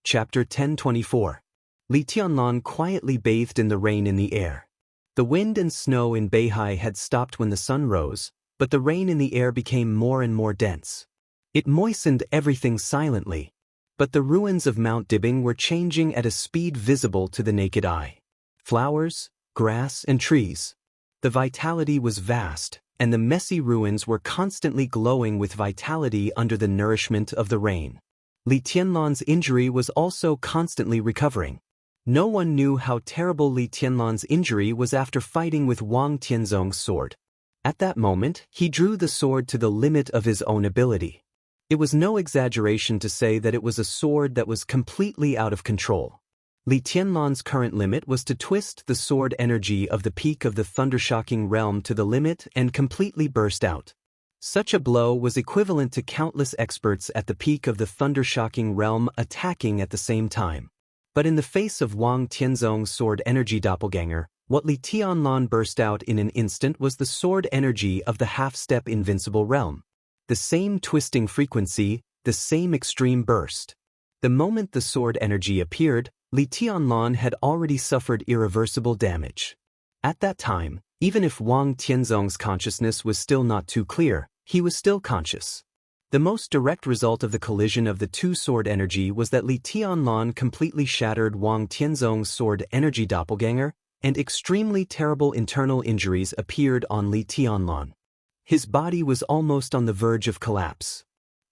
Chapter 1024. Li Tianlan quietly bathed in the rain in the air. The wind and snow in Beihai had stopped when the sun rose, but the rain in the air became more and more dense. It moistened everything silently. But the ruins of Mount Dibing were changing at a speed visible to the naked eye. Flowers, grass, and trees. The vitality was vast, and the messy ruins were constantly glowing with vitality under the nourishment of the rain. Li Tianlan's injury was also constantly recovering. No one knew how terrible Li Tianlan's injury was after fighting with Wang Tianzong's sword. At that moment, he drew the sword to the limit of his own ability. It was no exaggeration to say that it was a sword that was completely out of control. Li Tianlan's current limit was to twist the sword energy of the peak of the thundershocking realm to the limit and completely burst out. Such a blow was equivalent to countless experts at the peak of the thundershocking realm attacking at the same time. But in the face of Wang Tianzong's sword energy doppelganger, what Li Tianlan burst out in an instant was the sword energy of the half-step invincible realm. The same twisting frequency, the same extreme burst. The moment the sword energy appeared, Li Tianlan had already suffered irreversible damage. At that time, even if Wang Tianzong's consciousness was still not too clear, he was still conscious. The most direct result of the collision of the two sword energy was that Li Tianlan completely shattered Wang Tianzong's sword energy doppelganger, and extremely terrible internal injuries appeared on Li Tianlan. His body was almost on the verge of collapse.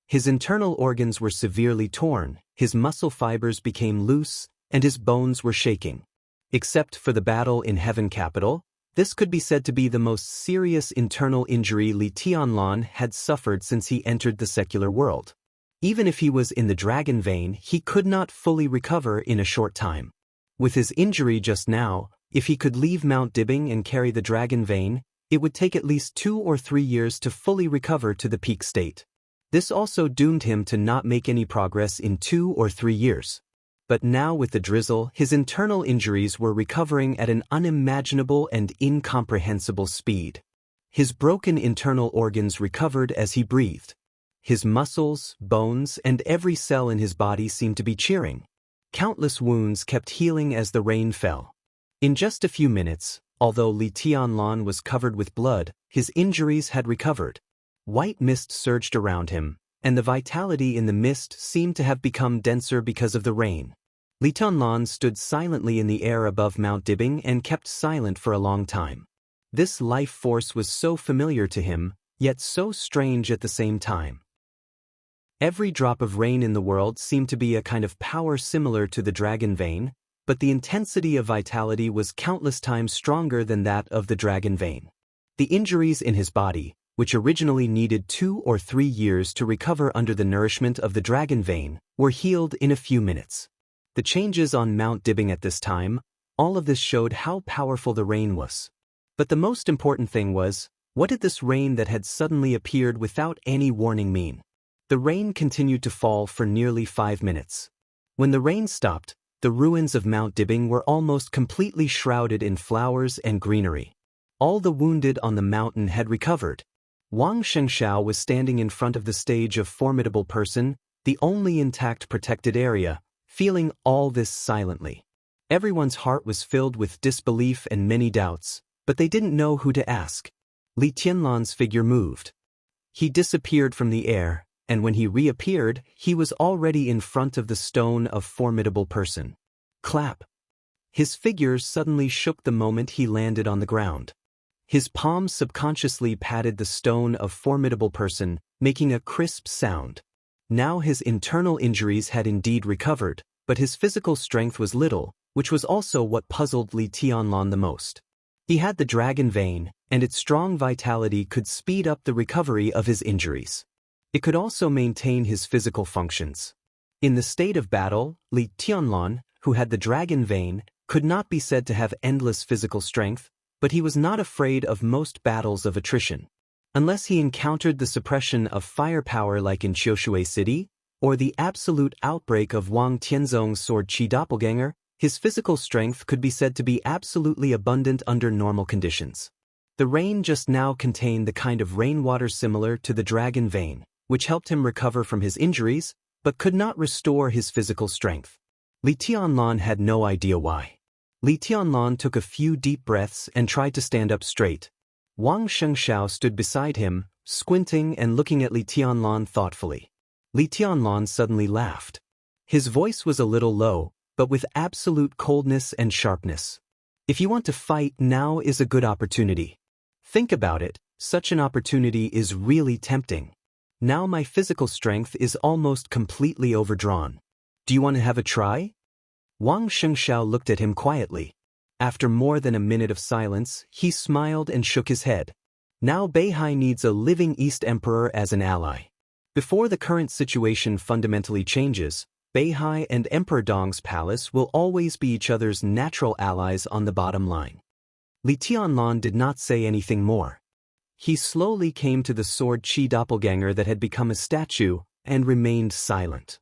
His internal organs were severely torn, his muscle fibers became loose, and his bones were shaking. Except for the battle in Heaven Capital, this could be said to be the most serious internal injury Li Tianlan had suffered since he entered the secular world. Even if he was in the dragon vein, he could not fully recover in a short time. With his injury just now, if he could leave Mount Dibing and carry the dragon vein, it would take at least 2 or 3 years to fully recover to the peak state. This also doomed him to not make any progress in 2 or 3 years. But now with the drizzle, his internal injuries were recovering at an unimaginable and incomprehensible speed. His broken internal organs recovered as he breathed. His muscles, bones, and every cell in his body seemed to be cheering. Countless wounds kept healing as the rain fell. In just a few minutes, although Li Tianlan was covered with blood, his injuries had recovered. White mist surged around him, and the vitality in the mist seemed to have become denser because of the rain. Li Tianlan stood silently in the air above Mount Dibing and kept silent for a long time. This life force was so familiar to him, yet so strange at the same time. Every drop of rain in the world seemed to be a kind of power similar to the dragon vein, but the intensity of vitality was countless times stronger than that of the dragon vein. The injuries in his body, which originally needed 2 or 3 years to recover under the nourishment of the dragon vein, were healed in a few minutes. The changes on Mount Dibing at this time, all of this showed how powerful the rain was. But the most important thing was, what did this rain that had suddenly appeared without any warning mean? The rain continued to fall for nearly 5 minutes. When the rain stopped, the ruins of Mount Dibing were almost completely shrouded in flowers and greenery. All the wounded on the mountain had recovered. Wang Xianxia was standing in front of the stage of Formidable Person, the only intact protected area, feeling all this silently. Everyone's heart was filled with disbelief and many doubts, but they didn't know who to ask. Li Tianlan's figure moved. He disappeared from the air, and when he reappeared, he was already in front of the stone of Formidable Person. Clap! His figure suddenly shook the moment he landed on the ground. His palms subconsciously patted the stone of Formidable Person, making a crisp sound. Now his internal injuries had indeed recovered, but his physical strength was little, which was also what puzzled Li Tianlan the most. He had the dragon vein, and its strong vitality could speed up the recovery of his injuries. It could also maintain his physical functions. In the state of battle, Li Tianlan, who had the dragon vein, could not be said to have endless physical strength, but he was not afraid of most battles of attrition. Unless he encountered the suppression of firepower like in Qiushui City, or the absolute outbreak of Wang Tianzong's sword qi doppelganger, his physical strength could be said to be absolutely abundant under normal conditions. The rain just now contained the kind of rainwater similar to the dragon vein, which helped him recover from his injuries, but could not restore his physical strength. Li Tianlan had no idea why. Li Tianlan took a few deep breaths and tried to stand up straight. Wang Xianxia stood beside him, squinting and looking at Li Tianlan thoughtfully. Li Tianlan suddenly laughed. His voice was a little low, but with absolute coldness and sharpness. If you want to fight, now is a good opportunity. Think about it, such an opportunity is really tempting. Now my physical strength is almost completely overdrawn. Do you want to have a try? Wang Xianxia looked at him quietly. After more than a minute of silence, he smiled and shook his head. Now Beihai needs a living East Emperor as an ally. Before the current situation fundamentally changes, Beihai and Emperor Dong's palace will always be each other's natural allies on the bottom line. Li Tianlan did not say anything more. He slowly came to the sword Qi doppelganger that had become a statue and remained silent.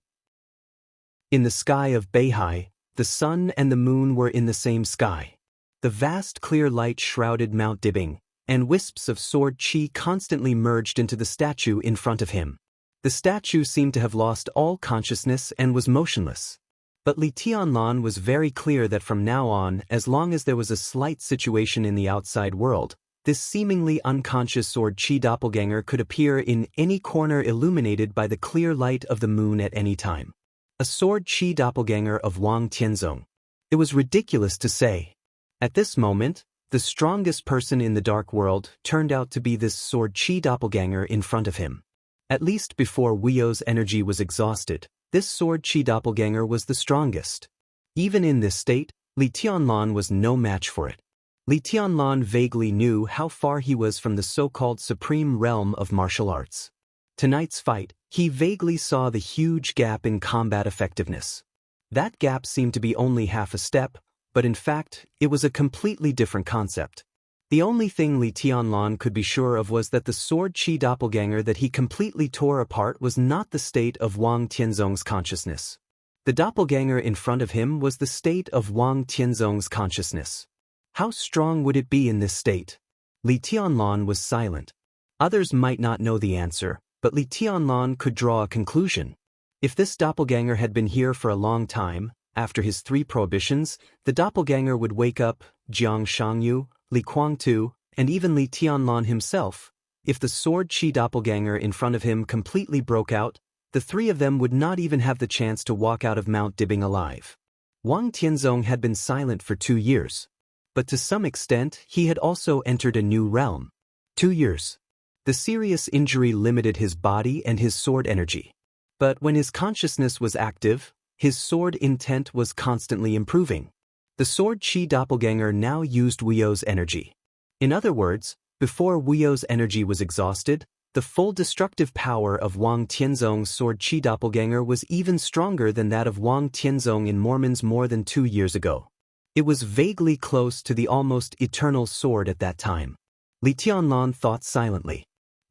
In the sky of Beihai, the sun and the moon were in the same sky. The vast clear light shrouded Mount Dibing, and wisps of sword Qi constantly merged into the statue in front of him. The statue seemed to have lost all consciousness and was motionless. But Li Tianlan was very clear that from now on, as long as there was a slight situation in the outside world, this seemingly unconscious sword Qi doppelganger could appear in any corner illuminated by the clear light of the moon at any time. A sword Qi doppelganger of Wang Tianzong. It was ridiculous to say. At this moment, the strongest person in the dark world turned out to be this sword Qi doppelganger in front of him. At least before Wuyo's energy was exhausted, this sword Qi doppelganger was the strongest. Even in this state, Li Tianlan was no match for it. Li Tianlan vaguely knew how far he was from the so-called supreme realm of martial arts. Tonight's fight, he vaguely saw the huge gap in combat effectiveness. That gap seemed to be only half a step, but in fact, it was a completely different concept. The only thing Li Tianlan could be sure of was that the sword Qi doppelganger that he completely tore apart was not the state of Wang Tianzong's consciousness. The doppelganger in front of him was the state of Wang Tianzong's consciousness. How strong would it be in this state? Li Tianlan was silent. Others might not know the answer, but Li Tianlan could draw a conclusion. If this doppelganger had been here for a long time, after his 3 prohibitions, the doppelganger would wake up Jiang Shangyu, Li Kuangtu, and even Li Tianlan himself. If the sword Qi doppelganger in front of him completely broke out, the 3 of them would not even have the chance to walk out of Mount Dibing alive. Wang Tianzong had been silent for 2 years. But to some extent, he had also entered a new realm. 2 years. The serious injury limited his body and his sword energy. But when his consciousness was active, his sword intent was constantly improving. The sword Qi doppelganger now used Wuyo's energy. In other words, before Wuyo's energy was exhausted, the full destructive power of Wang Tianzong's sword Qi doppelganger was even stronger than that of Wang Tianzong in Mormon's more than 2 years ago. It was vaguely close to the almost eternal sword at that time. Li Tianlan thought silently.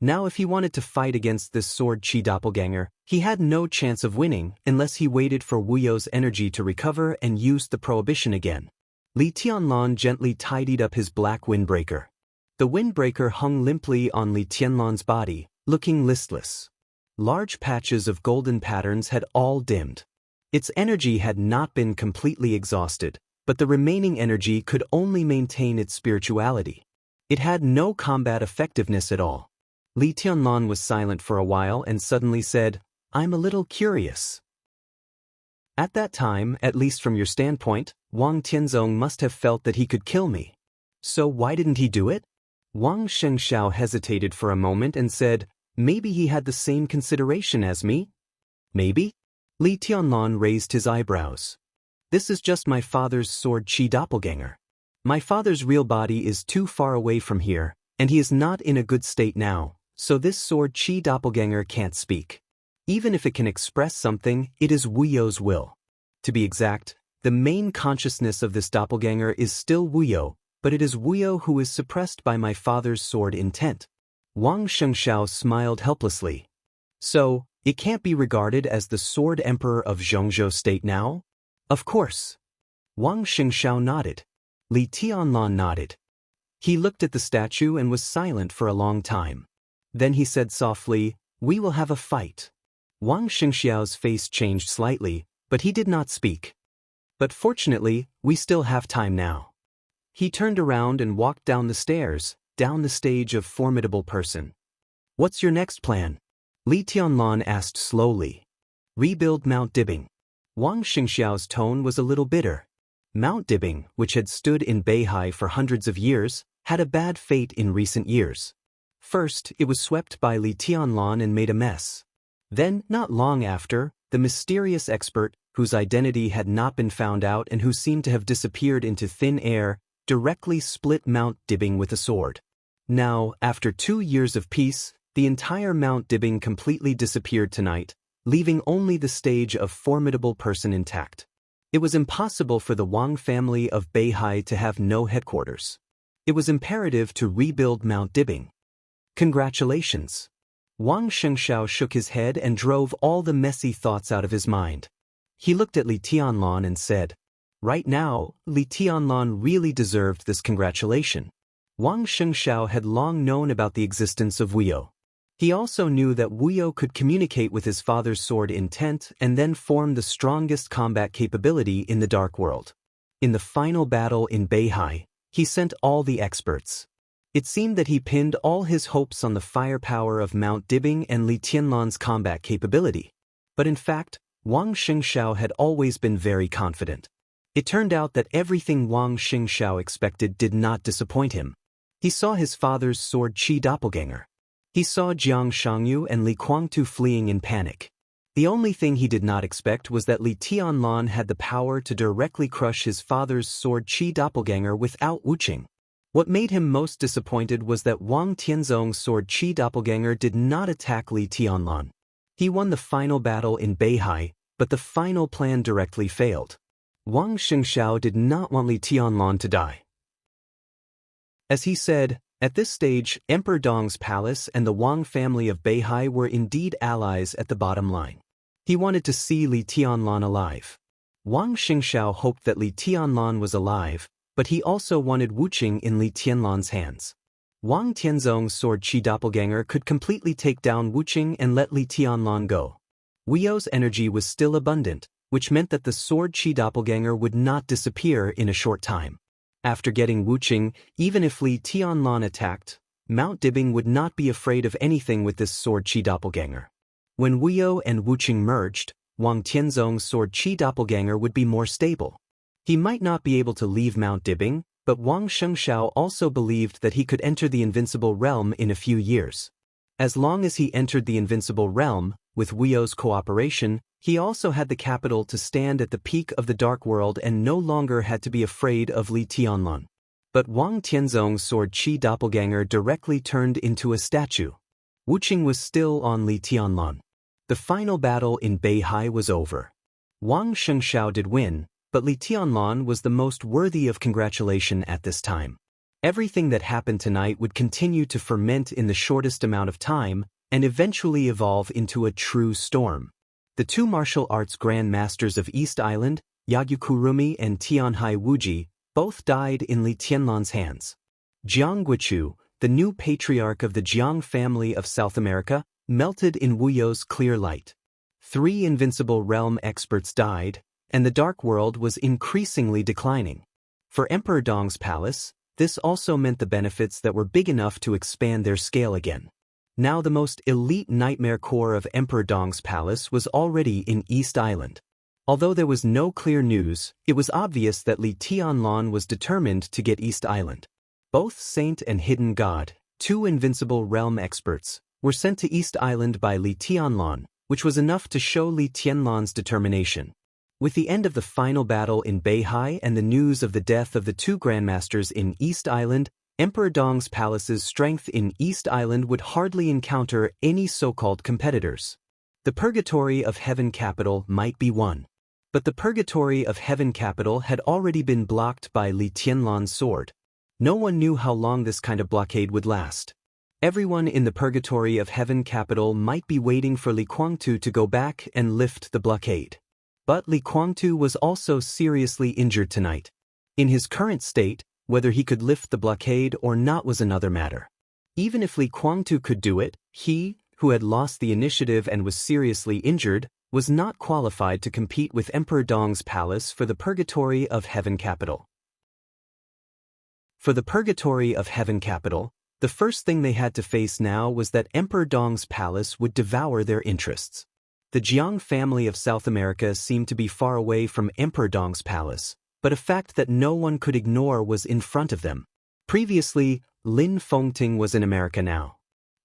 Now if he wanted to fight against this sword Qi doppelganger, he had no chance of winning unless he waited for Wuyo's energy to recover and used the prohibition again. Li Tianlan gently tidied up his black windbreaker. The windbreaker hung limply on Li Tianlan's body, looking listless. Large patches of golden patterns had all dimmed. Its energy had not been completely exhausted, but the remaining energy could only maintain its spirituality. It had no combat effectiveness at all. Li Tianlan was silent for a while and suddenly said, "I'm a little curious." At that time, at least from your standpoint, Wang Tianzong must have felt that he could kill me. So why didn't he do it? Wang Xianxia hesitated for a moment and said, "Maybe he had the same consideration as me?" "Maybe?" Li Tianlan raised his eyebrows. "This is just my father's sword Qi doppelganger. My father's real body is too far away from here, and he is not in a good state now, so this sword Qi doppelganger can't speak. Even if it can express something, it is Wuyo's will. To be exact, the main consciousness of this doppelganger is still Wuyo, but it is Wuyo who is suppressed by my father's sword intent." Wang Xianxia smiled helplessly. "So, it can't be regarded as the sword emperor of Zhongzhou state now?" "Of course." Wang Xianxia nodded. Li Tianlan nodded. He looked at the statue and was silent for a long time. Then he said softly, "We will have a fight." Wang Xianxia's face changed slightly, but he did not speak. But fortunately, we still have time now. He turned around and walked down the stairs, down the stage of formidable person. What's your next plan? Li Tianlan asked slowly. Rebuild Mount Dibing. Wang Xingxiao's tone was a little bitter. Mount Dibing, which had stood in Beihai for hundreds of years, had a bad fate in recent years. First, it was swept by Li Tianlan and made a mess. Then, not long after, the mysterious expert, whose identity had not been found out and who seemed to have disappeared into thin air, directly split Mount Dibing with a sword. Now, after 2 years of peace, the entire Mount Dibing completely disappeared tonight, leaving only the stage of formidable person intact. It was impossible for the Wang family of Beihai to have no headquarters. It was imperative to rebuild Mount Dibing. Congratulations. Wang Shengxiao shook his head and drove all the messy thoughts out of his mind. He looked at Li Tianlan and said, right now, Li Tianlan really deserved this congratulation. Wang Shengxiao had long known about the existence of Wuyo. He also knew that Wuyo could communicate with his father's sword intent and then form the strongest combat capability in the Dark World. In the final battle in Beihai, he sent all the experts. It seemed that he pinned all his hopes on the firepower of Mount Dibing and Li Tianlan's combat capability. But in fact, Wang Xingxiao had always been very confident. It turned out that everything Wang Xingxiao expected did not disappoint him. He saw his father's sword Qi doppelganger. He saw Jiang Shangyu and Li Guangtu fleeing in panic. The only thing he did not expect was that Li Tianlan had the power to directly crush his father's sword Qi doppelganger without Wuqing. What made him most disappointed was that Wang Tianzong's sword Qi doppelganger did not attack Li Tianlan. He won the final battle in Beihai, but the final plan directly failed. Wang Xingxiao did not want Li Tianlan to die. As he said, at this stage, Emperor Dong's palace and the Wang family of Beihai were indeed allies at the bottom line. He wanted to see Li Tianlan alive. Wang Xingxiao hoped that Li Tianlan was alive, but he also wanted Wuqing in Li Tianlan's hands. Wang Tianzong's sword Qi doppelganger could completely take down Wuqing and let Li Tianlan go. Wuyo's energy was still abundant, which meant that the sword Qi doppelganger would not disappear in a short time. After getting Wuqing, even if Li Tianlan attacked, Mount Dibing would not be afraid of anything with this sword Qi doppelganger. When Wuyo and Wuqing merged, Wang Tianzong's sword Qi doppelganger would be more stable. He might not be able to leave Mount Dibing, but Wang Shengxiao also believed that he could enter the Invincible Realm in a few years. As long as he entered the Invincible Realm, with Wuyo's cooperation, he also had the capital to stand at the peak of the Dark World and no longer had to be afraid of Li Tianlan. But Wang Tianzong's sword Qi doppelganger directly turned into a statue. Wuqing was still on Li Tianlan. The final battle in Beihai was over. Wang Shengxiao did win, but Li Tianlan was the most worthy of congratulation at this time. Everything that happened tonight would continue to ferment in the shortest amount of time and eventually evolve into a true storm. The two martial arts grand masters of East Island, Yagyu Kurumi and Tianhai Wuji, both died in Li Tianlan's hands. Jiang Guichu, the new patriarch of the Jiang family of South America, melted in Wuyo's clear light. 3 Invincible Realm experts died, and the Dark World was increasingly declining. For Emperor Dong's palace, this also meant the benefits that were big enough to expand their scale again. Now the most elite nightmare core of Emperor Dong's palace was already in East Island. Although there was no clear news, it was obvious that Li Tianlan was determined to get East Island. Both Saint and Hidden God, 2 Invincible Realm experts, were sent to East Island by Li Tianlan, which was enough to show Li Tianlan's determination. With the end of the final battle in Beihai and the news of the death of the 2 grandmasters in East Island, Emperor Dong's palace's strength in East Island would hardly encounter any so-called competitors. The Purgatory of Heaven capital might be one. But the Purgatory of Heaven capital had already been blocked by Li Tianlan's sword. No one knew how long this kind of blockade would last. Everyone in the Purgatory of Heaven capital might be waiting for Li Guangtu to go back and lift the blockade. But Li Guangtu was also seriously injured tonight. In his current state, whether he could lift the blockade or not was another matter. Even if Li Guangtu could do it, he, who had lost the initiative and was seriously injured, was not qualified to compete with Emperor Dong's palace for the Purgatory of Heaven capital. For the Purgatory of Heaven capital, the first thing they had to face now was that Emperor Dong's palace would devour their interests. The Jiang family of South America seemed to be far away from Emperor Dong's palace, but a fact that no one could ignore was in front of them. Previously, Lin Fengting was in America now.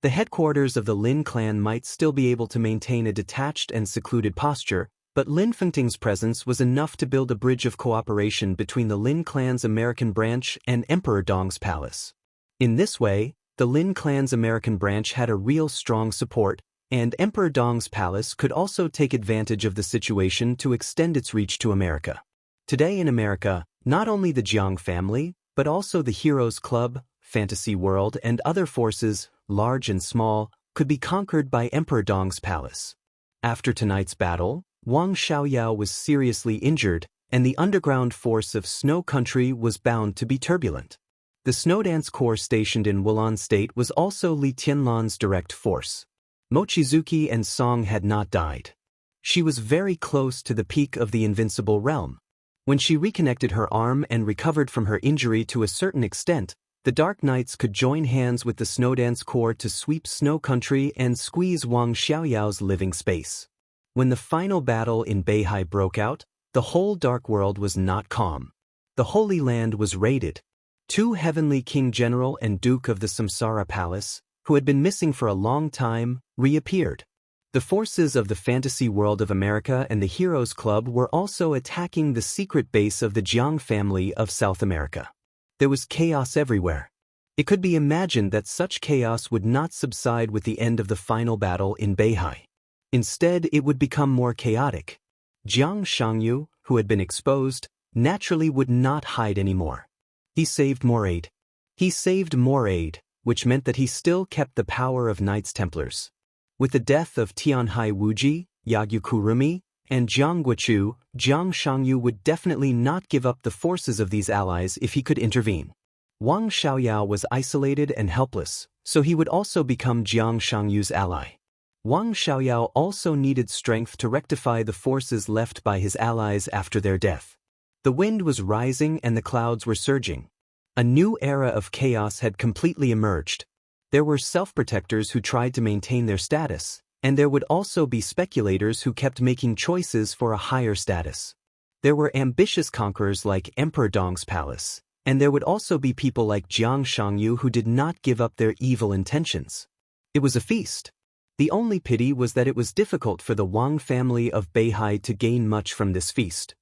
The headquarters of the Lin clan might still be able to maintain a detached and secluded posture, but Lin Fengting's presence was enough to build a bridge of cooperation between the Lin clan's American branch and Emperor Dong's palace. In this way, the Lin clan's American branch had a real strong support, and Emperor Dong's palace could also take advantage of the situation to extend its reach to America. Today in America, not only the Jiang family, but also the Heroes Club, Fantasy World, and other forces, large and small, could be conquered by Emperor Dong's palace. After tonight's battle, Wang Xiaoyao was seriously injured, and the underground force of Snow Country was bound to be turbulent. The Snowdance Corps stationed in Wulan State was also Li Tianlan's direct force. Mochizuki and Song had not died. She was very close to the peak of the invincible realm. When she reconnected her arm and recovered from her injury to a certain extent, the Dark Knights could join hands with the Snowdance Corps to sweep Snow Country and squeeze Wang Xiaoyao's living space. When the final battle in Beihai broke out, the whole Dark World was not calm. The Holy Land was raided. 2 Heavenly King General and Duke of the Samsara Palace, who had been missing for a long time, reappeared. The forces of the Fantasy World of America and the Heroes Club were also attacking the secret base of the Jiang family of South America. There was chaos everywhere. It could be imagined that such chaos would not subside with the end of the final battle in Beihai. Instead, it would become more chaotic. Jiang Shangyu, who had been exposed, naturally would not hide anymore. He saved more aid. Which meant that he still kept the power of Knights Templars. With the death of Tianhai Wuji, Yagyu Kurumi, and Jiang Guochu, Jiang Shangyu would definitely not give up the forces of these allies if he could intervene. Wang Xiaoyao was isolated and helpless, so he would also become Jiang Shangyu's ally. Wang Xiaoyao also needed strength to rectify the forces left by his allies after their death. The wind was rising and the clouds were surging. A new era of chaos had completely emerged. There were self-protectors who tried to maintain their status, and there would also be speculators who kept making choices for a higher status. There were ambitious conquerors like Emperor Dong's palace, and there would also be people like Jiang Shangyu who did not give up their evil intentions. It was a feast. The only pity was that it was difficult for the Wang family of Beihai to gain much from this feast.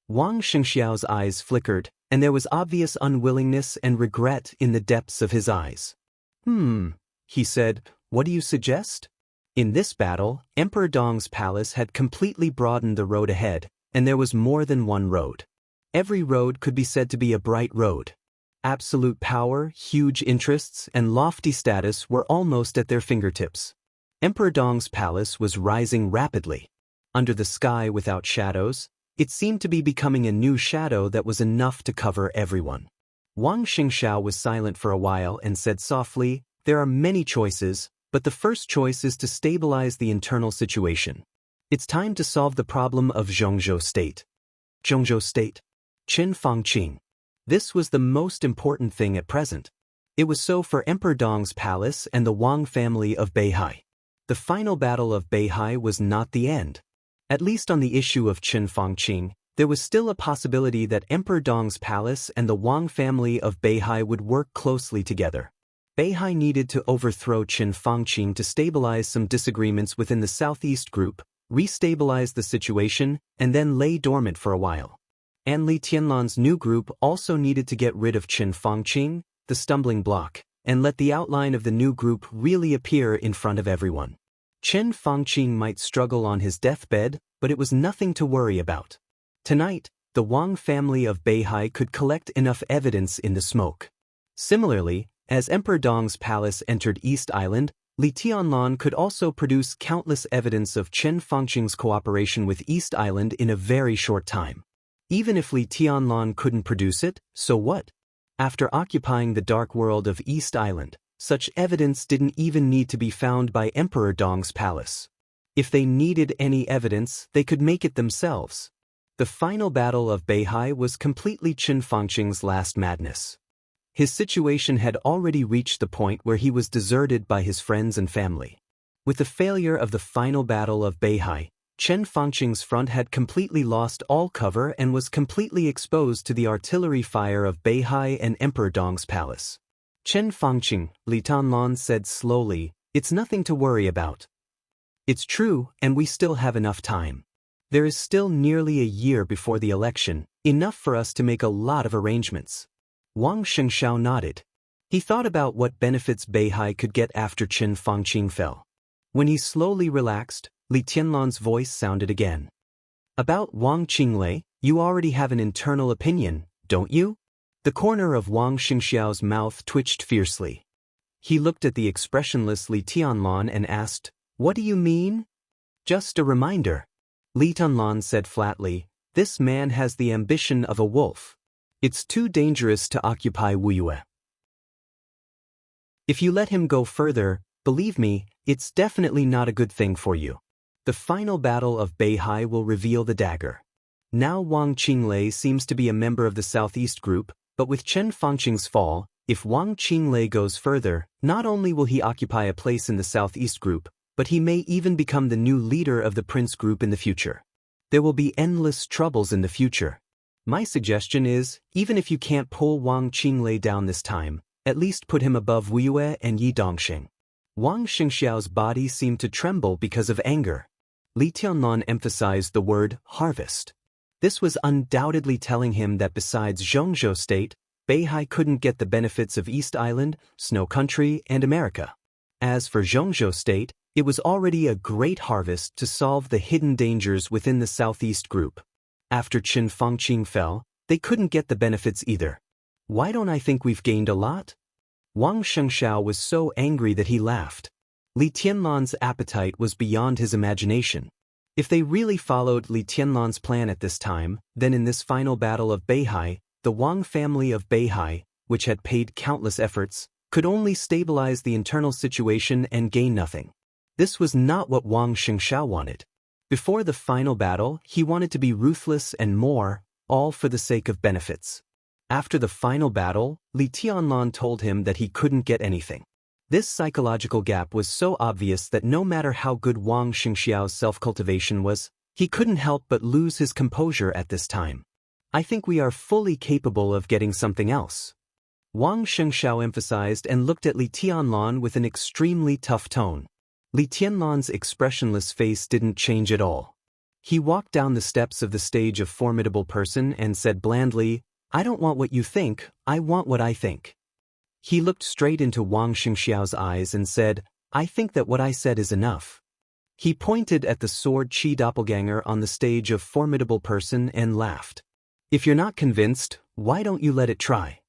Wang Xiangxiao's eyes flickered, and there was obvious unwillingness and regret in the depths of his eyes. He said, "What do you suggest?" In this battle, Emperor Dong's palace had completely broadened the road ahead, and there was more than one road. Every road could be said to be a bright road. Absolute power, huge interests, and lofty status were almost at their fingertips. Emperor Dong's palace was rising rapidly. Under the sky without shadows, it seemed to be becoming a new shadow that was enough to cover everyone. Wang Xiangxiao was silent for a while and said softly, "There are many choices, but the first choice is to stabilize the internal situation. It's time to solve the problem of Zhongzhou State." Zhongzhou State. Qin Fangqing. This was the most important thing at present. It was so for Emperor Dong's palace and the Wang family of Beihai. The final battle of Beihai was not the end. At least on the issue of Qin Fangqing, there was still a possibility that Emperor Dong's palace and the Wang family of Beihai would work closely together. Beihai needed to overthrow Qin Fangqing to stabilize some disagreements within the Southeast group, restabilize the situation, and then lay dormant for a while. And Li Tianlan's new group also needed to get rid of Qin Fangqing, the stumbling block, and let the outline of the new group really appear in front of everyone. Qin Fangqing might struggle on his deathbed, but it was nothing to worry about. Tonight, the Wang family of Beihai could collect enough evidence in the smoke. Similarly, as Emperor Dong's palace entered East Island, Li Tianlan could also produce countless evidence of Qin Fangqing's cooperation with East Island in a very short time. Even if Li Tianlan couldn't produce it, so what? After occupying the dark world of East Island, such evidence didn't even need to be found by Emperor Dong's palace. If they needed any evidence, they could make it themselves. The final battle of Beihai was completely Qin Fangqing's last madness. His situation had already reached the point where he was deserted by his friends and family. With the failure of the final battle of Beihai, Qin Fangqing's front had completely lost all cover and was completely exposed to the artillery fire of Beihai and Emperor Dong's palace. Qin Fangqing, Li Tanlan said slowly, "It's nothing to worry about. It's true, and we still have enough time. There is still nearly a year before the election, enough for us to make a lot of arrangements." Wang Xianxia nodded. He thought about what benefits Beihai could get after Qin Fangqing fell. When he slowly relaxed, Li Tianlan's voice sounded again. "About Wang Qinglei, you already have an internal opinion, don't you?" The corner of Wang Xianxiao's mouth twitched fiercely. He looked at the expressionless Li Tianlan and asked, "What do you mean?" "Just a reminder." Li Tianlan said flatly, "This man has the ambition of a wolf. It's too dangerous to occupy Wuyue. If you let him go further, believe me, it's definitely not a good thing for you. The final battle of Beihai will reveal the dagger. Now Wang Qinglei seems to be a member of the Southeast Group, but with Qin Fangqing's fall, if Wang Qinglei goes further, not only will he occupy a place in the Southeast Group, but he may even become the new leader of the Prince Group in the future. There will be endless troubles in the future. My suggestion is, even if you can't pull Wang Qinglei down this time, at least put him above Wuyue and Yi Dongxing." Wang Xianxiao's body seemed to tremble because of anger. Li Tianlan emphasized the word harvest. This was undoubtedly telling him that besides Zhongzhou State, Beihai couldn't get the benefits of East Island, Snow Country, and America. As for Zhongzhou State, it was already a great harvest to solve the hidden dangers within the Southeast Group. After Qin Fangqing fell, they couldn't get the benefits either. Why don't I think we've gained a lot? Wang Xianxiao was so angry that he laughed. Li Tianlan's appetite was beyond his imagination. If they really followed Li Tianlan's plan at this time, then in this final battle of Beihai, the Wang family of Beihai, which had paid countless efforts, could only stabilize the internal situation and gain nothing. This was not what Wang Xianxiao wanted. Before the final battle, he wanted to be ruthless and more, all for the sake of benefits. After the final battle, Li Tianlan told him that he couldn't get anything. This psychological gap was so obvious that no matter how good Wang Xianxiao's self-cultivation was, he couldn't help but lose his composure at this time. "I think we are fully capable of getting something else," Wang Xianxiao emphasized and looked at Li Tianlan with an extremely tough tone. Li Tianlan's expressionless face didn't change at all. He walked down the steps of the stage of Formidable Person and said blandly, "I don't want what you think, I want what I think." He looked straight into Wang Xianxiao's eyes and said, "I think that what I said is enough." He pointed at the sword Qi doppelganger on the stage of Formidable Person and laughed. "If you're not convinced, why don't you let it try?"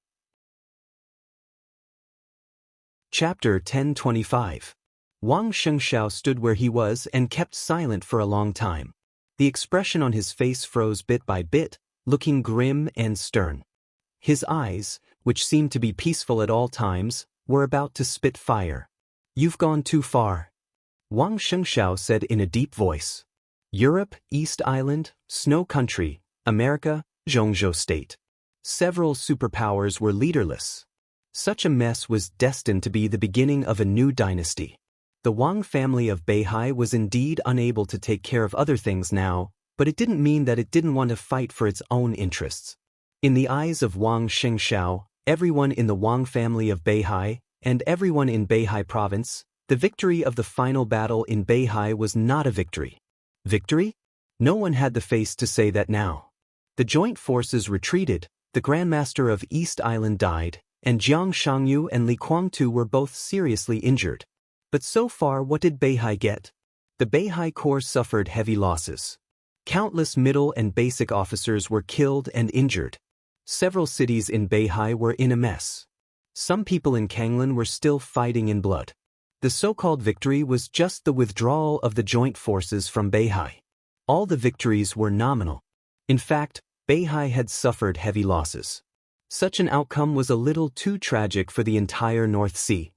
Chapter 1025. Wang Xianxiao stood where he was and kept silent for a long time. The expression on his face froze bit by bit, looking grim and stern. His eyes, which seemed to be peaceful at all times, were about to spit fire. "You've gone too far," Wang Xianxiao said in a deep voice. "Europe, East Island, Snow Country, America, Zhongzhou State. Several superpowers were leaderless. Such a mess was destined to be the beginning of a new dynasty. The Wang family of Beihai was indeed unable to take care of other things now, but it didn't mean that it didn't want to fight for its own interests. In the eyes of Wang Xianxiao, everyone in the Wang family of Beihai, and everyone in Beihai province, the victory of the final battle in Beihai was not a victory. Victory? No one had the face to say that now. The joint forces retreated, the Grandmaster of East Island died, and Jiang Shangyu and Li Guangtu were both seriously injured. But so far, what did Beihai get? The Beihai Corps suffered heavy losses. Countless middle and basic officers were killed and injured. Several cities in Beihai were in a mess. Some people in Kanglin were still fighting in blood. The so-called victory was just the withdrawal of the joint forces from Beihai. All the victories were nominal. In fact, Beihai had suffered heavy losses. Such an outcome was a little too tragic for the entire North Sea.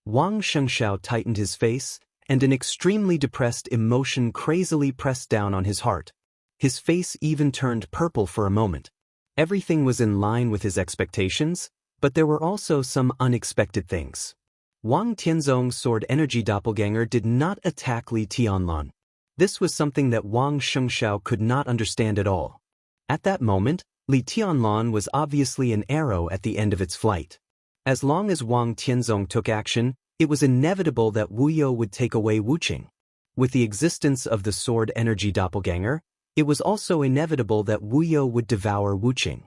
Wang Xianxiao tightened his face, and an extremely depressed emotion crazily pressed down on his heart. His face even turned purple for a moment. Everything was in line with his expectations, but there were also some unexpected things. Wang Tianzong's sword energy doppelganger did not attack Li Tianlan. This was something that Wang Xianxia could not understand at all. At that moment, Li Tianlan was obviously an arrow at the end of its flight. As long as Wang Tianzong took action, it was inevitable that Wu You would take away Wuqing. With the existence of the sword energy doppelganger, it was also inevitable that Wu You would devour Wuqing.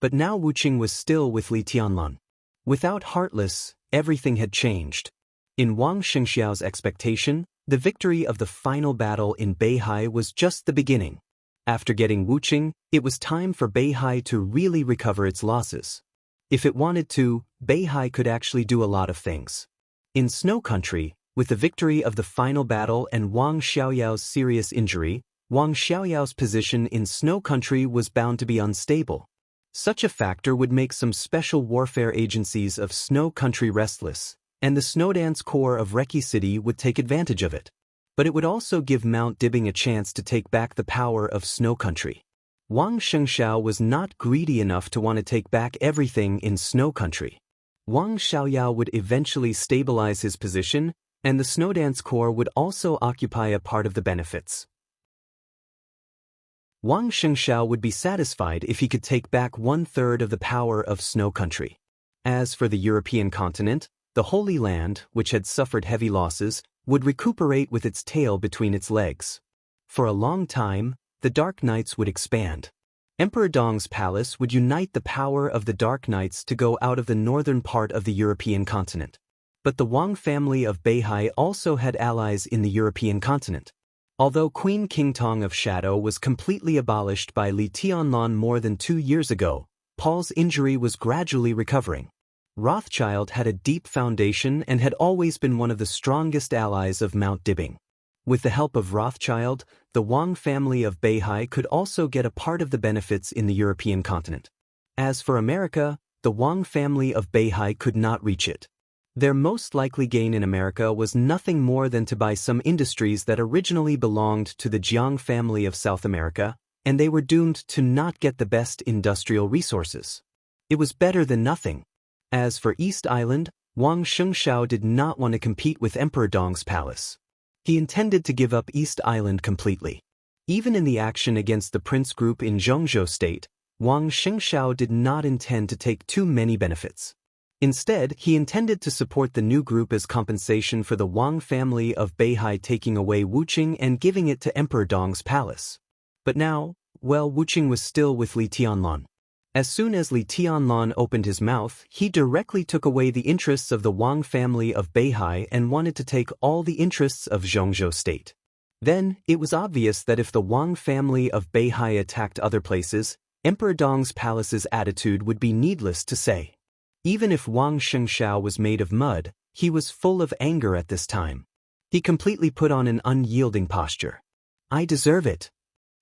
But now Wuqing was still with Li Tianlan. Without Heartless, everything had changed. In Wang Xianxiao's expectation, the victory of the final battle in Beihai was just the beginning. After getting Wuqing, it was time for Beihai to really recover its losses. If it wanted to, Beihai could actually do a lot of things. In Snow Country, with the victory of the final battle and Wang Xiaoyao's serious injury, Wang Xiaoyao's position in Snow Country was bound to be unstable. Such a factor would make some special warfare agencies of Snow Country restless, and the Snowdance Corps of Reki City would take advantage of it. But it would also give Mount Dibbing a chance to take back the power of Snow Country. Wang Xianxia was not greedy enough to want to take back everything in Snow Country. Wang Xiaoyao would eventually stabilize his position, and the Snowdance Corps would also occupy a part of the benefits. Wang Xianxia would be satisfied if he could take back 1/3 of the power of Snow Country. As for the European continent, the Holy Land, which had suffered heavy losses, would recuperate with its tail between its legs. For a long time, the Dark Knights would expand. Emperor Dong's palace would unite the power of the Dark Knights to go out of the northern part of the European continent. But the Wang family of Beihai also had allies in the European continent. Although Queen Qingtong of Shadow was completely abolished by Li Tianlan more than 2 years ago, Paul's injury was gradually recovering. Rothschild had a deep foundation and had always been one of the strongest allies of Mount Dibbing. With the help of Rothschild, the Wang family of Beihai could also get a part of the benefits in the European continent. As for America, the Wang family of Beihai could not reach it. Their most likely gain in America was nothing more than to buy some industries that originally belonged to the Jiang family of South America, and they were doomed to not get the best industrial resources. It was better than nothing. As for East Island, Wang Xianxiao did not want to compete with Emperor Dong's palace. He intended to give up East Island completely. Even in the action against the Prince Group in Zhongzhou State, Wang Xianxiao did not intend to take too many benefits. Instead, he intended to support the new group as compensation for the Wang family of Beihai taking away Wuqing and giving it to Emperor Dong's palace. But now, well, Wuqing was still with Li Tianlan. As soon as Li Tianlan opened his mouth, he directly took away the interests of the Wang family of Beihai and wanted to take all the interests of Zhongzhou State. Then, it was obvious that if the Wang family of Beihai attacked other places, Emperor Dong's palace's attitude would be needless to say. Even if Wang Xianxiao was made of mud, he was full of anger at this time. He completely put on an unyielding posture. "I deserve it."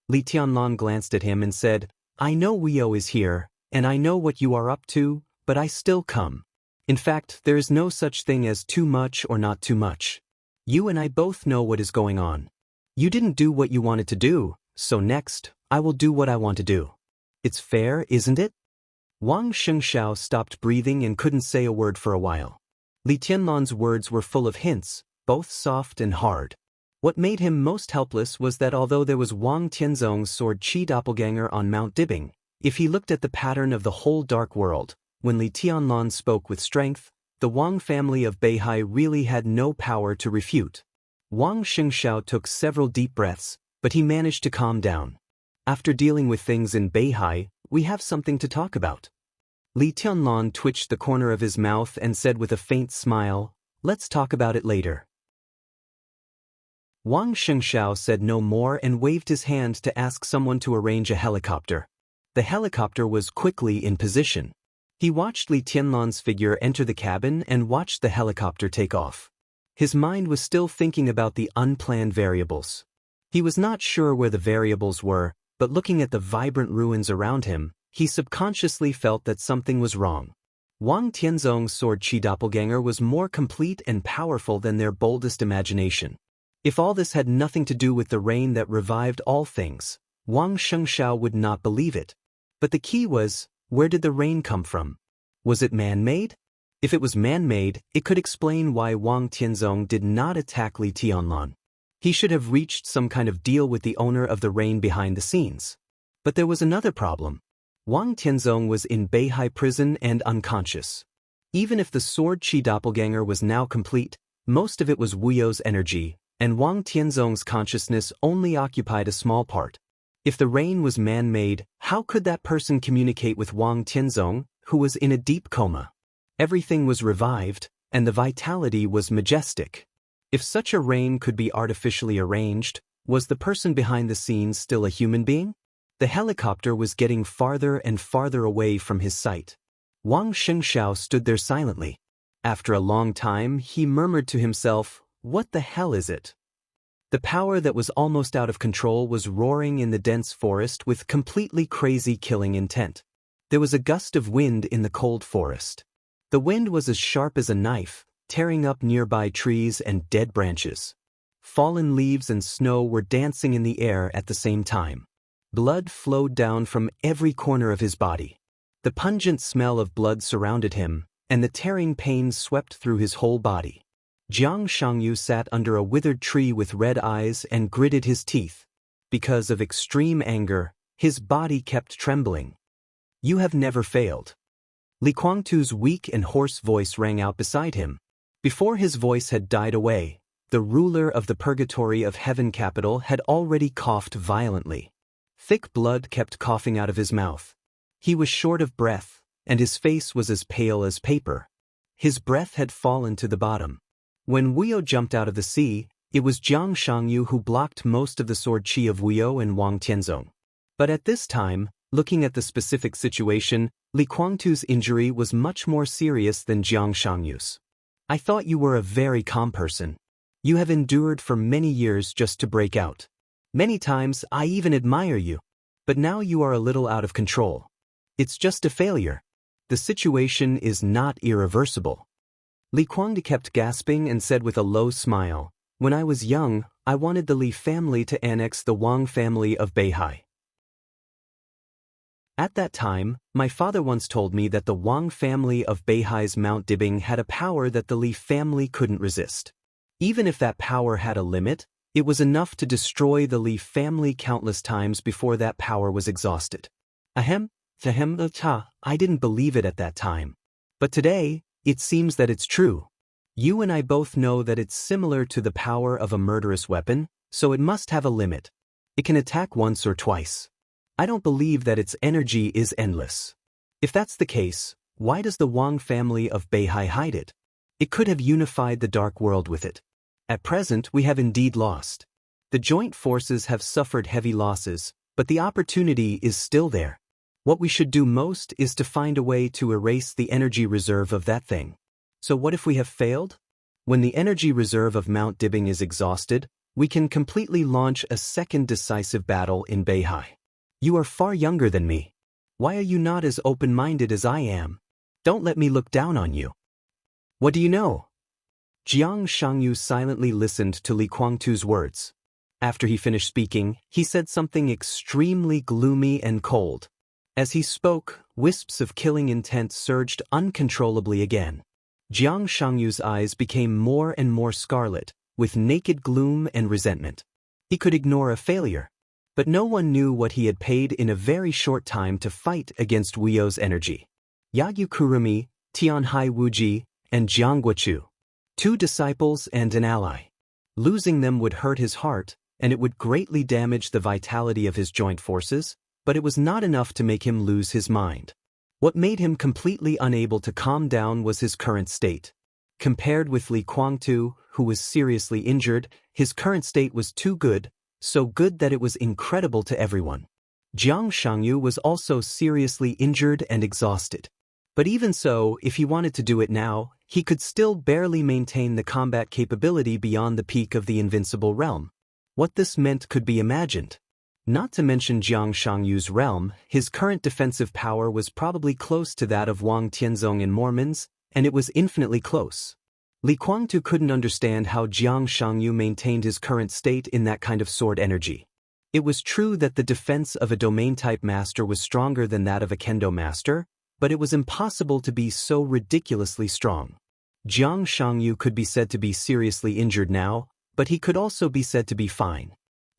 Li Tianlan glanced at him and said, "I know Wu You is here, and I know what you are up to, but I still come. In fact, there is no such thing as too much or not too much. You and I both know what is going on. You didn't do what you wanted to do, so next, I will do what I want to do. It's fair, isn't it?" Wang Xianxiao stopped breathing and couldn't say a word for a while. Li Tianlan's words were full of hints, both soft and hard. What made him most helpless was that although there was Wang Tianzong's sword Qi doppelganger on Mount Dibbing, if he looked at the pattern of the whole dark world, when Li Tianlan spoke with strength, the Wang family of Beihai really had no power to refute. Wang Xianxiao took several deep breaths, but he managed to calm down. "After dealing with things in Beihai, we have something to talk about." Li Tianlan twitched the corner of his mouth and said with a faint smile, "Let's talk about it later." Wang Xianxiao said no more and waved his hand to ask someone to arrange a helicopter. The helicopter was quickly in position. He watched Li Tianlan's figure enter the cabin and watched the helicopter take off. His mind was still thinking about the unplanned variables. He was not sure where the variables were, but looking at the vibrant ruins around him, he subconsciously felt that something was wrong. Wang Tianzong's sword Qi doppelganger was more complete and powerful than their boldest imagination. If all this had nothing to do with the rain that revived all things, Wang Xianxia would not believe it. But the key was, where did the rain come from? Was it man-made? If it was man-made, it could explain why Wang Tianzong did not attack Li Tianlan. He should have reached some kind of deal with the owner of the rain behind the scenes. But there was another problem. Wang Tianzong was in Beihai prison and unconscious. Even if the sword Qi doppelganger was now complete, most of it was Wuyo's energy, and Wang Tianzong's consciousness only occupied a small part. If the rain was man-made, how could that person communicate with Wang Tianzong, who was in a deep coma? Everything was revived, and the vitality was majestic. If such a rain could be artificially arranged, was the person behind the scenes still a human being? The helicopter was getting farther and farther away from his sight. Wang Xianxia stood there silently. After a long time, he murmured to himself, "What the hell is it?" The power that was almost out of control was roaring in the dense forest with completely crazy killing intent. There was a gust of wind in the cold forest. The wind was as sharp as a knife, tearing up nearby trees and dead branches. Fallen leaves and snow were dancing in the air at the same time. Blood flowed down from every corner of his body. The pungent smell of blood surrounded him, and the tearing pain swept through his whole body. Jiang Shangyu sat under a withered tree with red eyes and gritted his teeth. Because of extreme anger, his body kept trembling. "You have never failed." Li Guangtu's weak and hoarse voice rang out beside him. Before his voice had died away, the ruler of the purgatory of heaven capital had already coughed violently. Thick blood kept coughing out of his mouth. He was short of breath, and his face was as pale as paper. His breath had fallen to the bottom. When Wuyo jumped out of the sea, it was Jiang Shangyu who blocked most of the sword qi of Wuyo and Wang Tianzong. But at this time, looking at the specific situation, Li Guangtu's injury was much more serious than Jiang Shangyu's. "I thought you were a very calm person. You have endured for many years just to break out. Many times I even admire you. But now you are a little out of control. It's just a failure. The situation is not irreversible." Li Guangdi kept gasping and said with a low smile, "When I was young, I wanted the Li family to annex the Wang family of Beihai. At that time, my father once told me that the Wang family of Beihai's Mount Dibing had a power that the Li family couldn't resist. Even if that power had a limit, it was enough to destroy the Li family countless times before that power was exhausted. Ahem, I didn't believe it at that time. But today, it seems that it's true. You and I both know that it's similar to the power of a murderous weapon, so it must have a limit. It can attack once or twice. I don't believe that its energy is endless. If that's the case, why does the Wang family of Beihai hide it? It could have unified the dark world with it. At present, we have indeed lost. The joint forces have suffered heavy losses, but the opportunity is still there. What we should do most is to find a way to erase the energy reserve of that thing. So what if we have failed? When the energy reserve of Mount Dibing is exhausted, we can completely launch a second decisive battle in Beihai. You are far younger than me. Why are you not as open-minded as I am? Don't let me look down on you. What do you know? Jiang Shangyu silently listened to Li Guangtu's words. After he finished speaking, he said something extremely gloomy and cold. As he spoke, wisps of killing intent surged uncontrollably again. Jiang Shangyu's eyes became more and more scarlet, with naked gloom and resentment. He could ignore a failure. But no one knew what he had paid in a very short time to fight against Wuyo's energy. Yagyu Kurumi, Tianhai Wuji, and Jiang Guochu. 2 disciples and an ally. Losing them would hurt his heart, and it would greatly damage the vitality of his joint forces, but it was not enough to make him lose his mind. What made him completely unable to calm down was his current state. Compared with Li Guangtu, who was seriously injured, his current state was too good, so good that it was incredible to everyone. Jiang Shangyu was also seriously injured and exhausted. But even so, if he wanted to do it now, he could still barely maintain the combat capability beyond the peak of the invincible realm. What this meant could be imagined. Not to mention Jiang Shangyu's realm, his current defensive power was probably close to that of Wang Tianzong and Mormon's, and it was infinitely close. Li Kuangtu couldn't understand how Jiang Shangyu maintained his current state in that kind of sword energy. It was true that the defense of a domain-type master was stronger than that of a kendo master, but it was impossible to be so ridiculously strong. Jiang Shangyu could be said to be seriously injured now, but he could also be said to be fine.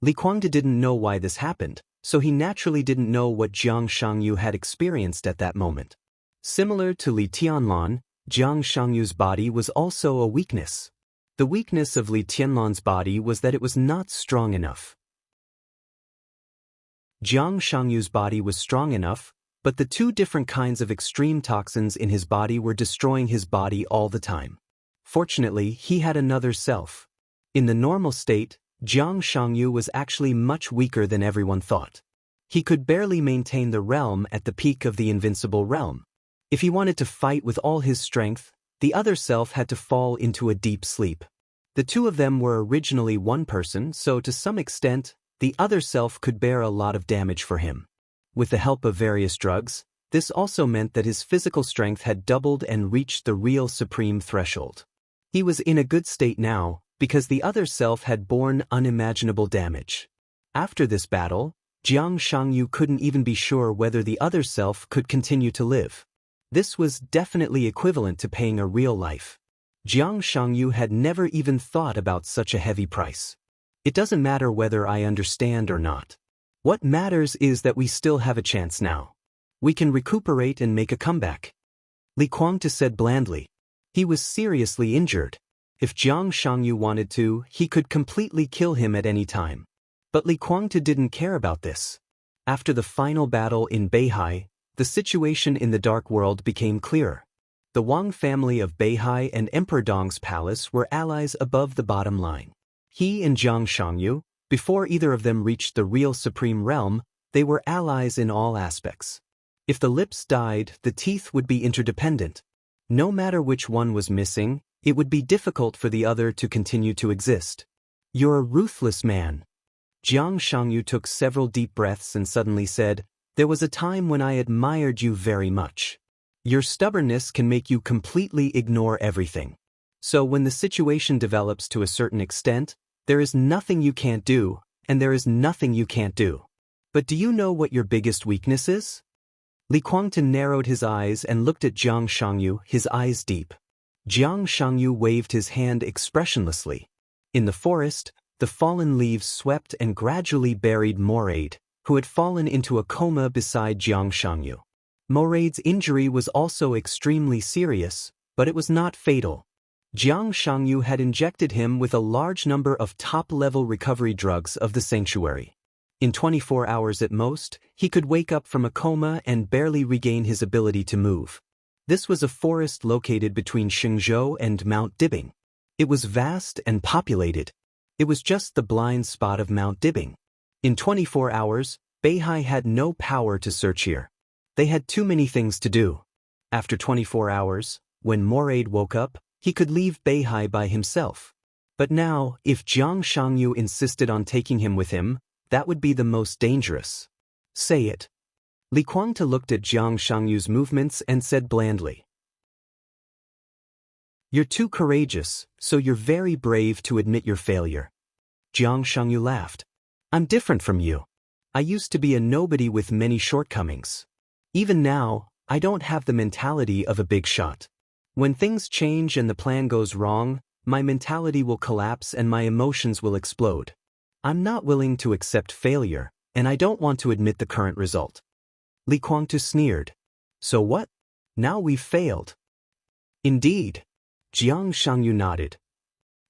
Li Kuangtu didn't know why this happened, so he naturally didn't know what Jiang Shangyu had experienced at that moment. Similar to Li Tianlan, Jiang Shangyu's body was also a weakness. The weakness of Li Tianlan's body was that it was not strong enough. Jiang Shangyu's body was strong enough, but the two different kinds of extreme toxins in his body were destroying his body all the time. Fortunately, he had another self. In the normal state, Jiang Shangyu was actually much weaker than everyone thought. He could barely maintain the realm at the peak of the invincible realm. If he wanted to fight with all his strength, the other self had to fall into a deep sleep. The two of them were originally one person, so to some extent, the other self could bear a lot of damage for him. With the help of various drugs, this also meant that his physical strength had doubled and reached the real supreme threshold. He was in a good state now, because the other self had borne unimaginable damage. After this battle, Jiang Shangyu couldn't even be sure whether the other self could continue to live. This was definitely equivalent to paying a real life. Jiang Shangyu had never even thought about such a heavy price. It doesn't matter whether I understand or not. What matters is that we still have a chance now. We can recuperate and make a comeback. Li Kuangtu said blandly. He was seriously injured. If Jiang Shangyu wanted to, he could completely kill him at any time. But Li Kuangtu didn't care about this. After the final battle in Beihai, the situation in the Dark World became clearer. The Wang family of Beihai and Emperor Dong's palace were allies above the bottom line. He and Jiang Shangyu, before either of them reached the real supreme realm, they were allies in all aspects. If the lips died, the teeth would be interdependent. No matter which one was missing, it would be difficult for the other to continue to exist. You're a ruthless man. Jiang Shangyu took several deep breaths and suddenly said, "There was a time when I admired you very much. Your stubbornness can make you completely ignore everything. So when the situation develops to a certain extent, there is nothing you can't do, and there is nothing you can't do. But do you know what your biggest weakness is?" Li Kuangtu narrowed his eyes and looked at Jiang Shangyu, his eyes deep. Jiang Shangyu waved his hand expressionlessly. In the forest, the fallen leaves swept and gradually buried Moraid, who had fallen into a coma beside Jiang Shangyu. Moraid's injury was also extremely serious, but it was not fatal. Jiang Shangyu had injected him with a large number of top-level recovery drugs of the sanctuary. In 24 hours at most, he could wake up from a coma and barely regain his ability to move. This was a forest located between Xingzhou and Mount Dibing. It was vast and populated. It was just the blind spot of Mount Dibing. In 24 hours, Beihai had no power to search here. They had too many things to do. After 24 hours, when Moraid woke up, he could leave Beihai by himself. But now, if Jiang Shangyu insisted on taking him with him, that would be the most dangerous. Say it. Li Kuangtu looked at Jiang Shangyu's movements and said blandly. You're too courageous, so you're very brave to admit your failure. Jiang Shangyu laughed. I'm different from you. I used to be a nobody with many shortcomings. Even now, I don't have the mentality of a big shot. When things change and the plan goes wrong, my mentality will collapse and my emotions will explode. I'm not willing to accept failure, and I don't want to admit the current result. Li Kuangtu sneered. So what? Now we've failed. Indeed. Jiang Shangyu nodded.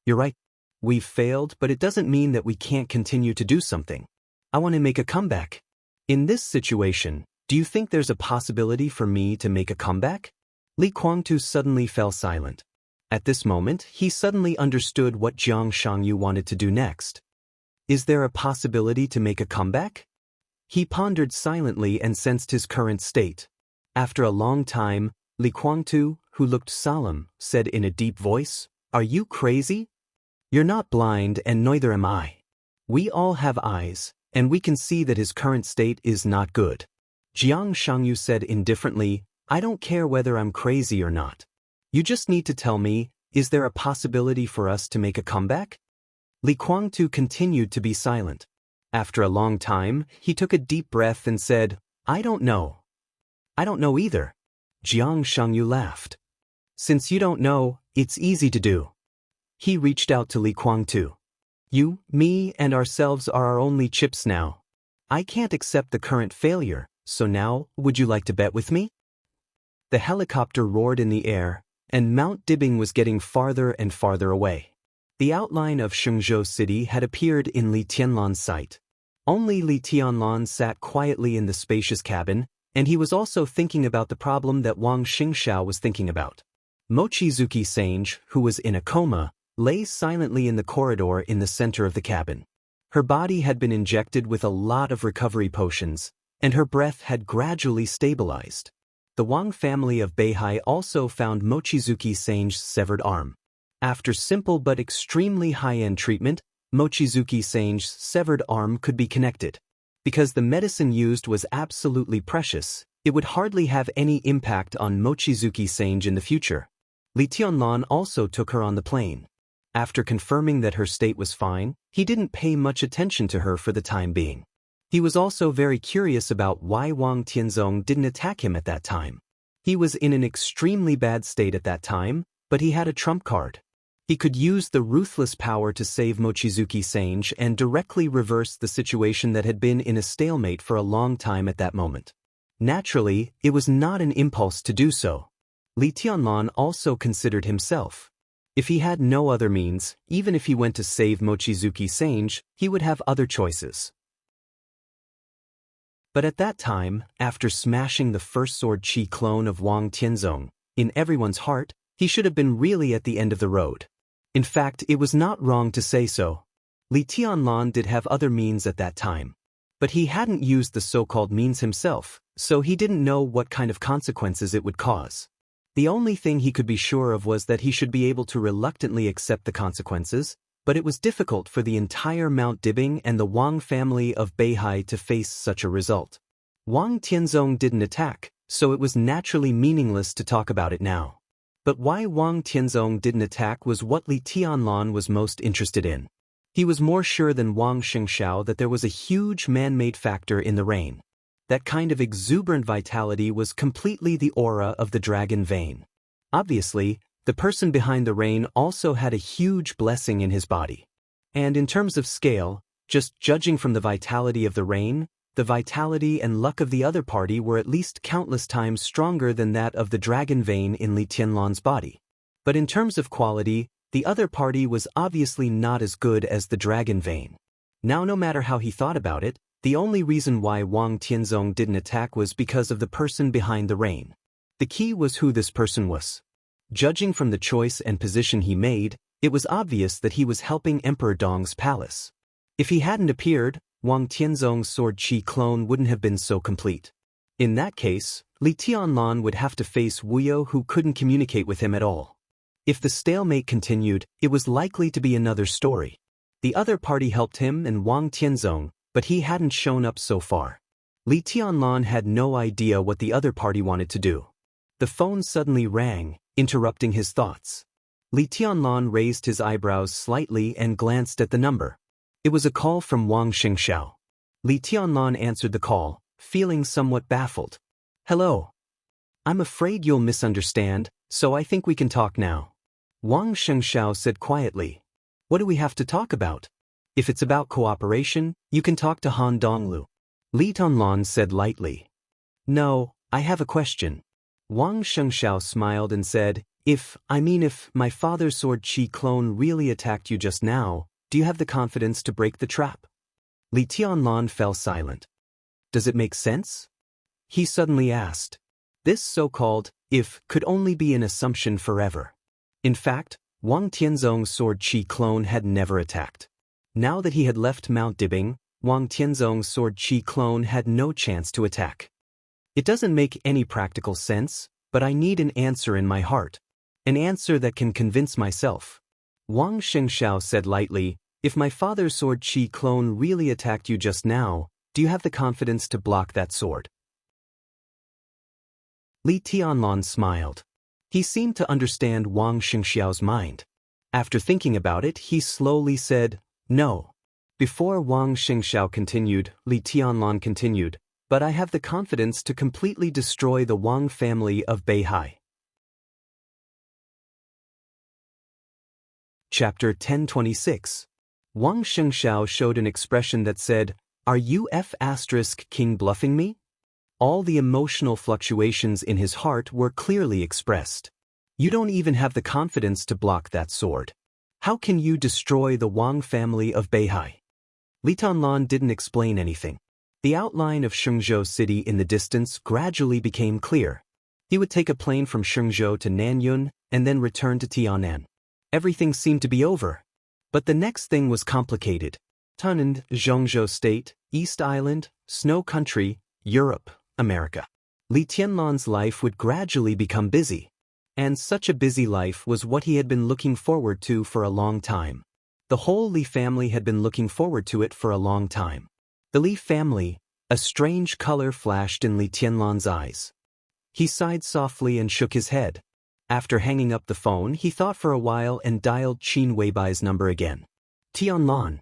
You're right. We've failed, but it doesn't mean that we can't continue to do something. I want to make a comeback. In this situation, do you think there's a possibility for me to make a comeback? Li Kuangtu suddenly fell silent. At this moment, he suddenly understood what Jiang Shangyu wanted to do next. Is there a possibility to make a comeback? He pondered silently and sensed his current state. After a long time, Li Kuangtu, who looked solemn, said in a deep voice, Are you crazy? You're not blind and neither am I. We all have eyes, and we can see that his current state is not good. Jiang Shangyu said indifferently, I don't care whether I'm crazy or not. You just need to tell me, is there a possibility for us to make a comeback? Li Guangtu continued to be silent. After a long time, he took a deep breath and said, I don't know. I don't know either. Jiang Shangyu laughed. Since you don't know, it's easy to do. He reached out to Li Guangtu. You, me, and ourselves are our only chips now. I can't accept the current failure, so now, would you like to bet with me? The helicopter roared in the air, and Mount Dibing was getting farther and farther away. The outline of Shenzhou City had appeared in Li Tianlan's sight. Only Li Tianlan sat quietly in the spacious cabin, and he was also thinking about the problem that Wang Xingxiao was thinking about. Mochizuki Sange, who was in a coma, lay silently in the corridor in the center of the cabin. Her body had been injected with a lot of recovery potions, and her breath had gradually stabilized. The Wang family of Beihai also found Mochizuki Sange's severed arm. After simple but extremely high-end treatment, Mochizuki Sange's severed arm could be connected. Because the medicine used was absolutely precious, it would hardly have any impact on Mochizuki Sange in the future. Li Tianlan also took her on the plane. After confirming that her state was fine, he didn't pay much attention to her for the time being. He was also very curious about why Wang Tianzong didn't attack him at that time. He was in an extremely bad state at that time, but he had a trump card. He could use the ruthless power to save Mochizuki Sange and directly reverse the situation that had been in a stalemate for a long time at that moment. Naturally, it was not an impulse to do so. Li Tianlan also considered himself. If he had no other means, even if he went to save Mochizuki Sange, he would have other choices. But at that time, after smashing the first sword chi clone of Wang Tianzong, in everyone's heart, he should have been really at the end of the road. In fact, it was not wrong to say so. Li Tianlan did have other means at that time. But he hadn't used the so-called means himself, so he didn't know what kind of consequences it would cause. The only thing he could be sure of was that he should be able to reluctantly accept the consequences, but it was difficult for the entire Mount Dibing and the Wang family of Beihai to face such a result. Wang Tianzong didn't attack, so it was naturally meaningless to talk about it now. But why Wang Tianzong didn't attack was what Li Tianlan was most interested in. He was more sure than Wang Xingxiao that there was a huge man-made factor in the rain. That kind of exuberant vitality was completely the aura of the dragon vein. Obviously, the person behind the rain also had a huge blessing in his body. And in terms of scale, just judging from the vitality of the rain, the vitality and luck of the other party were at least countless times stronger than that of the dragon vein in Li Tianlan's body. But in terms of quality, the other party was obviously not as good as the dragon vein. Now, no matter how he thought about it, the only reason why Wang Tianzong didn't attack was because of the person behind the rain. The key was who this person was. Judging from the choice and position he made, it was obvious that he was helping Emperor Dong's palace. If he hadn't appeared, Wang Tianzong's sword chi clone wouldn't have been so complete. In that case, Li Tianlan would have to face Wuyo, who couldn't communicate with him at all. If the stalemate continued, it was likely to be another story. The other party helped him and Wang Tianzong, but he hadn't shown up so far. Li Tianlan had no idea what the other party wanted to do. The phone suddenly rang, interrupting his thoughts. Li Tianlan raised his eyebrows slightly and glanced at the number. It was a call from Wang Xingxiao. Li Tianlan answered the call, feeling somewhat baffled. Hello. I'm afraid you'll misunderstand, so I think we can talk now. Wang Xingxiao said quietly. What do we have to talk about? If it's about cooperation, you can talk to Han Donglu. Li Tianlan said lightly. No, I have a question. Wang Xingxiao smiled and said, if my father's sword chi clone really attacked you just now, do you have the confidence to break the trap? Li Tianlan fell silent. Does it make sense? He suddenly asked. This so-called if could only be an assumption forever. In fact, Wang Tianzong's sword chi clone had never attacked. Now that he had left Mount Dibing, Wang Tianzong's sword chi clone had no chance to attack. It doesn't make any practical sense, but I need an answer in my heart. An answer that can convince myself. Wang Xingxiao said lightly, if my father's sword chi clone really attacked you just now, do you have the confidence to block that sword? Li Tianlan smiled. He seemed to understand Wang Xingxiao's mind. After thinking about it, he slowly said, "No." Before Wang Xingxiao continued, Li Tianlan continued, "But I have the confidence to completely destroy the Wang family of Beihai." Chapter 1026. Wang Xingxiao showed an expression that said, "Are you King bluffing me?" All the emotional fluctuations in his heart were clearly expressed. "You don't even have the confidence to block that sword. How can you destroy the Wang family of Beihai?" Li Tianlan didn't explain anything. The outline of Shenzhou city in the distance gradually became clear. He would take a plane from Shenzhou to Nanyun and then return to Tianan. Everything seemed to be over. But the next thing was complicated. Tunand, Zhengzhou State, East Island, Snow Country, Europe, America. Li Tianlan's life would gradually become busy. And such a busy life was what he had been looking forward to for a long time. The whole Li family had been looking forward to it for a long time. The Li family, a strange color flashed in Li Tianlan's eyes. He sighed softly and shook his head. After hanging up the phone, he thought for a while and dialed Qin Weibai's number again. "Tianlan."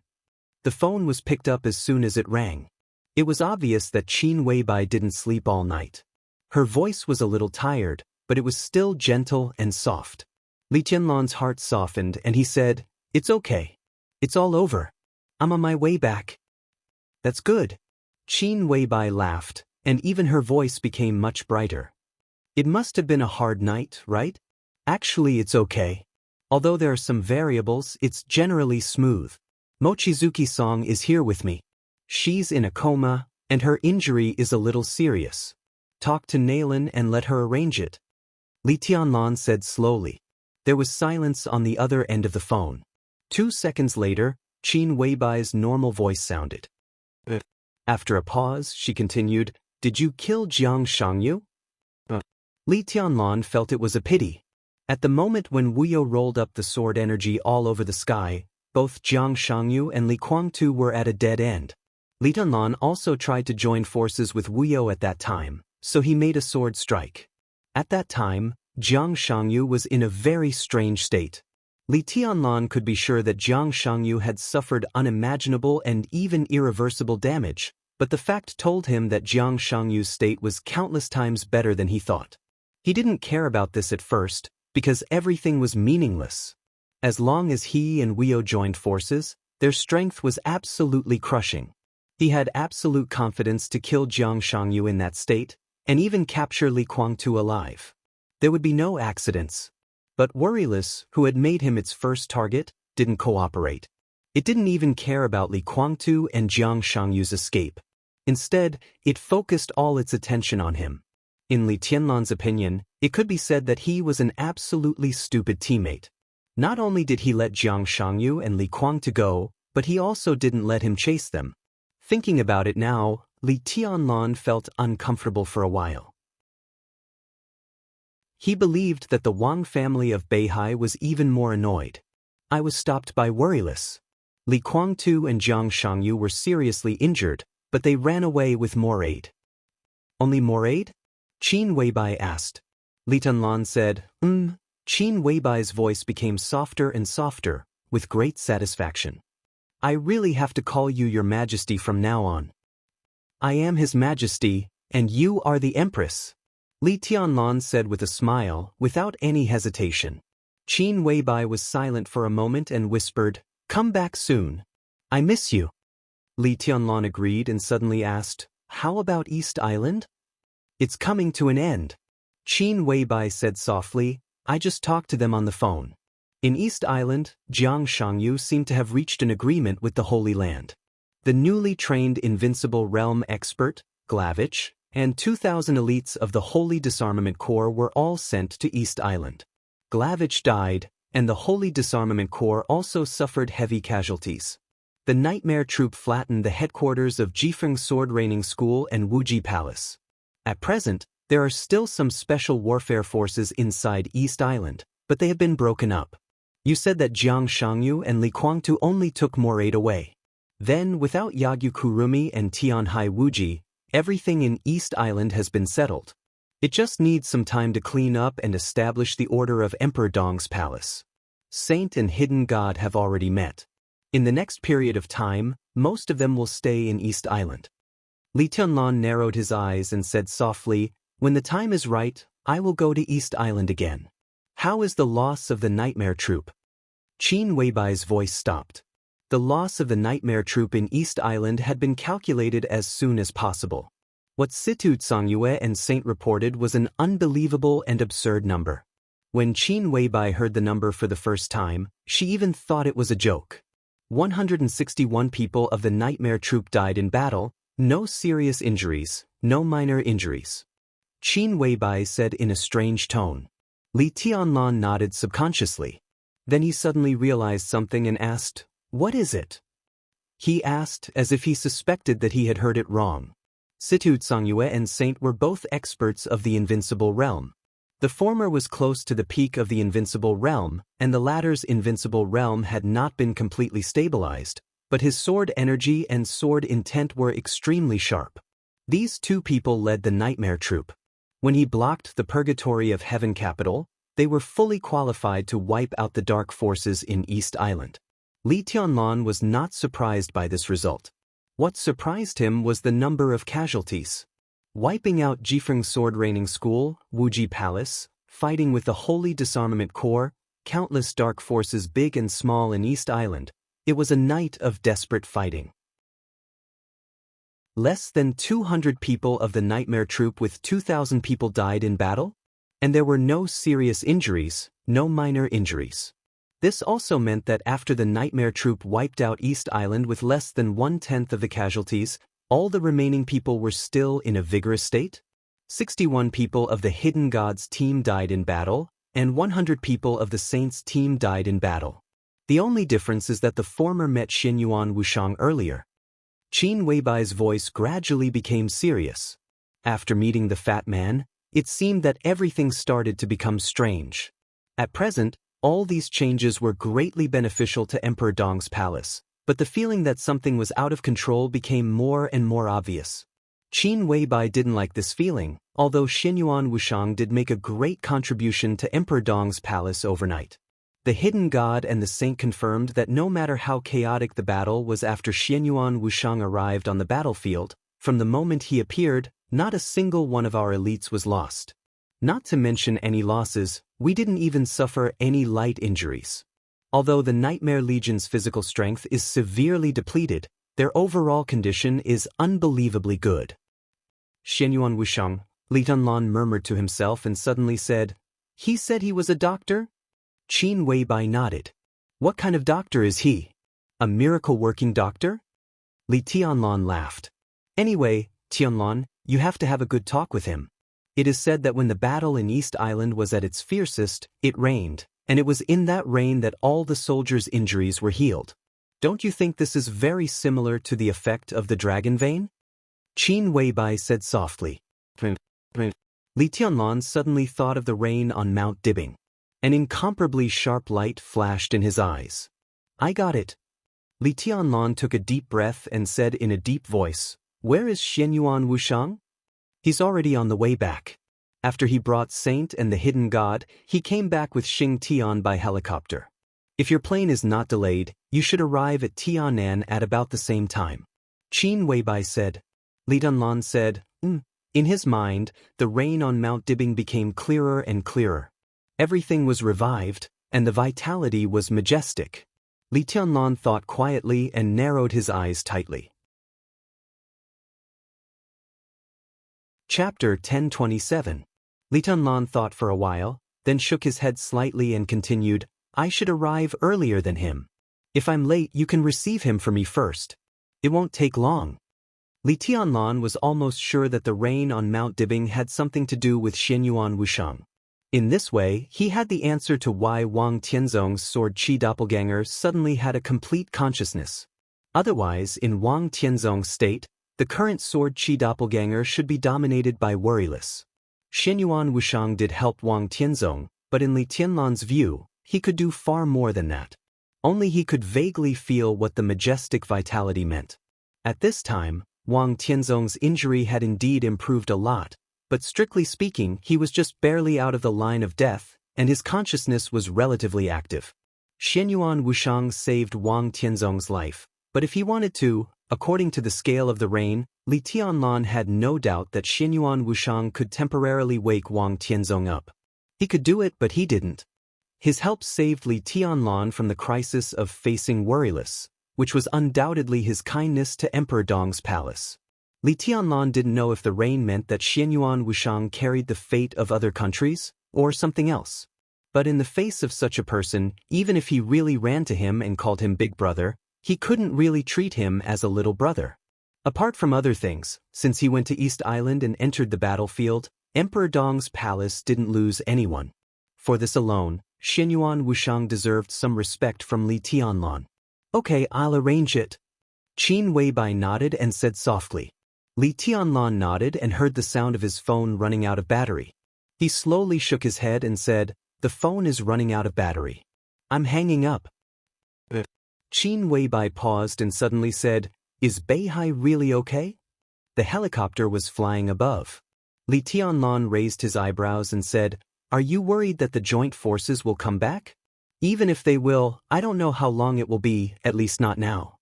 The phone was picked up as soon as it rang. It was obvious that Qin Weibai didn't sleep all night. Her voice was a little tired, but it was still gentle and soft. Li Tianlan's heart softened and he said, "It's okay. It's all over. I'm on my way back." "That's good." Qin Weibai laughed, and even her voice became much brighter. "It must have been a hard night, right?" "Actually, it's okay. Although there are some variables, it's generally smooth. Mochizuki-song is here with me. She's in a coma, and her injury is a little serious. Talk to Nailin and let her arrange it." Li Tianlan said slowly. There was silence on the other end of the phone. 2 seconds later, Qin Weibai's normal voice sounded. After a pause, she continued, "Did you kill Jiang Shangyu?" Li Tianlan felt it was a pity. At the moment when Wuyo rolled up the sword energy all over the sky, both Jiang Shangyu and Li Kuangtu were at a dead end. Li Tianlan also tried to join forces with Wuyo at that time, so he made a sword strike. At that time, Jiang Shangyu was in a very strange state. Li Tianlan could be sure that Jiang Shangyu had suffered unimaginable and even irreversible damage, but the fact told him that Jiang Shangyu's state was countless times better than he thought. He didn't care about this at first, because everything was meaningless. As long as he and Wuyo joined forces, their strength was absolutely crushing. He had absolute confidence to kill Jiang Shangyu in that state, and even capture Li Kuangtu alive. There would be no accidents. But Worryless, who had made him its first target, didn't cooperate. It didn't even care about Li Kuangtu and Jiang Shangyu's escape. Instead, it focused all its attention on him. In Li Tianlan's opinion, it could be said that he was an absolutely stupid teammate. Not only did he let Jiang Shangyu and Li Kuangtu go, but he also didn't let him chase them. Thinking about it now, Li Tianlan felt uncomfortable for a while. He believed that the Wang family of Beihai was even more annoyed. "I was stopped by Worryless. Li Kuangtu and Jiang Shangyu were seriously injured, but they ran away with more aid." "Only more aid?" Qin Weibai asked. Li Tianlan said, Qin Weibai's voice became softer and softer, with great satisfaction. "I really have to call you Your Majesty from now on." "I am His Majesty, and you are the Empress," Li Tianlan said with a smile, without any hesitation. Qin Weibai was silent for a moment and whispered, "Come back soon. I miss you." Li Tianlan agreed and suddenly asked, "How about East Island?" "It's coming to an end." Qin Weibai said softly, "I just talked to them on the phone." In East Island, Jiang Shangyu seemed to have reached an agreement with the Holy Land. The newly trained Invincible Realm expert, Glavich, and 2,000 elites of the Holy Disarmament Corps were all sent to East Island. Glavich died, and the Holy Disarmament Corps also suffered heavy casualties. The Nightmare Troop flattened the headquarters of Jifeng Sword Raining School and Wuji Palace. At present, there are still some special warfare forces inside East Island, but they have been broken up. You said that Jiang Shangyu and Li Kuangtu only took more aid away. Then, without Yagyu Kurumi and Tianhai Wuji, everything in East Island has been settled. It just needs some time to clean up and establish the order of Emperor Dong's palace. Saint and Hidden God have already met. In the next period of time, most of them will stay in East Island. Li Tianlan narrowed his eyes and said softly, "When the time is right, I will go to East Island again." "How is the loss of the Nightmare Troop?" Qin Weibai's voice stopped. The loss of the Nightmare Troop in East Island had been calculated as soon as possible. What Situ Songyue and Saint reported was an unbelievable and absurd number. When Qin Weibai heard the number for the first time, she even thought it was a joke. 161 people of the Nightmare Troop died in battle, no serious injuries, no minor injuries. Qin Weibai said in a strange tone. Li Tianlan nodded subconsciously. Then he suddenly realized something and asked, "What is it?" He asked as if he suspected that he had heard it wrong. Situ Songyue and Saint were both experts of the invincible realm. The former was close to the peak of the invincible realm, and the latter's invincible realm had not been completely stabilized, but his sword energy and sword intent were extremely sharp. These two people led the Nightmare Troop. When he blocked the Purgatory of Heaven capital, they were fully qualified to wipe out the dark forces in East Island. Li Tianlan was not surprised by this result. What surprised him was the number of casualties. Wiping out Jifeng Sword Raining School, Wuji Palace, fighting with the Holy Disarmament Corps, countless dark forces big and small in East Island, it was a night of desperate fighting. Less than 200 people of the Nightmare Troop with 2,000 people died in battle, and there were no serious injuries, no minor injuries. This also meant that after the Nightmare Troop wiped out East Island with less than 1/10 of the casualties, all the remaining people were still in a vigorous state. 61 people of the Hidden Gods team died in battle, and 100 people of the Saints team died in battle. The only difference is that the former met Xianyuan Wuxiang earlier. Qin Weibai's voice gradually became serious. After meeting the fat man, it seemed that everything started to become strange. At present, all these changes were greatly beneficial to Emperor Dong's palace, but the feeling that something was out of control became more and more obvious. Qin Weibai didn't like this feeling, although Xianyuan Wuxiang did make a great contribution to Emperor Dong's palace overnight. The Hidden God and the Saint confirmed that no matter how chaotic the battle was after Xianyuan Wuxiang arrived on the battlefield, from the moment he appeared, not a single one of our elites was lost. Not to mention any losses, we didn't even suffer any light injuries. Although the Nightmare Legion's physical strength is severely depleted, their overall condition is unbelievably good. Xianyuan Wuxiang, Li Tianlan murmured to himself and suddenly said, "He said he was a doctor?" Qin Weibai nodded. "What kind of doctor is he? A miracle-working doctor?" Li Tianlan laughed. "Anyway, Tianlan, you have to have a good talk with him. It is said that when the battle in East Island was at its fiercest, it rained, and it was in that rain that all the soldiers' injuries were healed. Don't you think this is very similar to the effect of the dragon vein?" Qin Weibai said softly. Li Tianlan suddenly thought of the rain on Mount Dibing. An incomparably sharp light flashed in his eyes. "I got it." Li Tianlan took a deep breath and said in a deep voice, "Where is Xianyuan Wuxiang?" "He's already on the way back. After he brought Saint and the Hidden God, he came back with Xing Tian by helicopter. If your plane is not delayed, you should arrive at Tianan at about the same time." Qin Weibai said. Li Tianlan said, In his mind, the rain on Mount Dibing became clearer and clearer. Everything was revived, and the vitality was majestic. Li Tianlan thought quietly and narrowed his eyes tightly. Chapter 1027. Li Tianlan thought for a while, then shook his head slightly and continued, "I should arrive earlier than him. If I'm late, you can receive him for me first. It won't take long." Li Tianlan was almost sure that the rain on Mount Dibing had something to do with Xianyuan Wuxiang. In this way, he had the answer to why Wang Tianzong's sword Qi doppelganger suddenly had a complete consciousness. Otherwise, in Wang Tianzong's state, the current sword Qi doppelganger should be dominated by worryless. Xianyuan Wuxiang did help Wang Tianzong, but in Li Tianlan's view, he could do far more than that. Only he could vaguely feel what the majestic vitality meant. At this time, Wang Tianzong's injury had indeed improved a lot, but strictly speaking he was just barely out of the line of death, and his consciousness was relatively active. Xianyuan Wushang saved Wang Tianzong's life, but if he wanted to, according to the scale of the rain, Li Tianlan had no doubt that Xianyuan Wushang could temporarily wake Wang Tianzong up. He could do it, but he didn't. His help saved Li Tianlan from the crisis of facing Worryless, which was undoubtedly his kindness to Emperor Dong's palace. Li Tianlan didn't know if the rain meant that Xianyuan Wushang carried the fate of other countries, or something else. But in the face of such a person, even if he really ran to him and called him Big Brother, he couldn't really treat him as a little brother. Apart from other things, since he went to East Island and entered the battlefield, Emperor Dong's palace didn't lose anyone. For this alone, Xianyuan Wushang deserved some respect from Li Tianlan. Okay, I'll arrange it. Qin Weibai nodded and said softly. Li Tianlan nodded and heard the sound of his phone running out of battery. He slowly shook his head and said, "The phone is running out of battery. I'm hanging up." Qin Weibai paused and suddenly said, "Is Beihai really okay?" The helicopter was flying above. Li Tianlan raised his eyebrows and said, "Are you worried that the joint forces will come back? Even if they will, I don't know how long it will be, at least not now."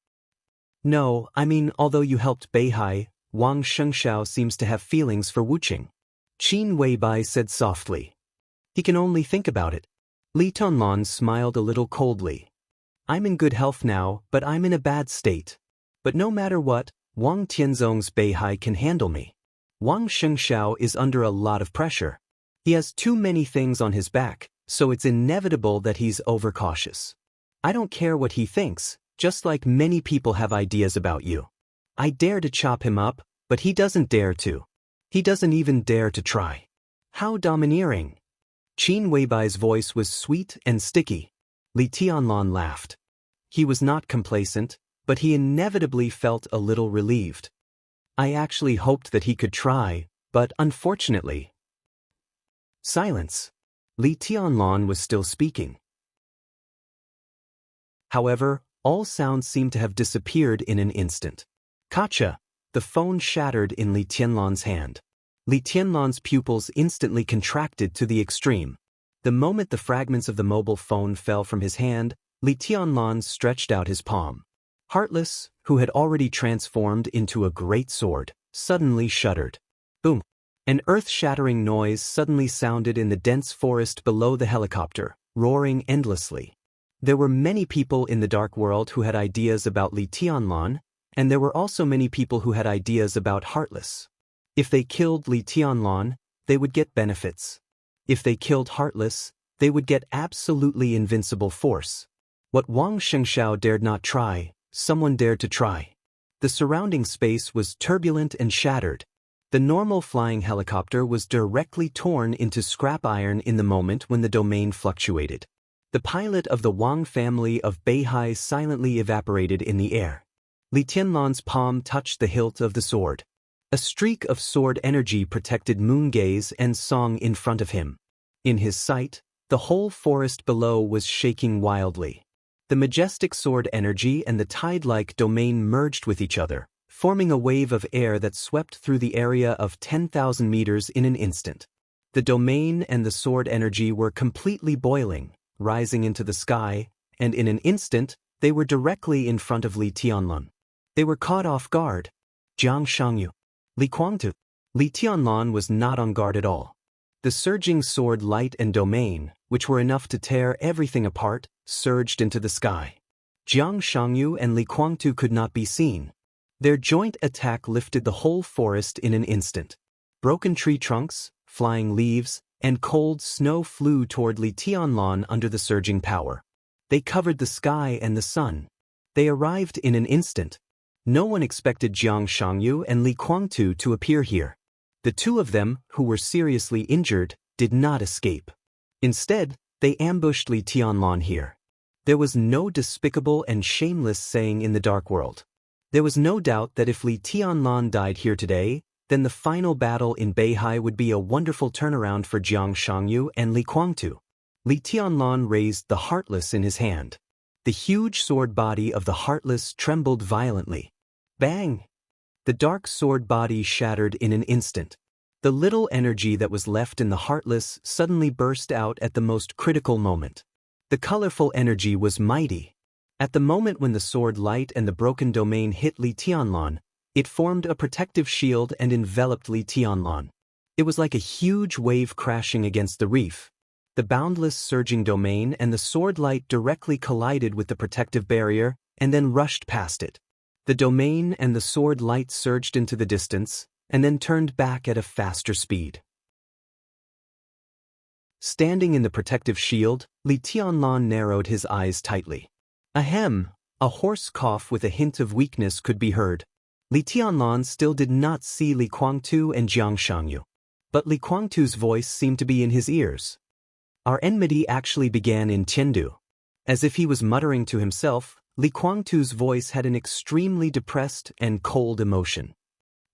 "No, I mean, although you helped Beihai, Wang Xianxia seems to have feelings for Wuqing." Qin Weibai said softly. "He can only think about it." Li Tianlan smiled a little coldly. "I'm in good health now, but I'm in a bad state. But no matter what, Wang Tianzong's Beihai can handle me. Wang Xianxia is under a lot of pressure. He has too many things on his back, so it's inevitable that he's overcautious. I don't care what he thinks, just like many people have ideas about you. I dare to chop him up, but he doesn't dare to. He doesn't even dare to try. How domineering." Qin Weibai's voice was sweet and sticky. Li Tianlan laughed. He was not complacent, but he inevitably felt a little relieved. "I actually hoped that he could try, but unfortunately." Silence. Li Tianlan was still speaking. However, all sounds seemed to have disappeared in an instant. "Gotcha!" The phone shattered in Li Tianlan's hand. Li Tianlan's pupils instantly contracted to the extreme. The moment the fragments of the mobile phone fell from his hand, Li Tianlan stretched out his palm. Heartless, who had already transformed into a great sword, suddenly shuddered. Boom! An earth-shattering noise suddenly sounded in the dense forest below the helicopter, roaring endlessly. There were many people in the dark world who had ideas about Li Tianlan, and there were also many people who had ideas about Heartless. If they killed Li Tianlan, they would get benefits. If they killed Heartless, they would get absolutely invincible force. What Wang Xianxia dared not try, someone dared to try. The surrounding space was turbulent and shattered. The normal flying helicopter was directly torn into scrap iron in the moment when the domain fluctuated. The pilot of the Wang family of Beihai silently evaporated in the air. Li Tianlan's palm touched the hilt of the sword. A streak of sword energy protected moon gaze and song in front of him. In his sight, the whole forest below was shaking wildly. The majestic sword energy and the tide-like domain merged with each other, forming a wave of air that swept through the area of 10,000 meters in an instant. The domain and the sword energy were completely boiling, rising into the sky, and in an instant, they were directly in front of Li Tianlan. They were caught off guard. Jiang Shangyu. Li Guangtu. Li Tianlan was not on guard at all. The surging sword light and domain, which were enough to tear everything apart, surged into the sky. Jiang Shangyu and Li Guangtu could not be seen. Their joint attack lifted the whole forest in an instant. Broken tree trunks, flying leaves, and cold snow flew toward Li Tianlan under the surging power. They covered the sky and the sun. They arrived in an instant. No one expected Jiang Shangyu and Li Guangtu to appear here. The two of them, who were seriously injured, did not escape. Instead, they ambushed Li Tianlan here. There was no despicable and shameless saying in the dark world. There was no doubt that if Li Tianlan died here today, then the final battle in Beihai would be a wonderful turnaround for Jiang Shangyu and Li Guangtu. Li Tianlan raised the Heartless in his hand. The huge sword body of the Heartless trembled violently. Bang! The dark sword body shattered in an instant. The little energy that was left in the Heartless suddenly burst out at the most critical moment. The colorful energy was mighty. At the moment when the sword light and the broken domain hit Li Tianlan, it formed a protective shield and enveloped Li Tianlan. It was like a huge wave crashing against the reef. The boundless surging domain and the sword light directly collided with the protective barrier and then rushed past it. The domain and the sword light surged into the distance and then turned back at a faster speed. Standing in the protective shield, Li Tianlan narrowed his eyes tightly. Ahem, a hoarse cough with a hint of weakness could be heard. Li Tianlan still did not see Li Guangtu and Jiang Shangyu. But Li Guangtu's voice seemed to be in his ears. Our enmity actually began in Tiandu. As if he was muttering to himself, Li Guangtu's voice had an extremely depressed and cold emotion.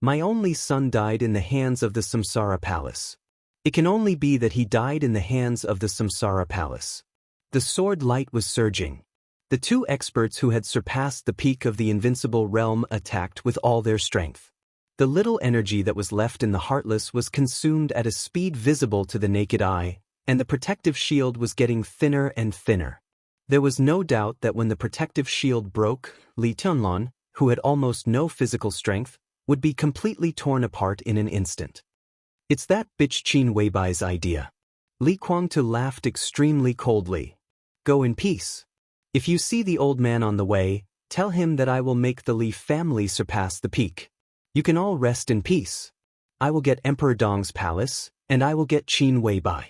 My only son died in the hands of the Samsara Palace. It can only be that he died in the hands of the Samsara Palace. The sword light was surging. The two experts who had surpassed the peak of the invincible realm attacked with all their strength. The little energy that was left in the Heartless was consumed at a speed visible to the naked eye, and the protective shield was getting thinner and thinner. There was no doubt that when the protective shield broke, Li Tianlan, who had almost no physical strength, would be completely torn apart in an instant. It's that bitch Qin Weibai's idea. Li Guangtu laughed extremely coldly. Go in peace. If you see the old man on the way, tell him that I will make the Li family surpass the peak. You can all rest in peace. I will get Emperor Dong's palace, and I will get Qin Weibai.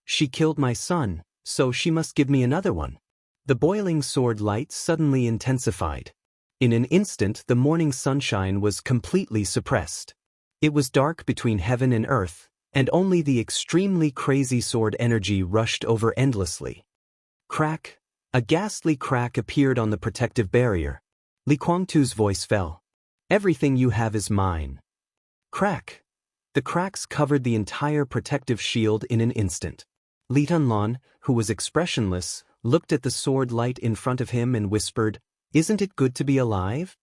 She killed my son, so she must give me another one. The boiling sword light suddenly intensified. In an instant the morning sunshine was completely suppressed. It was dark between heaven and earth, and only the extremely crazy sword energy rushed over endlessly. Crack! A ghastly crack appeared on the protective barrier. Li Guangtu's voice fell. Everything you have is mine. Crack! The cracks covered the entire protective shield in an instant. Li Tianlan, who was expressionless, looked at the sword light in front of him and whispered, "Isn't it good to be alive?"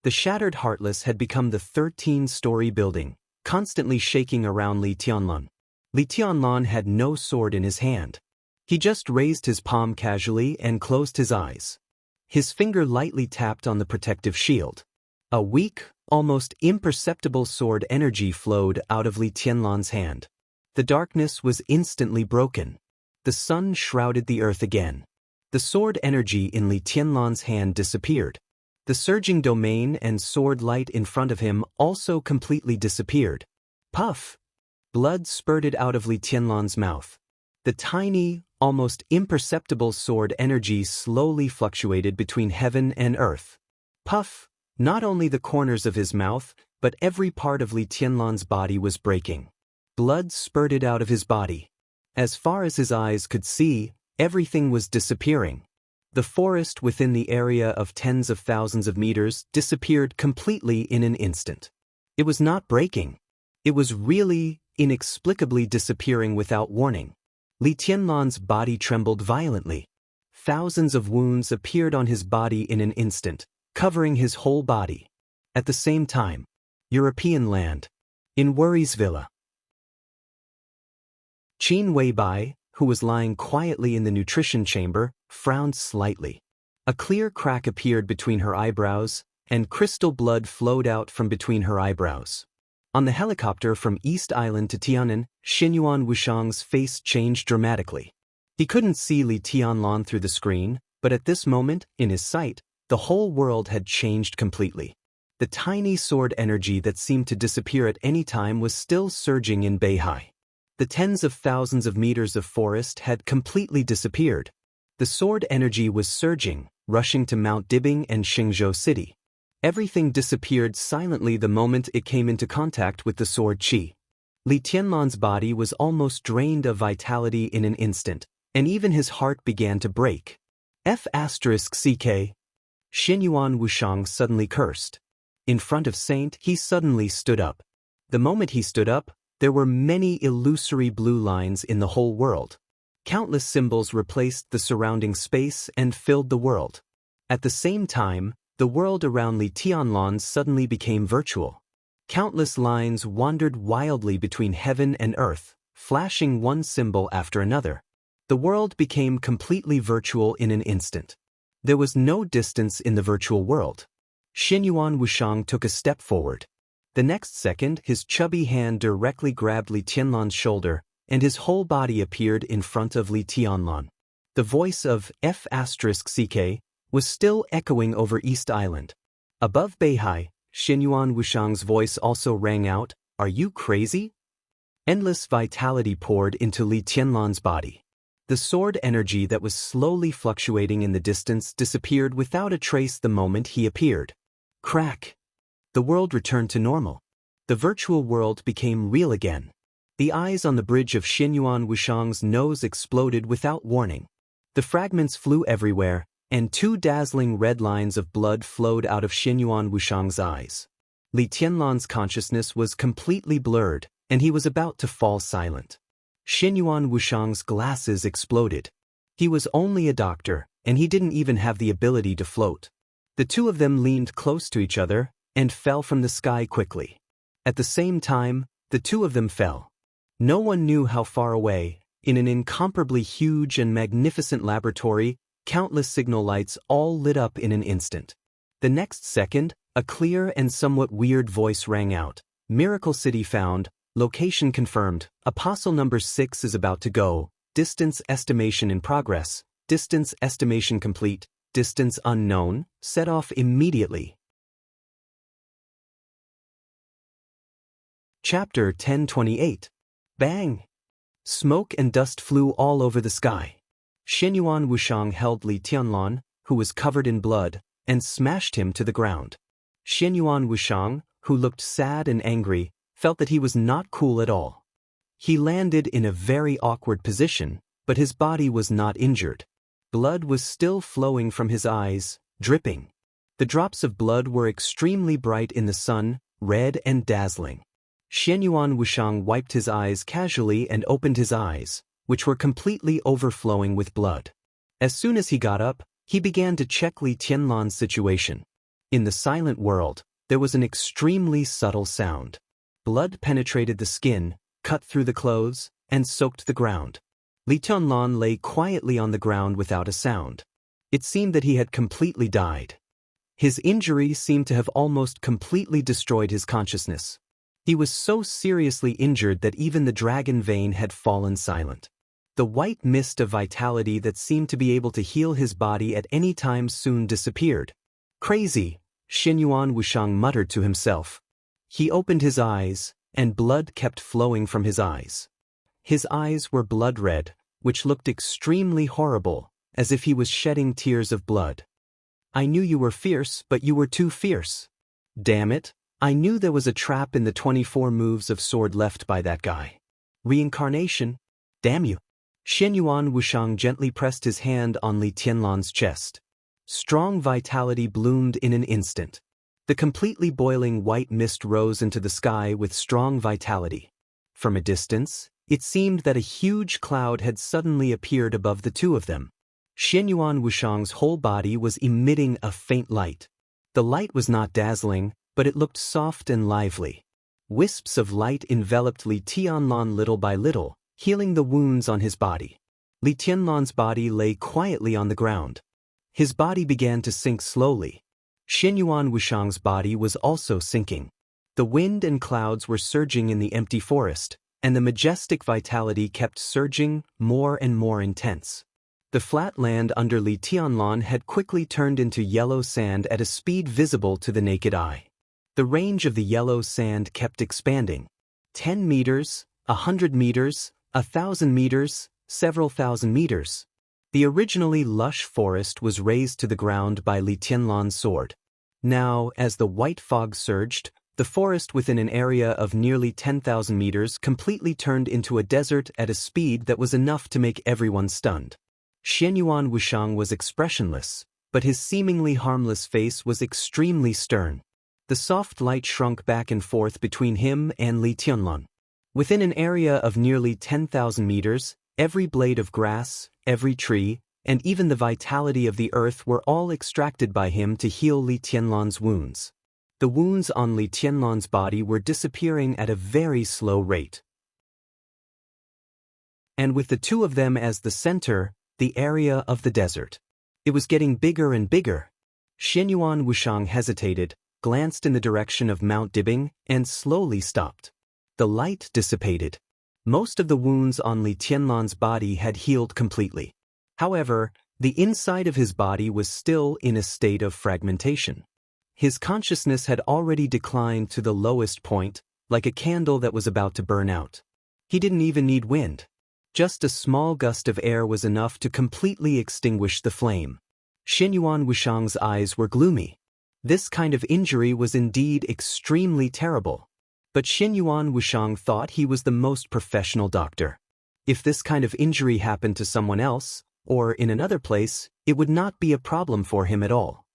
The shattered Heartless had become the 13-story building, constantly shaking around Li Tianlan. Li Tianlan had no sword in his hand. He just raised his palm casually and closed his eyes. His finger lightly tapped on the protective shield. A weak, almost imperceptible sword energy flowed out of Li Tianlan's hand. The darkness was instantly broken. The sun shrouded the earth again. The sword energy in Li Tianlan's hand disappeared. The surging domain and sword light in front of him also completely disappeared. Puff! Blood spurted out of Li Tianlan's mouth. The tiny, almost imperceptible sword energy slowly fluctuated between heaven and earth. Puff! Not only the corners of his mouth, but every part of Li Tianlan's body was breaking. Blood spurted out of his body. As far as his eyes could see, everything was disappearing. The forest within the area of tens of thousands of meters disappeared completely in an instant. It was not breaking. It was really, inexplicably disappearing without warning. Li Tianlan's body trembled violently. Thousands of wounds appeared on his body in an instant, covering his whole body. At the same time, European land. In Worry's villa. Qin Weibai, who was lying quietly in the nutrition chamber, frowned slightly. A clear crack appeared between her eyebrows, and crystal blood flowed out from between her eyebrows. On the helicopter from East Island to Tianan, Xinyuan Wushang's face changed dramatically. He couldn't see Li Tianlan through the screen, but at this moment, in his sight, the whole world had changed completely. The tiny sword energy that seemed to disappear at any time was still surging in Beihai. The tens of thousands of meters of forest had completely disappeared. The sword energy was surging, rushing to Mount Dibing and Xingzhou City. Everything disappeared silently the moment it came into contact with the sword qi. Li Tianlan's body was almost drained of vitality in an instant, and even his heart began to break. F***ck. Xinyuan Wushang suddenly cursed. In front of Saint, he suddenly stood up. The moment he stood up, there were many illusory blue lines in the whole world. Countless symbols replaced the surrounding space and filled the world. At the same time, the world around Li Tianlan suddenly became virtual. Countless lines wandered wildly between heaven and earth, flashing one symbol after another. The world became completely virtual in an instant. There was no distance in the virtual world. Xinyuan Wuxiang took a step forward. The next second, his chubby hand directly grabbed Li Tianlan's shoulder, and his whole body appeared in front of Li Tianlan. The voice of F***CK was still echoing over East Island. Above Beihai, Xinyuan Wuxiang's voice also rang out, "Are you crazy?" Endless vitality poured into Li Tianlan's body. The sword energy that was slowly fluctuating in the distance disappeared without a trace the moment he appeared. Crack! The world returned to normal. The virtual world became real again. The eyes on the bridge of Xinyuan Wuxiang's nose exploded without warning. The fragments flew everywhere, and two dazzling red lines of blood flowed out of Xinyuan Wuxiang's eyes. Li Tianlan's consciousness was completely blurred, and he was about to fall silent. Xinyuan Wuxiang's glasses exploded. He was only a doctor, and he didn't even have the ability to float. The two of them leaned close to each other and fell from the sky quickly. At the same time, the two of them fell. No one knew how far away. In an incomparably huge and magnificent laboratory, countless signal lights all lit up in an instant. The next second, a clear and somewhat weird voice rang out. "Miracle City found. Location confirmed. Apostle number 6 is about to go. Distance estimation in progress. Distance estimation complete. Distance unknown. Set off immediately." Chapter 1028. Bang! Smoke and dust flew all over the sky. Xinyuan Wuxiang held Li Tianlan, who was covered in blood, and smashed him to the ground. Xinyuan Wuxiang, who looked sad and angry, felt that he was not cool at all. He landed in a very awkward position, but his body was not injured. Blood was still flowing from his eyes, dripping. The drops of blood were extremely bright in the sun, red and dazzling. Xinyuan Wuxiang wiped his eyes casually and opened his eyes, which were completely overflowing with blood. As soon as he got up, he began to check Li Tianlan's situation. In the silent world, there was an extremely subtle sound. Blood penetrated the skin, cut through the clothes, and soaked the ground. Li Tianlan lay quietly on the ground without a sound. It seemed that he had completely died. His injury seemed to have almost completely destroyed his consciousness. He was so seriously injured that even the dragon vein had fallen silent. The white mist of vitality that seemed to be able to heal his body at any time soon disappeared. "Crazy," Xinyuan Wuxiang muttered to himself. He opened his eyes, and blood kept flowing from his eyes. His eyes were blood red, which looked extremely horrible, as if he was shedding tears of blood. "I knew you were fierce, but you were too fierce. Damn it, I knew there was a trap in the 24 moves of sword left by that guy. Reincarnation? Damn you." Xinyuan Wuxiang gently pressed his hand on Li Tianlan's chest. Strong vitality bloomed in an instant. The completely boiling white mist rose into the sky with strong vitality. From a distance, it seemed that a huge cloud had suddenly appeared above the two of them. Xinyuan Wuxiang's whole body was emitting a faint light. The light was not dazzling, but it looked soft and lively. Wisps of light enveloped Li Tianlan little by little, healing the wounds on his body. Li Tianlan's body lay quietly on the ground. His body began to sink slowly. Xinyuan Wuxiang's body was also sinking. The wind and clouds were surging in the empty forest, and the majestic vitality kept surging, more and more intense. The flat land under Li Tianlan had quickly turned into yellow sand at a speed visible to the naked eye. The range of the yellow sand kept expanding. 10 meters, 100 meters, 1,000 meters, several thousand meters. The originally lush forest was razed to the ground by Li Tianlan's sword. Now, as the white fog surged, the forest within an area of nearly 10,000 meters completely turned into a desert at a speed that was enough to make everyone stunned. Xinyuan Wuxiang was expressionless, but his seemingly harmless face was extremely stern. The soft light shrunk back and forth between him and Li Tianlan. Within an area of nearly 10,000 meters, every blade of grass, every tree, and even the vitality of the earth were all extracted by him to heal Li Tianlan's wounds. The wounds on Li Tianlan's body were disappearing at a very slow rate. And with the two of them as the center, the area of the desert. It was getting bigger and bigger. Xianyuan Wuxiang hesitated, glanced in the direction of Mount Dibing, and slowly stopped. The light dissipated. Most of the wounds on Li Tianlan's body had healed completely. However, the inside of his body was still in a state of fragmentation. His consciousness had already declined to the lowest point, like a candle that was about to burn out. He didn't even need wind. Just a small gust of air was enough to completely extinguish the flame. Xianyuan Wuxiang's eyes were gloomy. This kind of injury was indeed extremely terrible. But Xianyuan Wuxiang thought he was the most professional doctor. If this kind of injury happened to someone else, or in another place, it would not be a problem for him at all.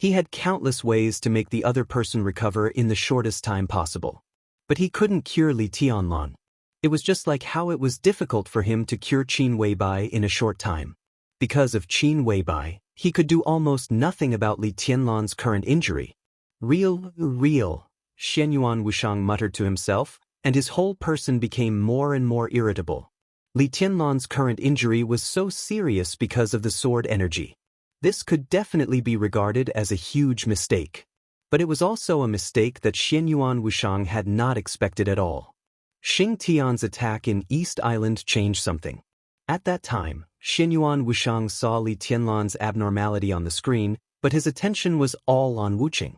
He had countless ways to make the other person recover in the shortest time possible. But he couldn't cure Li Tianlan. It was just like how it was difficult for him to cure Qin Weibai in a short time. Because of Qin Weibai, he could do almost nothing about Li Tianlan's current injury. Real, Xianyuan Wuxiang muttered to himself, and his whole person became more and more irritable. Li Tianlan's current injury was so serious because of the sword energy. This could definitely be regarded as a huge mistake. But it was also a mistake that Xianyuan Wuxiang had not expected at all. Xing Tian's attack in East Island changed something. At that time, Xianyuan Wuxiang saw Li Tianlan's abnormality on the screen, but his attention was all on Wuqing.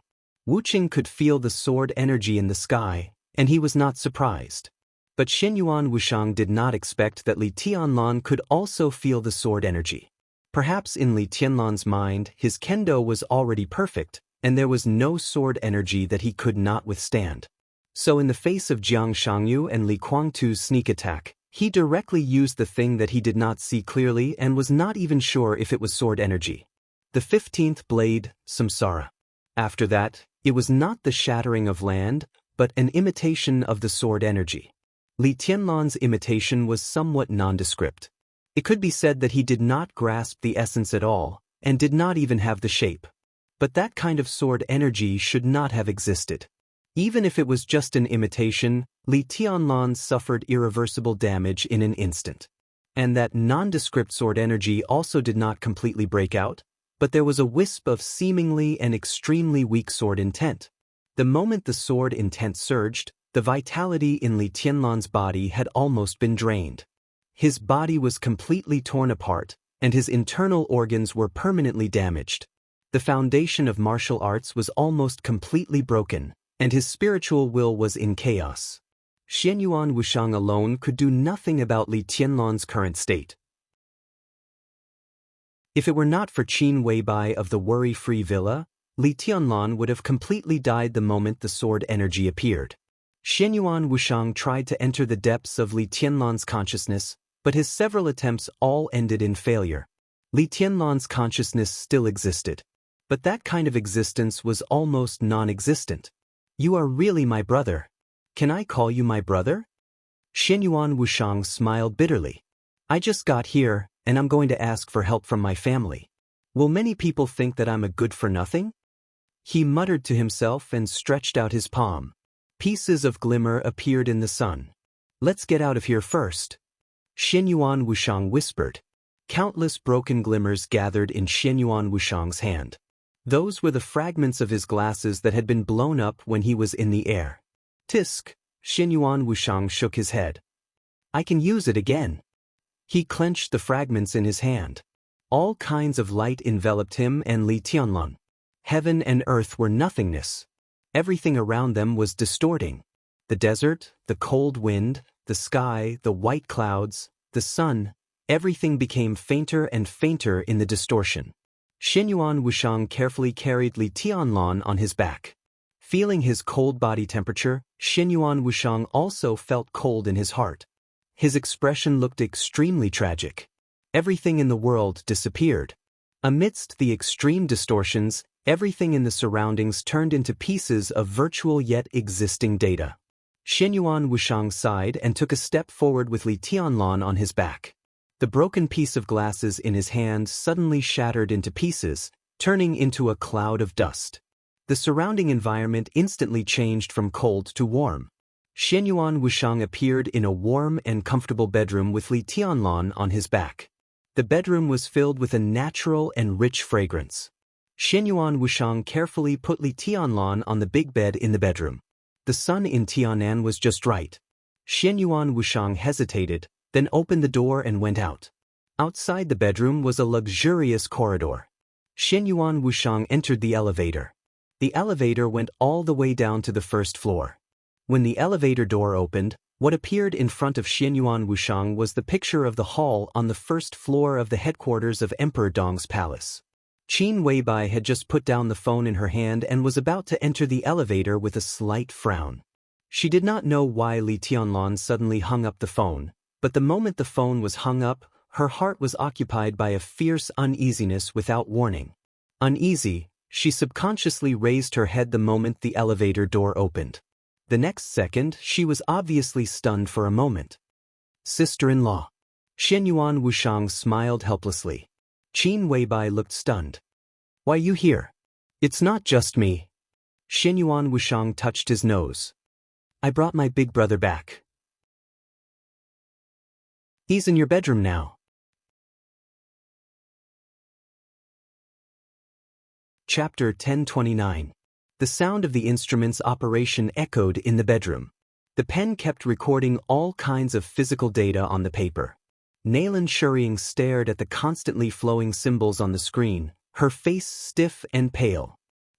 Wuqing could feel the sword energy in the sky, and he was not surprised. But Xianyuan Wuxiang did not expect that Li Tianlan could also feel the sword energy. Perhaps in Li Tianlan's mind, his kendo was already perfect, and there was no sword energy that he could not withstand. So in the face of Jiang Shangyu and Li Guangtu's sneak attack, he directly used the thing that he did not see clearly and was not even sure if it was sword energy. The 15th blade, Samsara. After that, it was not the shattering of land, but an imitation of the sword energy. Li Tianlan's imitation was somewhat nondescript. It could be said that he did not grasp the essence at all, and did not even have the shape. But that kind of sword energy should not have existed. Even if it was just an imitation, Li Tianlan suffered irreversible damage in an instant. And that nondescript sword energy also did not completely break out, but there was a wisp of seemingly and extremely weak sword intent. The moment the sword intent surged, the vitality in Li Tianlan's body had almost been drained. His body was completely torn apart, and his internal organs were permanently damaged. The foundation of martial arts was almost completely broken, and his spiritual will was in chaos. Xianyuan Wuxiang alone could do nothing about Li Tianlan's current state. If it were not for Qin Weibai of the Worry-Free Villa, Li Tianlan would have completely died the moment the sword energy appeared. Xianyuan Wuxiang tried to enter the depths of Li Tianlan's consciousness, but his several attempts all ended in failure. Li Tianlan's consciousness still existed. But that kind of existence was almost non-existent. You are really my brother. Can I call you my brother? Xianyuan Wuxiang smiled bitterly. I just got here, and I'm going to ask for help from my family. Will many people think that I'm a good-for-nothing? He muttered to himself and stretched out his palm. Pieces of glimmer appeared in the sun. Let's get out of here first. Xianyuan Wuxiang whispered. Countless broken glimmers gathered in Xianyuan Wuxiang's hand. Those were the fragments of his glasses that had been blown up when he was in the air. Tisk, Xianyuan Wuxiang shook his head. I can use it again. He clenched the fragments in his hand. All kinds of light enveloped him and Li Tianlan. Heaven and earth were nothingness. Everything around them was distorting. The desert, the cold wind, the sky, the white clouds, the sun, everything became fainter and fainter in the distortion. Xianyuan Wuxiang carefully carried Li Tianlan on his back. Feeling his cold body temperature, Xianyuan Wuxiang also felt cold in his heart. His expression looked extremely tragic. Everything in the world disappeared. Amidst the extreme distortions, everything in the surroundings turned into pieces of virtual yet existing data. Xianyuan Wuxiang sighed and took a step forward with Li Tianlan on his back. The broken piece of glasses in his hand suddenly shattered into pieces, turning into a cloud of dust. The surrounding environment instantly changed from cold to warm. Xianyuan Wuxiang appeared in a warm and comfortable bedroom with Li Tianlan on his back. The bedroom was filled with a natural and rich fragrance. Xianyuan Wuxiang carefully put Li Tianlan on the big bed in the bedroom. The sun in Tianan was just right. Xianyuan Wuxiang hesitated, then opened the door and went out. Outside the bedroom was a luxurious corridor. Xianyuan Wuxiang entered the elevator. The elevator went all the way down to the first floor. When the elevator door opened, what appeared in front of Xianyuan Wuxiang was the picture of the hall on the first floor of the headquarters of Emperor Dong's palace. Qin Weibai had just put down the phone in her hand and was about to enter the elevator with a slight frown. She did not know why Li Tianlan suddenly hung up the phone, but the moment the phone was hung up, her heart was occupied by a fierce uneasiness without warning. Uneasy, she subconsciously raised her head the moment the elevator door opened. The next second, she was obviously stunned for a moment. Sister-in-law. Xianyuan Wuxiang smiled helplessly. Qin Weibai looked stunned. Why you here? It's not just me. Xianyuan Wuxiang touched his nose. I brought my big brother back. He's in your bedroom now. Chapter 1029. The sound of the instrument's operation echoed in the bedroom. The pen kept recording all kinds of physical data on the paper. Nalan Shuriying stared at the constantly flowing symbols on the screen, her face stiff and pale.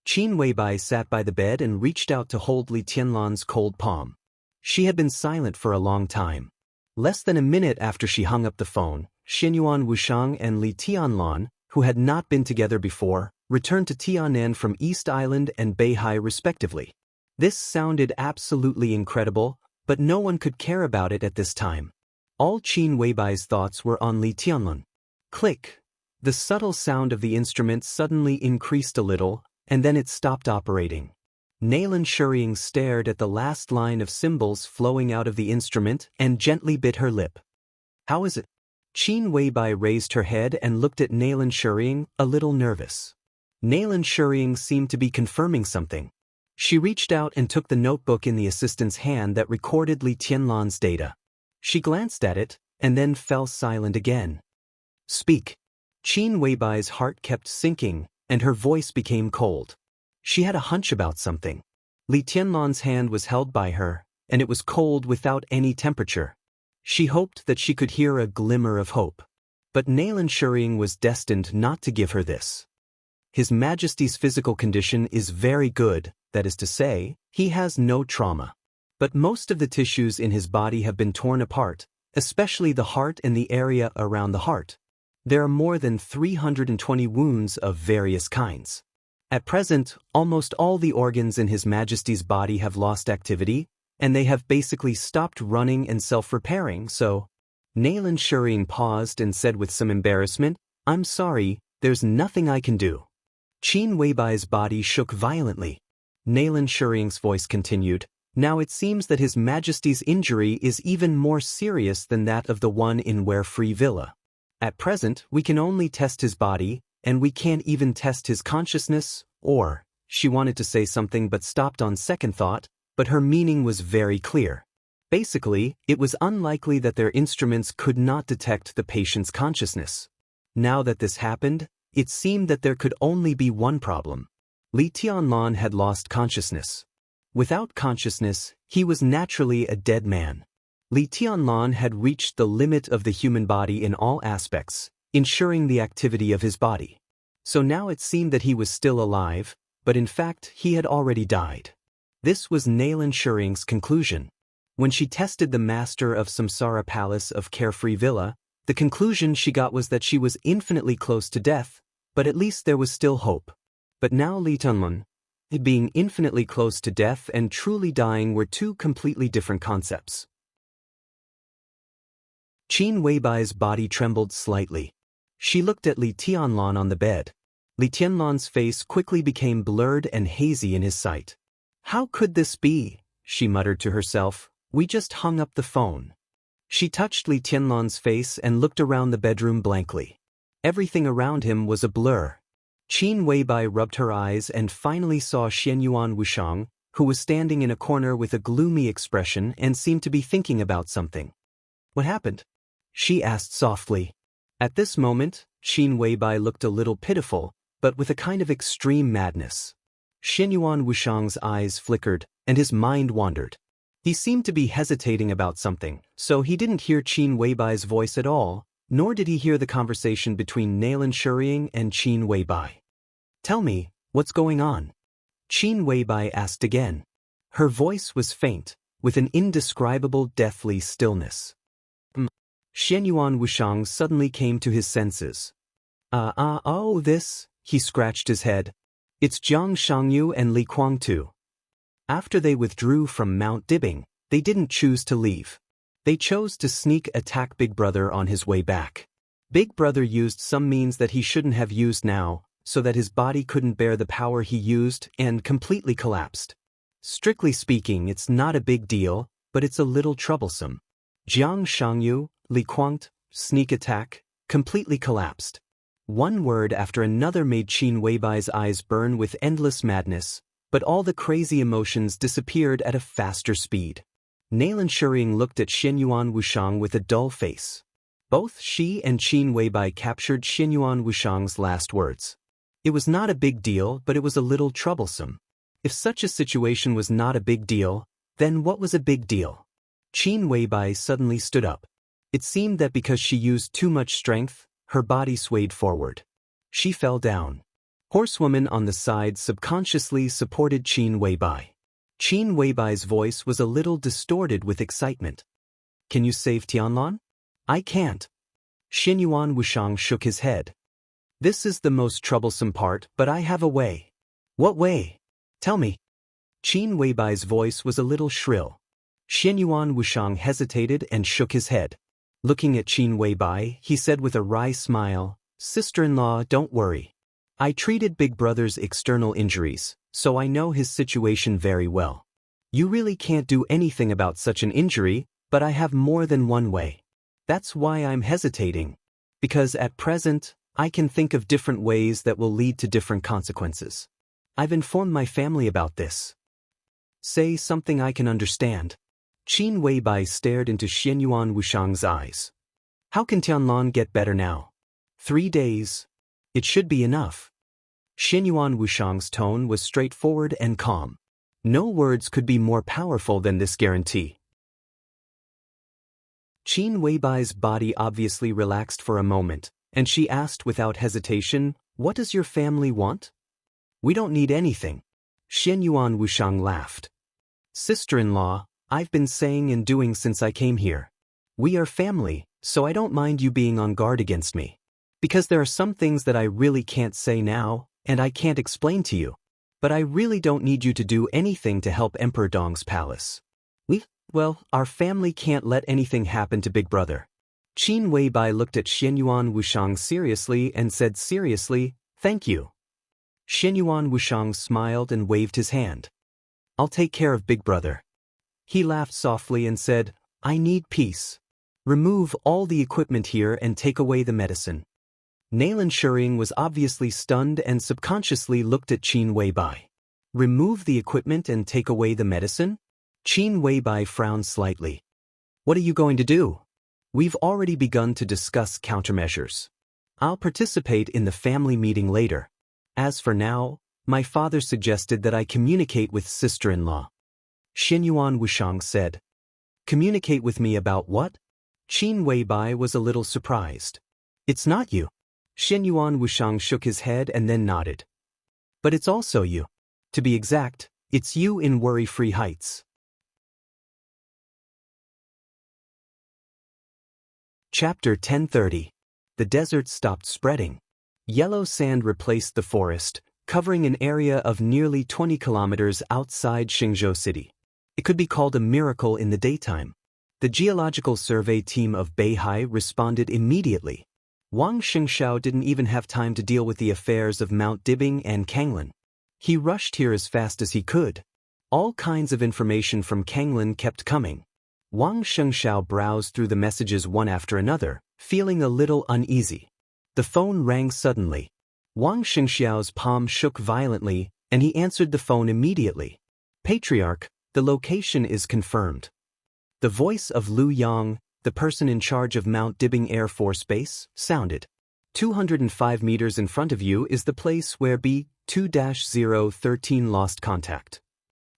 Qin Weibai sat by the bed and reached out to hold Li Tianlan's cold palm. She had been silent for a long time. Less than a minute after she hung up the phone, Xianyuan Wuxiang and Li Tianlan, who had not been together before, returned to Tianan from East Island and Beihai respectively. This sounded absolutely incredible, but no one could care about it at this time. All Qin Weibai's thoughts were on Li Tianlan. Click! The subtle sound of the instrument suddenly increased a little, and then it stopped operating. Nalan Shuriying stared at the last line of symbols flowing out of the instrument and gently bit her lip. How is it? Qin Weibai raised her head and looked at Nalan Shuriying, a little nervous. Nalan Shuriying seemed to be confirming something. She reached out and took the notebook in the assistant's hand that recorded Li Tianlan's data. She glanced at it, and then fell silent again. Speak. Qin Weibai's heart kept sinking, and her voice became cold. She had a hunch about something. Li Tianlan's hand was held by her, and it was cold without any temperature. She hoped that she could hear a glimmer of hope. But Nalan Shuriying was destined not to give her this. His Majesty's physical condition is very good, that is to say, he has no trauma. But most of the tissues in his body have been torn apart, especially the heart and the area around the heart. There are more than 320 wounds of various kinds. At present, almost all the organs in His Majesty's body have lost activity, and they have basically stopped running and self-repairing, so... Nalan Shuriying paused and said with some embarrassment, I'm sorry, there's nothing I can do. Qin Weibai's body shook violently. Nalan Shuriying's voice continued, Now it seems that His Majesty's injury is even more serious than that of the one in Warefree Villa. At present, we can only test his body, and we can't even test his consciousness, or... She wanted to say something but stopped on second thought, but her meaning was very clear. Basically, it was unlikely that their instruments could not detect the patient's consciousness. Now that this happened, it seemed that there could only be one problem. Li Tianlan had lost consciousness. Without consciousness, he was naturally a dead man. Li Tianlan had reached the limit of the human body in all aspects, ensuring the activity of his body. So now it seemed that he was still alive, but in fact he had already died. This was Nalan Shuriying's conclusion. When she tested the master of Samsara Palace of Carefree Villa, the conclusion she got was that she was infinitely close to death, but at least there was still hope. But now Li Tianlan, being infinitely close to death and truly dying were two completely different concepts. Qin Weibai's body trembled slightly. She looked at Li Tianlan on the bed. Li Tianlan's face quickly became blurred and hazy in his sight. How could this be? She muttered to herself. We just hung up the phone. She touched Li Tianlan's face and looked around the bedroom blankly. Everything around him was a blur. Qin Weibai rubbed her eyes and finally saw Xianyuan Wuxiang, who was standing in a corner with a gloomy expression and seemed to be thinking about something. "What happened?" she asked softly. At this moment, Qin Weibai looked a little pitiful, but with a kind of extreme madness. Xianyuan Wuxiang's eyes flickered, and his mind wandered. He seemed to be hesitating about something, so he didn't hear Qin Weibai's voice at all, nor did he hear the conversation between Nailan Shuriying and Qin Weibai. "Tell me, what's going on?" Qin Weibai asked again. Her voice was faint, with an indescribable deathly stillness. Xianyuan Wuxiang suddenly came to his senses. This, he scratched his head. "It's Jiang Shangyu and Li Kuangtu." After they withdrew from Mount Dibing, they didn't choose to leave. They chose to sneak attack Big Brother on his way back. Big Brother used some means that he shouldn't have used now, so that his body couldn't bear the power he used and completely collapsed. Strictly speaking, it's not a big deal, but it's a little troublesome. Jiang Shangyu, Li Kuangtu, sneak attack, completely collapsed. One word after another made Qin Weibai's eyes burn with endless madness, but all the crazy emotions disappeared at a faster speed. Nailan Shuriying looked at Xianyuan Wuxiang with a dull face. Both she and Qin Weibai captured Xianyuan Wuxiang's last words. It was not a big deal, but it was a little troublesome. If such a situation was not a big deal, then what was a big deal? Qin Weibai suddenly stood up. It seemed that because she used too much strength, her body swayed forward. She fell down. Horsewoman on the side subconsciously supported Qin Weibai. Qin Weibai's voice was a little distorted with excitement. "Can you save Tianlan?" "I can't." Xianyuan Wuxiang shook his head. "This is the most troublesome part, but I have a way." "What way? Tell me." Qin Weibai's voice was a little shrill. Xianyuan Wuxiang hesitated and shook his head. Looking at Qin Weibai, he said with a wry smile, "Sister-in-law, don't worry. I treated Big Brother's external injuries, so I know his situation very well. You really can't do anything about such an injury, but I have more than one way. That's why I'm hesitating. Because at present, I can think of different ways that will lead to different consequences. I've informed my family about this." "Say something I can understand." Qin Weibai stared into Xianyuan Wuxiang's eyes. "How can Tianlan get better now?" 3 days. It should be enough." Xianyuan Wuxiang's tone was straightforward and calm. No words could be more powerful than this guarantee. Qin Weibai's body obviously relaxed for a moment, and she asked without hesitation, "What does your family want?" "We don't need anything." Xianyuan Wuxiang laughed. "Sister-in-law, I've been saying and doing since I came here. We are family, so I don't mind you being on guard against me. Because there are some things that I really can't say now, and I can't explain to you. But I really don't need you to do anything to help Emperor Dong's palace. Our family can't let anything happen to Big Brother." Qin Weibai looked at Xianyuan Wuxiang seriously and said seriously, "Thank you." Xianyuan Wuxiang smiled and waved his hand. "I'll take care of Big Brother." He laughed softly and said, "I need peace. Remove all the equipment here and take away the medicine." Nailan Shuriying was obviously stunned and subconsciously looked at Qin Weibai. "Remove the equipment and take away the medicine?" Qin Weibai frowned slightly. "What are you going to do?" "We've already begun to discuss countermeasures. I'll participate in the family meeting later. As for now, my father suggested that I communicate with sister-in-law." Xianyuan Wuxiang said. "Communicate with me about what?" Qin Weibai was a little surprised. "It's not you." Xianyuan Wuxiang shook his head and then nodded. "But it's also you. To be exact, it's you in Worry-Free Heights." Chapter 1030. The desert stopped spreading. Yellow sand replaced the forest, covering an area of nearly 20 kilometers outside Xingzhou City. It could be called a miracle in the daytime. The geological survey team of Beihai responded immediately. Wang Xingshiao didn't even have time to deal with the affairs of Mount Dibing and Kanglin. He rushed here as fast as he could. All kinds of information from Kanglin kept coming. Wang Xingshiao browsed through the messages one after another, feeling a little uneasy. The phone rang suddenly. Wang Xianxiao's palm shook violently, and he answered the phone immediately. Patriarch, the location is confirmed. The voice of Lu Yang, the person in charge of Mount Dibing Air Force Base, sounded. 205 meters in front of you is the place where B-2-013 lost contact.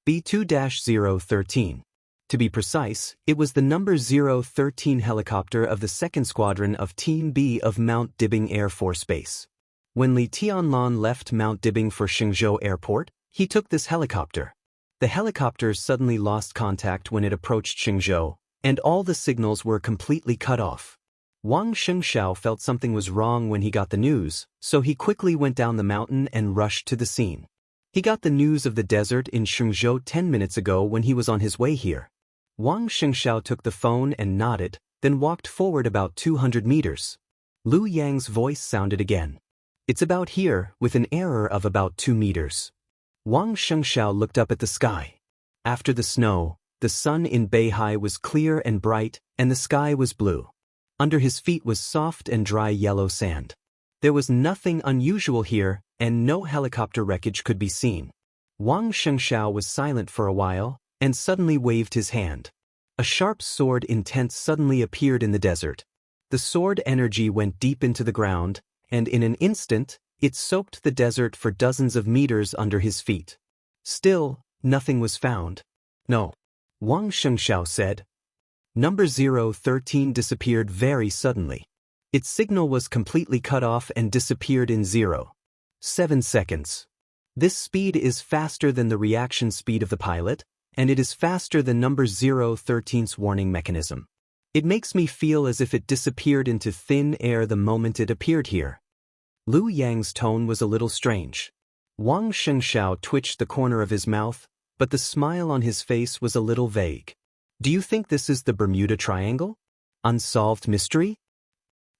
B-2-013. To be precise, it was the number 013 helicopter of the 2nd Squadron of Team B of Mount Dibing Air Force Base. When Li Tianlan left Mount Dibing for Xingzhou Airport, he took this helicopter. The helicopter suddenly lost contact when it approached Xingzhou, and all the signals were completely cut off. Wang Xianxiao felt something was wrong when he got the news, so he quickly went down the mountain and rushed to the scene. He got the news of the desert in Xingzhou 10 minutes ago when he was on his way here. Wang Xianxiao took the phone and nodded, then walked forward about 200 meters. Lu Yang's voice sounded again. It's about here, with an error of about 2 meters. Wang Xianxiao looked up at the sky. After the snow, the sun in Beihai was clear and bright, and the sky was blue. Under his feet was soft and dry yellow sand. There was nothing unusual here, and no helicopter wreckage could be seen. Wang Xianxiao was silent for a while, and suddenly waved his hand. A sharp sword intent suddenly appeared in the desert. The sword energy went deep into the ground, and in an instant, it soaked the desert for dozens of meters under his feet. Still, nothing was found. No. Wang Xianxiao said. Number 013 disappeared very suddenly. Its signal was completely cut off and disappeared in 0.7 seconds. This speed is faster than the reaction speed of the pilot, and it is faster than number 013's warning mechanism. It makes me feel as if it disappeared into thin air the moment it appeared here. Lu Yang's tone was a little strange. Wang Xianxiao twitched the corner of his mouth, but the smile on his face was a little vague. Do you think this is the Bermuda Triangle? Unsolved mystery?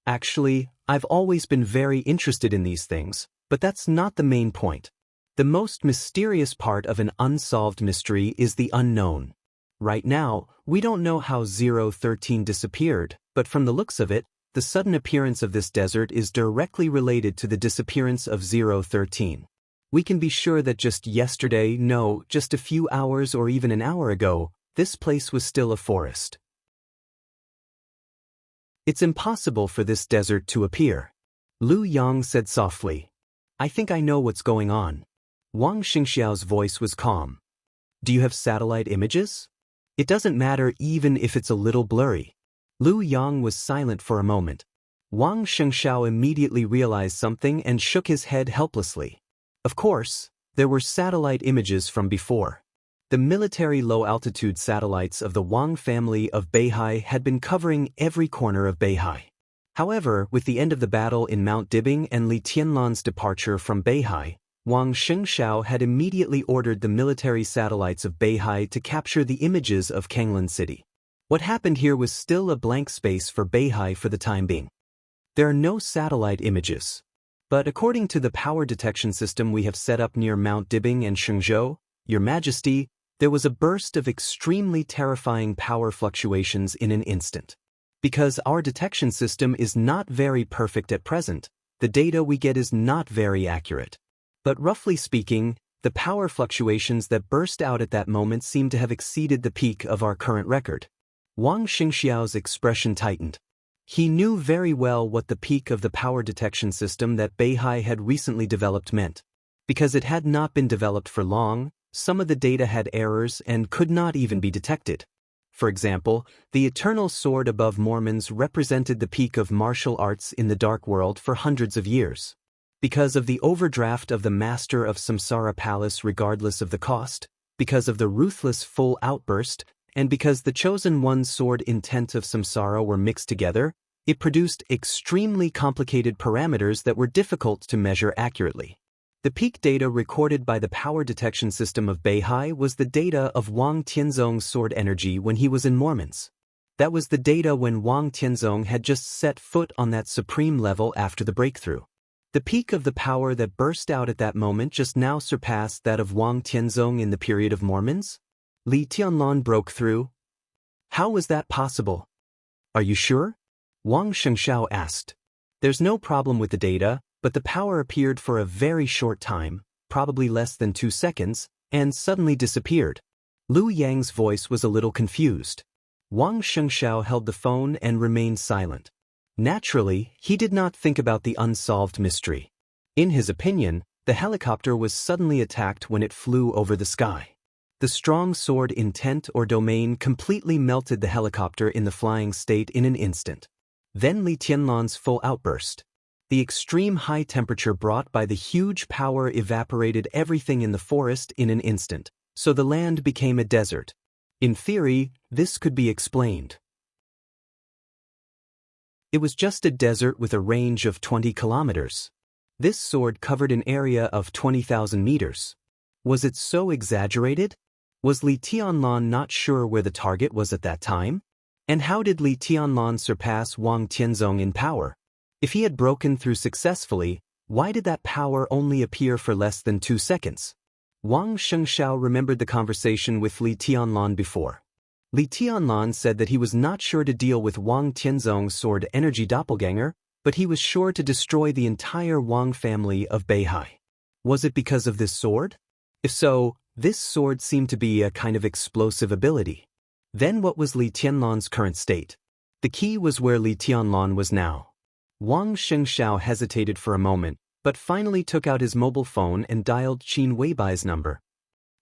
Actually, I've always been very interested in these things, but that's not the main point. The most mysterious part of an unsolved mystery is the unknown. Right now, we don't know how 013 disappeared, but from the looks of it, the sudden appearance of this desert is directly related to the disappearance of 013. We can be sure that just yesterday, no, just a few hours or even an hour ago, this place was still a forest. It's impossible for this desert to appear. Lu Yang said softly. I think I know what's going on. Wang Xianxiao's voice was calm. Do you have satellite images? It doesn't matter even if it's a little blurry. Lu Yang was silent for a moment. Wang Xianxiao immediately realized something and shook his head helplessly. Of course, there were satellite images from before. The military low-altitude satellites of the Wang family of Beihai had been covering every corner of Beihai. However, with the end of the battle in Mount Dibing and Li Tianlan's departure from Beihai, Wang Xianxiao had immediately ordered the military satellites of Beihai to capture the images of Kanglin City. What happened here was still a blank space for Beihai for the time being. There are no satellite images. But according to the power detection system we have set up near Mount Dibing and Xingzhou, Your Majesty, there was a burst of extremely terrifying power fluctuations in an instant. Because our detection system is not very perfect at present, the data we get is not very accurate. But roughly speaking, the power fluctuations that burst out at that moment seem to have exceeded the peak of our current record. Wang Xingxiao's expression tightened. He knew very well what the peak of the power detection system that Beihai had recently developed meant. Because it had not been developed for long, some of the data had errors and could not even be detected. For example, the eternal sword above Mormons represented the peak of martial arts in the dark world for hundreds of years. Because of the overdraft of the master of Samsara Palace regardless of the cost, because of the ruthless full outburst, and because the chosen one's sword intent of Samsara were mixed together, it produced extremely complicated parameters that were difficult to measure accurately. The peak data recorded by the power detection system of Beihai was the data of Wang Tianzong's sword energy when he was in Mormons. That was the data when Wang Tianzong had just set foot on that supreme level after the breakthrough. The peak of the power that burst out at that moment just now surpassed that of Wang Tianzong in the period of Mormons? Li Tianlan broke through. How was that possible? Are you sure? Wang Xianxiao asked. There's no problem with the data, but the power appeared for a very short time, probably less than 2 seconds, and suddenly disappeared. Lu Yang's voice was a little confused. Wang Xianxia held the phone and remained silent. Naturally, he did not think about the unsolved mystery. In his opinion, the helicopter was suddenly attacked when it flew over the sky. The strong sword intent or domain completely melted the helicopter in the flying state in an instant. Then Li Tianlan's full outburst. The extreme high temperature brought by the huge power evaporated everything in the forest in an instant, so the land became a desert. In theory, this could be explained. It was just a desert with a range of 20 kilometers. This sword covered an area of 20,000 meters. Was it so exaggerated? Was Li Tianlan not sure where the target was at that time? And how did Li Tianlan surpass Wang Tianzong in power? If he had broken through successfully, why did that power only appear for less than 2 seconds? Wang Xianxia remembered the conversation with Li Tianlan before. Li Tianlan said that he was not sure to deal with Wang Tianzong's sword energy doppelganger, but he was sure to destroy the entire Wang family of Beihai. Was it because of this sword? If so, this sword seemed to be a kind of explosive ability. Then what was Li Tianlan's current state? The key was where Li Tianlan was now. Wang Xianxia hesitated for a moment, but finally took out his mobile phone and dialed Qin Weibai's number.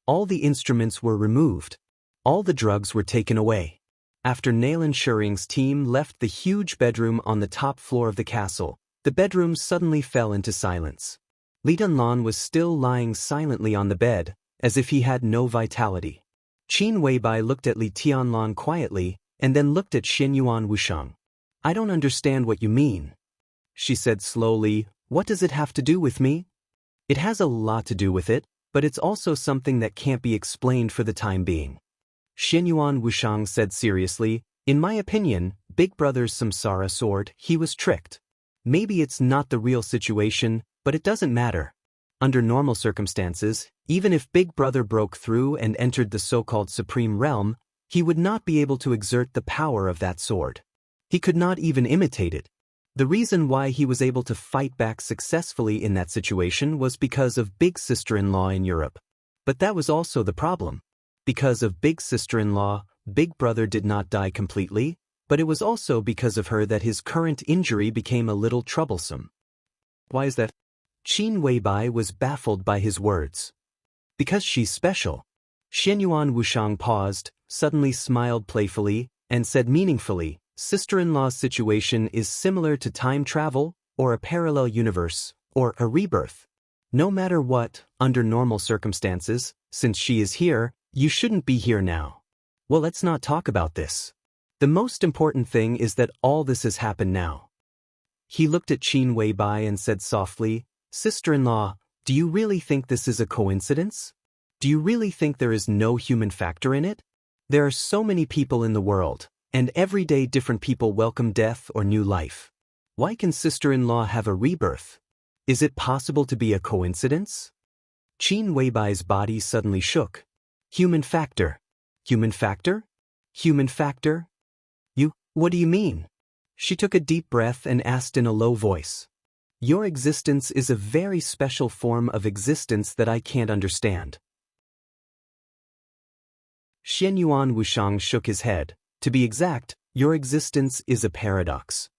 All the instruments were removed. All the drugs were taken away. After Nailan Shuring's team left the huge bedroom on the top floor of the castle, the bedroom suddenly fell into silence. Li Tianlan was still lying silently on the bed, as if he had no vitality. Qin Weibai looked at Li Tianlan quietly, and then looked at Xianyuan Wushang. "I don't understand what you mean," she said slowly. "What does it have to do with me?" "It has a lot to do with it, but it's also something that can't be explained for the time being." Xianyuan Wushang said seriously, "In my opinion, Big Brother's samsara sword, he was tricked. Maybe it's not the real situation, but it doesn't matter. Under normal circumstances, even if Big Brother broke through and entered the so-called Supreme Realm, he would not be able to exert the power of that sword. He could not even imitate it. The reason why he was able to fight back successfully in that situation was because of Big Sister-in-law in Europe. But that was also the problem. Because of Big Sister-in-law, Big Brother did not die completely, but it was also because of her that his current injury became a little troublesome." "Why is that?" Qin Weibai was baffled by his words. "Because she's special." Xianyuan Wushang paused, suddenly smiled playfully, and said meaningfully, "Sister-in-law's situation is similar to time travel, or a parallel universe, or a rebirth. No matter what, under normal circumstances, since she is here, you shouldn't be here now. Well, let's not talk about this. The most important thing is that all this has happened now." He looked at Qin Weibai and said softly, "Sister-in-law, do you really think this is a coincidence? Do you really think there is no human factor in it? There are so many people in the world, and every day different people welcome death or new life. Why can sister-in-law have a rebirth? Is it possible to be a coincidence?" Qin Weibai's body suddenly shook. "Human factor? Human factor? Human factor? What do you mean?" She took a deep breath and asked in a low voice. "Your existence is a very special form of existence that I can't understand." Xianyuan Wushang shook his head. "To be exact, your existence is a paradox."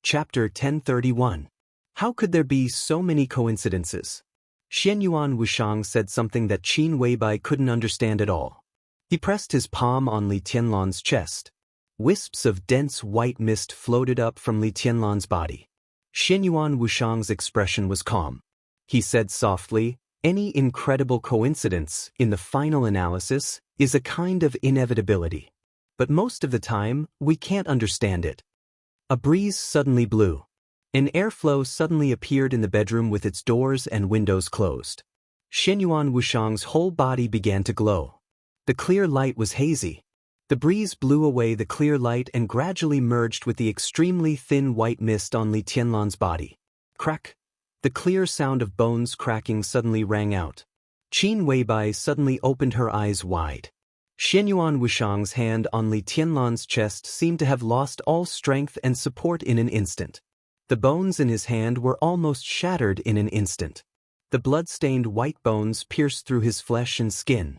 Chapter 1031. How could there be so many coincidences? Xianyuan Wushang said something that Qin Weibai couldn't understand at all. He pressed his palm on Li Tianlan's chest. Wisps of dense white mist floated up from Li Tianlan's body. Xianyuan Wushang's expression was calm. He said softly, "Any incredible coincidence, in the final analysis, is a kind of inevitability. But most of the time, we can't understand it." A breeze suddenly blew. An airflow suddenly appeared in the bedroom with its doors and windows closed. Xianyuan Wushang's whole body began to glow. The clear light was hazy. The breeze blew away the clear light and gradually merged with the extremely thin white mist on Li Tianlan's body. Crack! The clear sound of bones cracking suddenly rang out. Qin Weibai suddenly opened her eyes wide. Xianyuan Wushang's hand on Li Tianlan's chest seemed to have lost all strength and support in an instant. The bones in his hand were almost shattered in an instant. The blood-stained white bones pierced through his flesh and skin.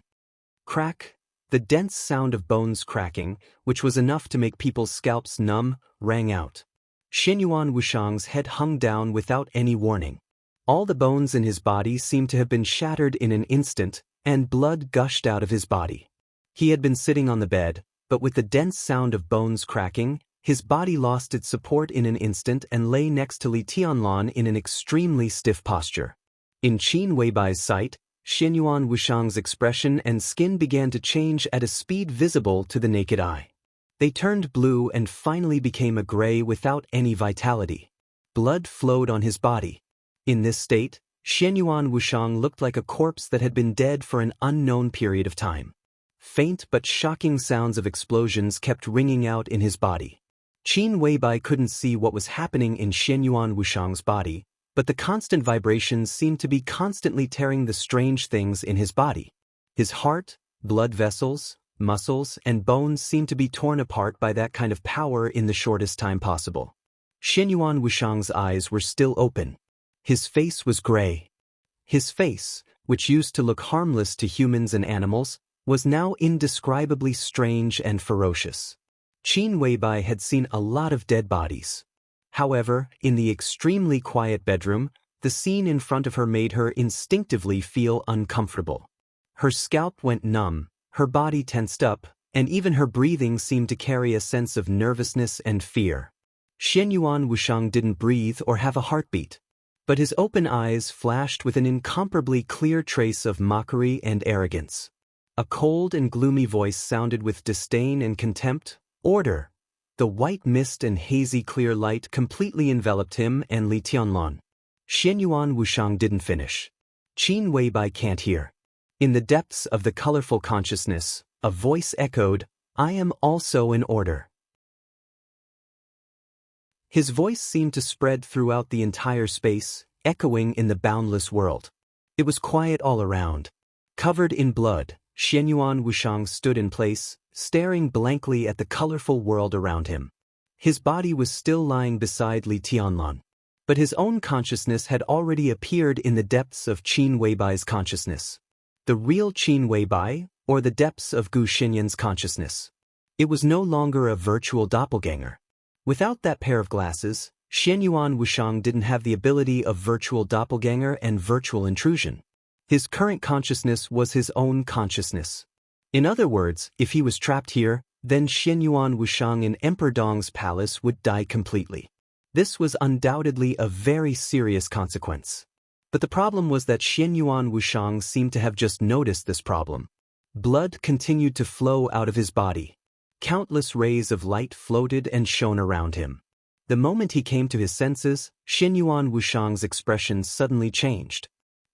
Crack! The dense sound of bones cracking, which was enough to make people's scalps numb, rang out. Xianyuan Wushang's head hung down without any warning. All the bones in his body seemed to have been shattered in an instant, and blood gushed out of his body. He had been sitting on the bed, but with the dense sound of bones cracking, his body lost its support in an instant and lay next to Li Tianlan in an extremely stiff posture. In Qin Weibai's sight, Xianyuan Wushang's expression and skin began to change at a speed visible to the naked eye. They turned blue and finally became a gray without any vitality. Blood flowed on his body. In this state, Xianyuan Wushang looked like a corpse that had been dead for an unknown period of time. Faint but shocking sounds of explosions kept ringing out in his body. Qin Weibai couldn't see what was happening in Xianyuan Wushang's body, but the constant vibrations seemed to be constantly tearing the strange things in his body. His heart, blood vessels, muscles, and bones seemed to be torn apart by that kind of power in the shortest time possible. Xianyuan Wushang's eyes were still open. His face was gray. His face, which used to look harmless to humans and animals, was now indescribably strange and ferocious. Qin Weibai had seen a lot of dead bodies. However, in the extremely quiet bedroom, the scene in front of her made her instinctively feel uncomfortable. Her scalp went numb, her body tensed up, and even her breathing seemed to carry a sense of nervousness and fear. Xianyuan Wushang didn't breathe or have a heartbeat, but his open eyes flashed with an incomparably clear trace of mockery and arrogance. A cold and gloomy voice sounded with disdain and contempt. "Order!" The white mist and hazy clear light completely enveloped him and Li Tianlan. Xianyuan Wushang didn't finish. Qin Weibai can't hear. In the depths of the colorful consciousness, a voice echoed, "I am also in order." His voice seemed to spread throughout the entire space, echoing in the boundless world. It was quiet all around. Covered in blood, Xianyuan Wushang stood in place, staring blankly at the colorful world around him. His body was still lying beside Li Tianlan, but his own consciousness had already appeared in the depths of Qin Weibai's consciousness. The real Qin Weibai, or the depths of Gu Xinyan's consciousness. It was no longer a virtual doppelganger. Without that pair of glasses, Xianyuan Wushang didn't have the ability of virtual doppelganger and virtual intrusion. His current consciousness was his own consciousness. In other words, if he was trapped here, then Xianyuan Wushang in Emperor Dong's palace would die completely. This was undoubtedly a very serious consequence. But the problem was that Xianyuan Wushang seemed to have just noticed this problem. Blood continued to flow out of his body. Countless rays of light floated and shone around him. The moment he came to his senses, Xianyuan Wushang's expression suddenly changed.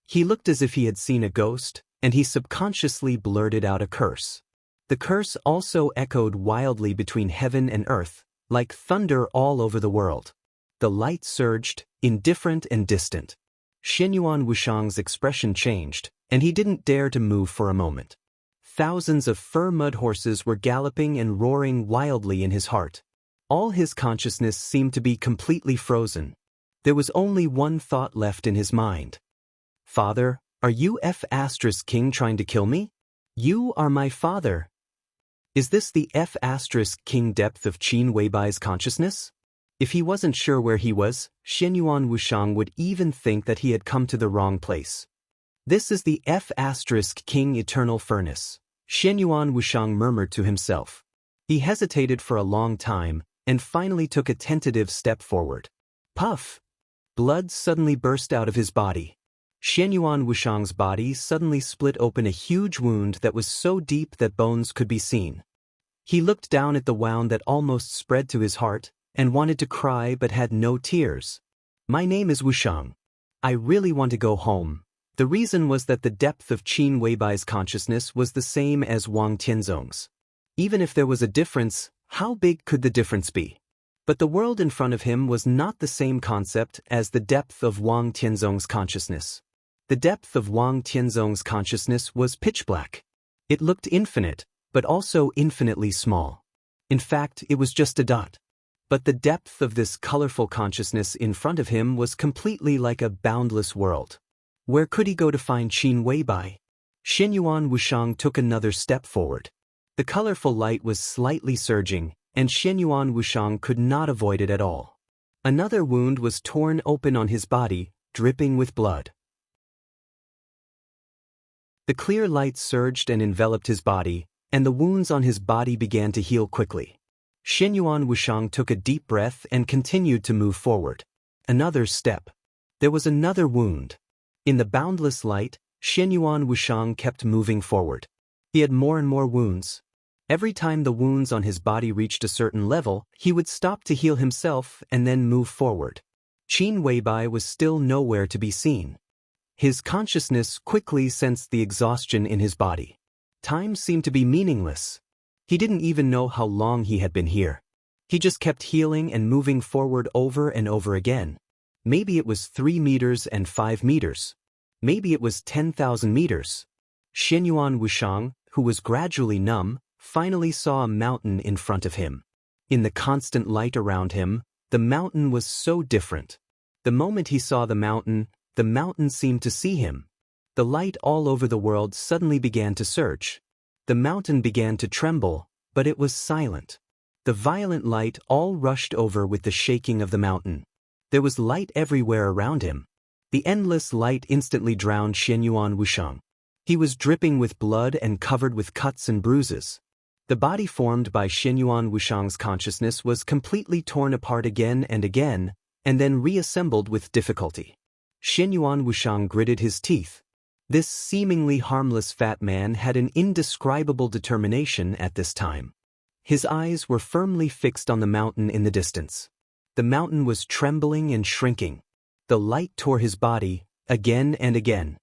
He looked as if he had seen a ghost, and he subconsciously blurted out a curse. The curse also echoed wildly between heaven and earth, like thunder all over the world. The light surged, indifferent and distant. Xianyuan Wushang's expression changed, and he didn't dare to move for a moment. Thousands of fur mud horses were galloping and roaring wildly in his heart. All his consciousness seemed to be completely frozen. There was only one thought left in his mind. "Father, are you F*** trying to kill me? You are my father." Is this the F** king depth of Qin Weibai's consciousness? If he wasn't sure where he was, Xianyuan Wushang would even think that he had come to the wrong place. "This is the F** king eternal furnace," Xianyuan Wushang murmured to himself. He hesitated for a long time, and finally took a tentative step forward. Puff! Blood suddenly burst out of his body. Xianyuan Wushang's body suddenly split open a huge wound that was so deep that bones could be seen. He looked down at the wound that almost spread to his heart, and wanted to cry but had no tears. "My name is Wushang. I really want to go home." The reason was that the depth of Qin Weibai's consciousness was the same as Wang Tianzong's. Even if there was a difference, how big could the difference be? But the world in front of him was not the same concept as the depth of Wang Tianzong's consciousness. The depth of Wang Tianzong's consciousness was pitch black. It looked infinite, but also infinitely small. In fact, it was just a dot. But the depth of this colorful consciousness in front of him was completely like a boundless world. Where could he go to find Qin Weibai? Xianyuan Wushang took another step forward. The colorful light was slightly surging, and Xianyuan Wushang could not avoid it at all. Another wound was torn open on his body, dripping with blood. The clear light surged and enveloped his body, and the wounds on his body began to heal quickly. Xianyuan Wushang took a deep breath and continued to move forward. Another step. There was another wound. In the boundless light, Xianyuan Wushang kept moving forward. He had more and more wounds. Every time the wounds on his body reached a certain level, he would stop to heal himself and then move forward. Qin Weibai was still nowhere to be seen. His consciousness quickly sensed the exhaustion in his body. Time seemed to be meaningless. He didn't even know how long he had been here. He just kept healing and moving forward over and over again. Maybe it was 3 meters and 5 meters. Maybe it was 10,000 meters. Xianyuan Wushang, who was gradually numb, finally saw a mountain in front of him. In the constant light around him, the mountain was so different. The moment he saw the mountain seemed to see him. The light all over the world suddenly began to surge. The mountain began to tremble, but it was silent. The violent light all rushed over with the shaking of the mountain. There was light everywhere around him. The endless light instantly drowned Xianyuan Wushang. He was dripping with blood and covered with cuts and bruises. The body formed by Xianyuan Wushang's consciousness was completely torn apart again, and then reassembled with difficulty. Xianyuan Wushang gritted his teeth. This seemingly harmless fat man had an indescribable determination at this time. His eyes were firmly fixed on the mountain in the distance. The mountain was trembling and shrinking. The light tore his body, again and again.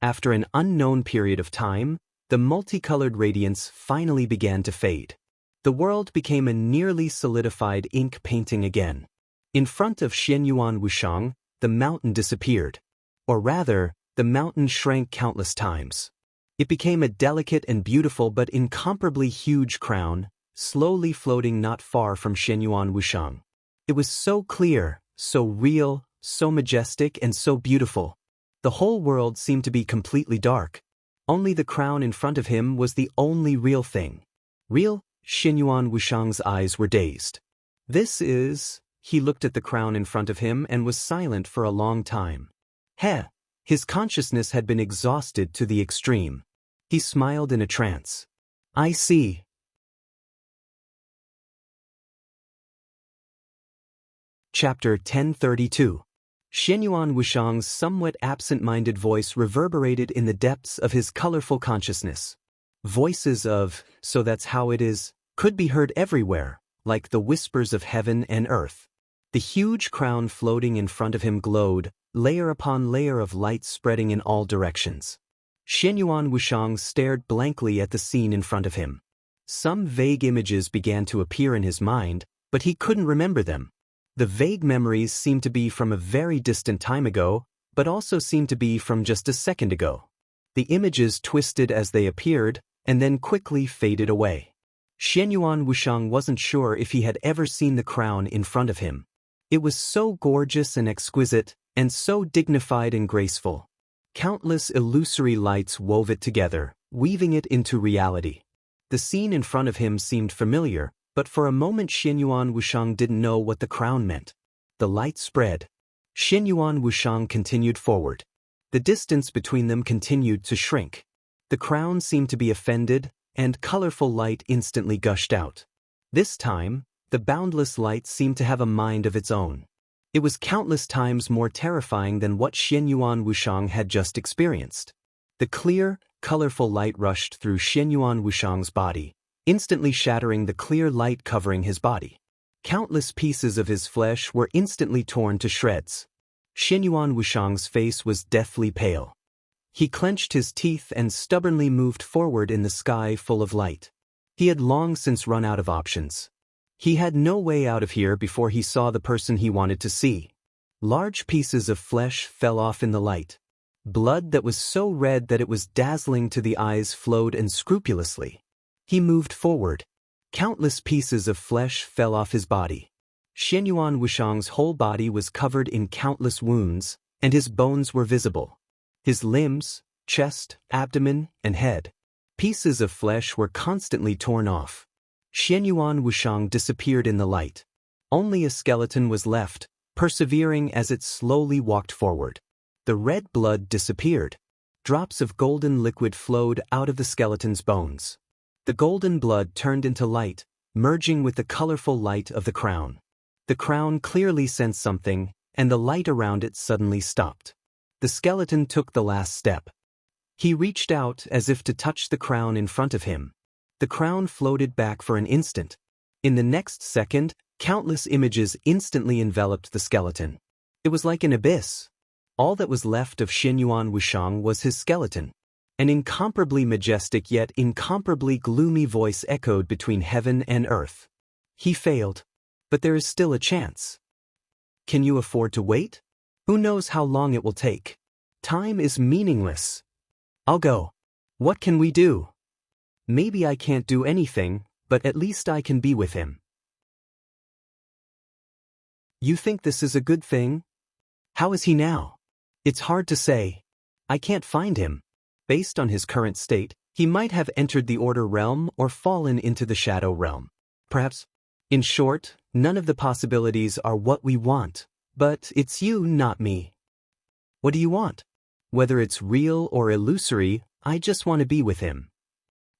After an unknown period of time, the multicolored radiance finally began to fade. The world became a nearly solidified ink painting again. In front of Xianyuan Wushang, the mountain disappeared. Or rather, the mountain shrank countless times. It became a delicate and beautiful but incomparably huge crown, slowly floating not far from Xianyuan Wushang. It was so clear, so real, so majestic, and so beautiful. The whole world seemed to be completely dark. Only the crown in front of him was the only real thing. Real? Xianyuan Wushang's eyes were dazed. This is... He looked at the crown in front of him and was silent for a long time. Heh! His consciousness had been exhausted to the extreme. He smiled in a trance. I see. Chapter 1032. Xianyuan Wushang's somewhat absent-minded voice reverberated in the depths of his colorful consciousness. Voices of, "So that's how it is," could be heard everywhere, like the whispers of heaven and earth. The huge crown floating in front of him glowed, layer upon layer of light spreading in all directions. Xianyuan Wushang stared blankly at the scene in front of him. Some vague images began to appear in his mind, but he couldn't remember them. The vague memories seemed to be from a very distant time ago, but also seemed to be from just a second ago. The images twisted as they appeared, and then quickly faded away. Xianyuan Wushang wasn't sure if he had ever seen the crown in front of him. It was so gorgeous and exquisite, and so dignified and graceful. Countless illusory lights wove it together, weaving it into reality. The scene in front of him seemed familiar, but for a moment Xianyuan Wushang didn't know what the crown meant. The light spread. Xianyuan Wushang continued forward. The distance between them continued to shrink. The crown seemed to be offended, and colorful light instantly gushed out. This time, the boundless light seemed to have a mind of its own. It was countless times more terrifying than what Xianyuan Wushang had just experienced. The clear, colorful light rushed through Xianyuan Wushang's body, instantly shattering the clear light covering his body. Countless pieces of his flesh were instantly torn to shreds. Xianyuan Wushang's face was deathly pale. He clenched his teeth and stubbornly moved forward in the sky full of light. He had long since run out of options. He had no way out of here before he saw the person he wanted to see. Large pieces of flesh fell off in the light. Blood that was so red that it was dazzling to the eyes flowed unscrupulously. He moved forward. Countless pieces of flesh fell off his body. Xianyuan Wuxiang's whole body was covered in countless wounds, and his bones were visible. His limbs, chest, abdomen, and head. Pieces of flesh were constantly torn off. Xianyuan Wuxiang disappeared in the light. Only a skeleton was left, persevering as it slowly walked forward. The red blood disappeared. Drops of golden liquid flowed out of the skeleton's bones. The golden blood turned into light, merging with the colorful light of the crown. The crown clearly sensed something, and the light around it suddenly stopped. The skeleton took the last step. He reached out as if to touch the crown in front of him. The crown floated back for an instant. In the next second, countless images instantly enveloped the skeleton. It was like an abyss. All that was left of Xianyuan Wuxiang was his skeleton. An incomparably majestic yet incomparably gloomy voice echoed between heaven and earth. He failed. But there is still a chance. Can you afford to wait? Who knows how long it will take? Time is meaningless. I'll go. What can we do? Maybe I can't do anything, but at least I can be with him. You think this is a good thing? How is he now? It's hard to say. I can't find him. Based on his current state, he might have entered the Order realm or fallen into the Shadow realm. Perhaps. In short, none of the possibilities are what we want, but it's you, not me. What do you want? Whether it's real or illusory, I just want to be with him.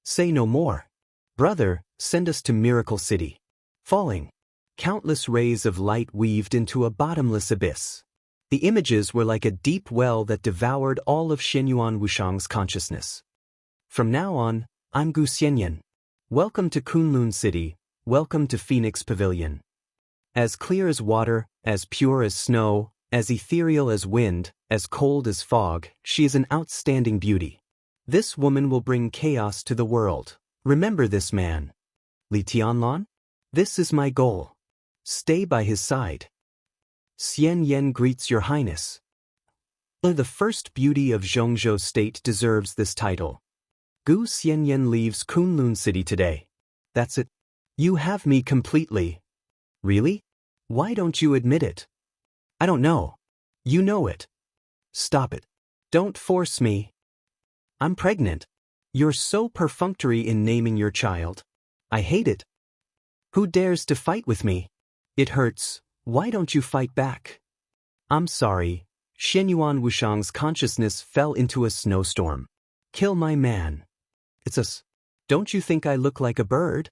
Say no more. Brother, send us to Miracle City. Falling. Countless rays of light weaved into a bottomless abyss. The images were like a deep well that devoured all of Xianyuan Wuxiang's consciousness. From now on, I'm Gu Xianyan. Welcome to Kunlun City, welcome to Phoenix Pavilion. As clear as water, as pure as snow, as ethereal as wind, as cold as fog, she is an outstanding beauty. This woman will bring chaos to the world. Remember this man. Li Tianlan? This is my goal. Stay by his side. Xian Yan greets your highness. The first beauty of Zhongzhou state deserves this title. Gu Xianyan leaves Kunlun City today. That's it. You have me completely. Really? Why don't you admit it? I don't know. You know it. Stop it. Don't force me. I'm pregnant. You're so perfunctory in naming your child. I hate it. Who dares to fight with me? It hurts. Why don't you fight back? I'm sorry. Xianyuan Wuxiang's consciousness fell into a snowstorm. Kill my man. It's us. Don't you think I look like a bird?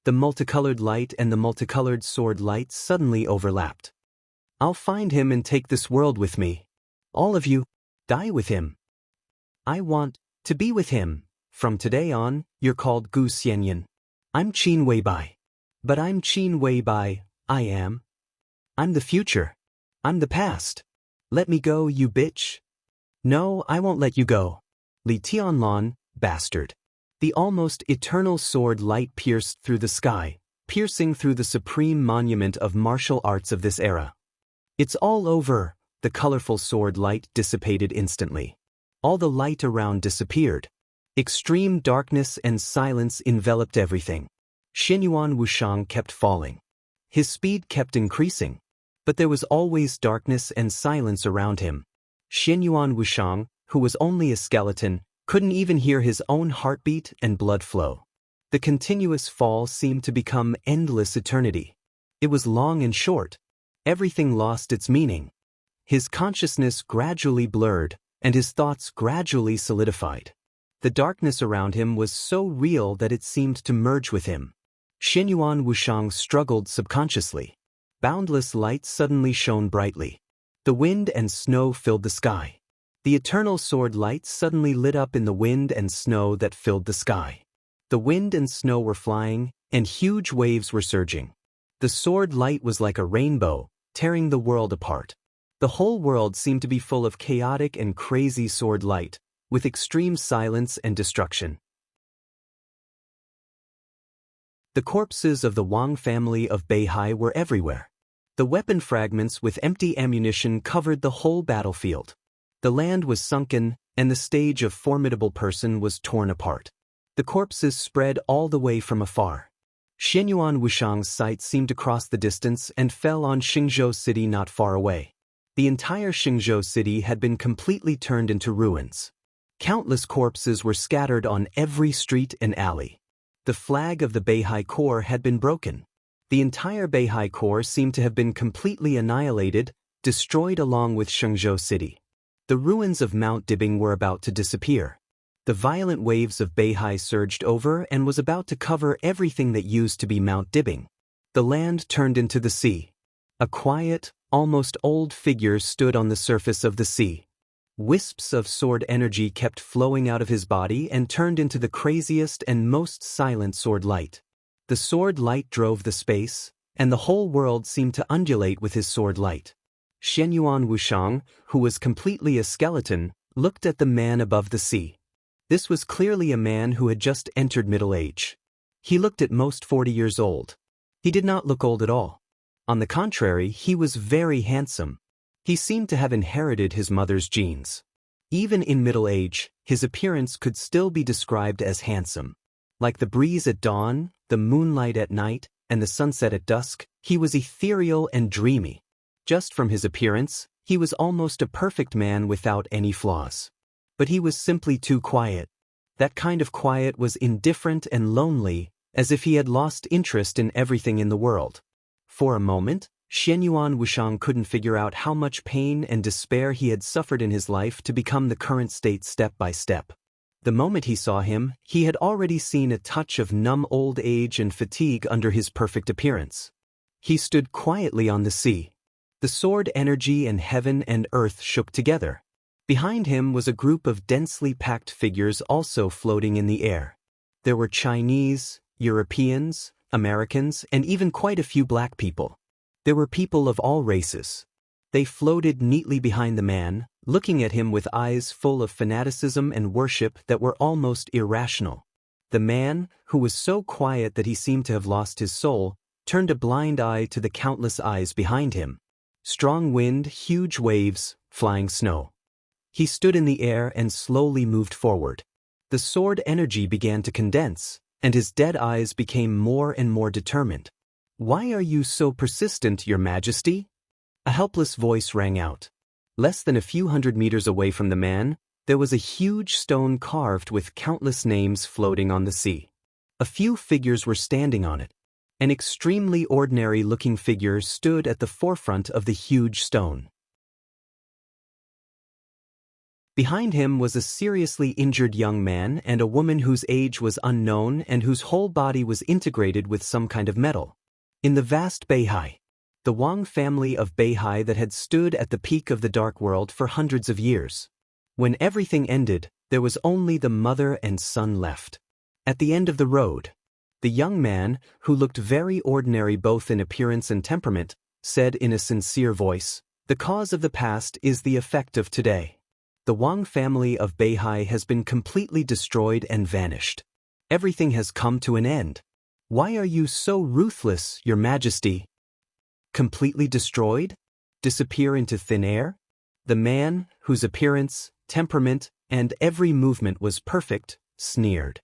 The multicolored light and the multicolored sword light suddenly overlapped. I'll find him and take this world with me. All of you, die with him. I want to be with him. From today on, you're called Gu Xianyan. I'm Qin Weibai. But I'm Qin Weibai, I am. I'm the future. I'm the past. Let me go, you bitch. No, I won't let you go. Li Tianlan, bastard. The almost eternal sword light pierced through the sky, piercing through the supreme monument of martial arts of this era. It's all over. The colorful sword light dissipated instantly. All the light around disappeared. Extreme darkness and silence enveloped everything. Xianyuan Wuxiang kept falling. His speed kept increasing. But there was always darkness and silence around him. Xianyuan Wuxiang, who was only a skeleton, couldn't even hear his own heartbeat and blood flow. The continuous fall seemed to become endless eternity. It was long and short. Everything lost its meaning. His consciousness gradually blurred, and his thoughts gradually solidified. The darkness around him was so real that it seemed to merge with him. Xianyuan Wuxiang struggled subconsciously. Boundless light suddenly shone brightly. The wind and snow filled the sky. The eternal sword light suddenly lit up in the wind and snow that filled the sky. The wind and snow were flying, and huge waves were surging. The sword light was like a rainbow, tearing the world apart. The whole world seemed to be full of chaotic and crazy sword light, with extreme silence and destruction. The corpses of the Wang family of Beihai were everywhere. The weapon fragments with empty ammunition covered the whole battlefield. The land was sunken, and the stage of formidable person was torn apart. The corpses spread all the way from afar. Xianyuan Wuxiang's sight seemed to cross the distance and fell on Xingzhou City not far away. The entire Xingzhou City had been completely turned into ruins. Countless corpses were scattered on every street and alley. The flag of the Beihai Corps had been broken. The entire Beihai Corps seemed to have been completely annihilated, destroyed along with Xingzhou City. The ruins of Mount Dibing were about to disappear. The violent waves of Beihai surged over and was about to cover everything that used to be Mount Dibing. The land turned into the sea. A quiet, almost old figure stood on the surface of the sea. Wisps of sword energy kept flowing out of his body and turned into the craziest and most silent sword light. The sword light drove the space, and the whole world seemed to undulate with his sword light. Xianyuan Wuxiang, who was completely a skeleton, looked at the man above the sea. This was clearly a man who had just entered middle age. He looked at most 40 years old. He did not look old at all. On the contrary, he was very handsome. He seemed to have inherited his mother's genes. Even in middle age, his appearance could still be described as handsome. Like the breeze at dawn, the moonlight at night, and the sunset at dusk, he was ethereal and dreamy. Just from his appearance, he was almost a perfect man without any flaws. But he was simply too quiet. That kind of quiet was indifferent and lonely, as if he had lost interest in everything in the world. For a moment, Xianyuan Wuxiang couldn't figure out how much pain and despair he had suffered in his life to become the current state step by step. The moment he saw him, he had already seen a touch of numb old age and fatigue under his perfect appearance. He stood quietly on the sea. The sword energy and heaven and earth shook together. Behind him was a group of densely packed figures also floating in the air. There were Chinese, Europeans, Americans, and even quite a few black people. There were people of all races. They floated neatly behind the man, looking at him with eyes full of fanaticism and worship that were almost irrational. The man, who was so quiet that he seemed to have lost his soul, turned a blind eye to the countless eyes behind him. Strong wind, huge waves, flying snow. He stood in the air and slowly moved forward. The sword energy began to condense, and his dead eyes became more and more determined. "Why are you so persistent, Your Majesty?" A helpless voice rang out. Less than a few hundred meters away from the man, there was a huge stone carved with countless names floating on the sea. A few figures were standing on it. An extremely ordinary-looking figure stood at the forefront of the huge stone. Behind him was a seriously injured young man and a woman whose age was unknown and whose whole body was integrated with some kind of metal. In the vast Beihai, the Wang family of Beihai that had stood at the peak of the Dark World for hundreds of years. When everything ended, there was only the mother and son left. At the end of the road, the young man, who looked very ordinary both in appearance and temperament, said in a sincere voice, "The cause of the past is the effect of today. The Wang family of Beihai has been completely destroyed and vanished. Everything has come to an end. Why are you so ruthless, Your Majesty?" Completely destroyed? Disappear into thin air? The man, whose appearance, temperament, and every movement was perfect, sneered.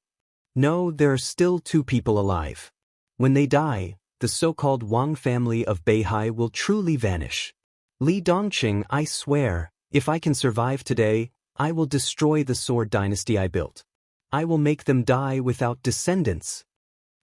"No, there are still two people alive. When they die, the so-called Wang family of Beihai will truly vanish. Li Dongqing, I swear, if I can survive today, I will destroy the sword dynasty I built. I will make them die without descendants."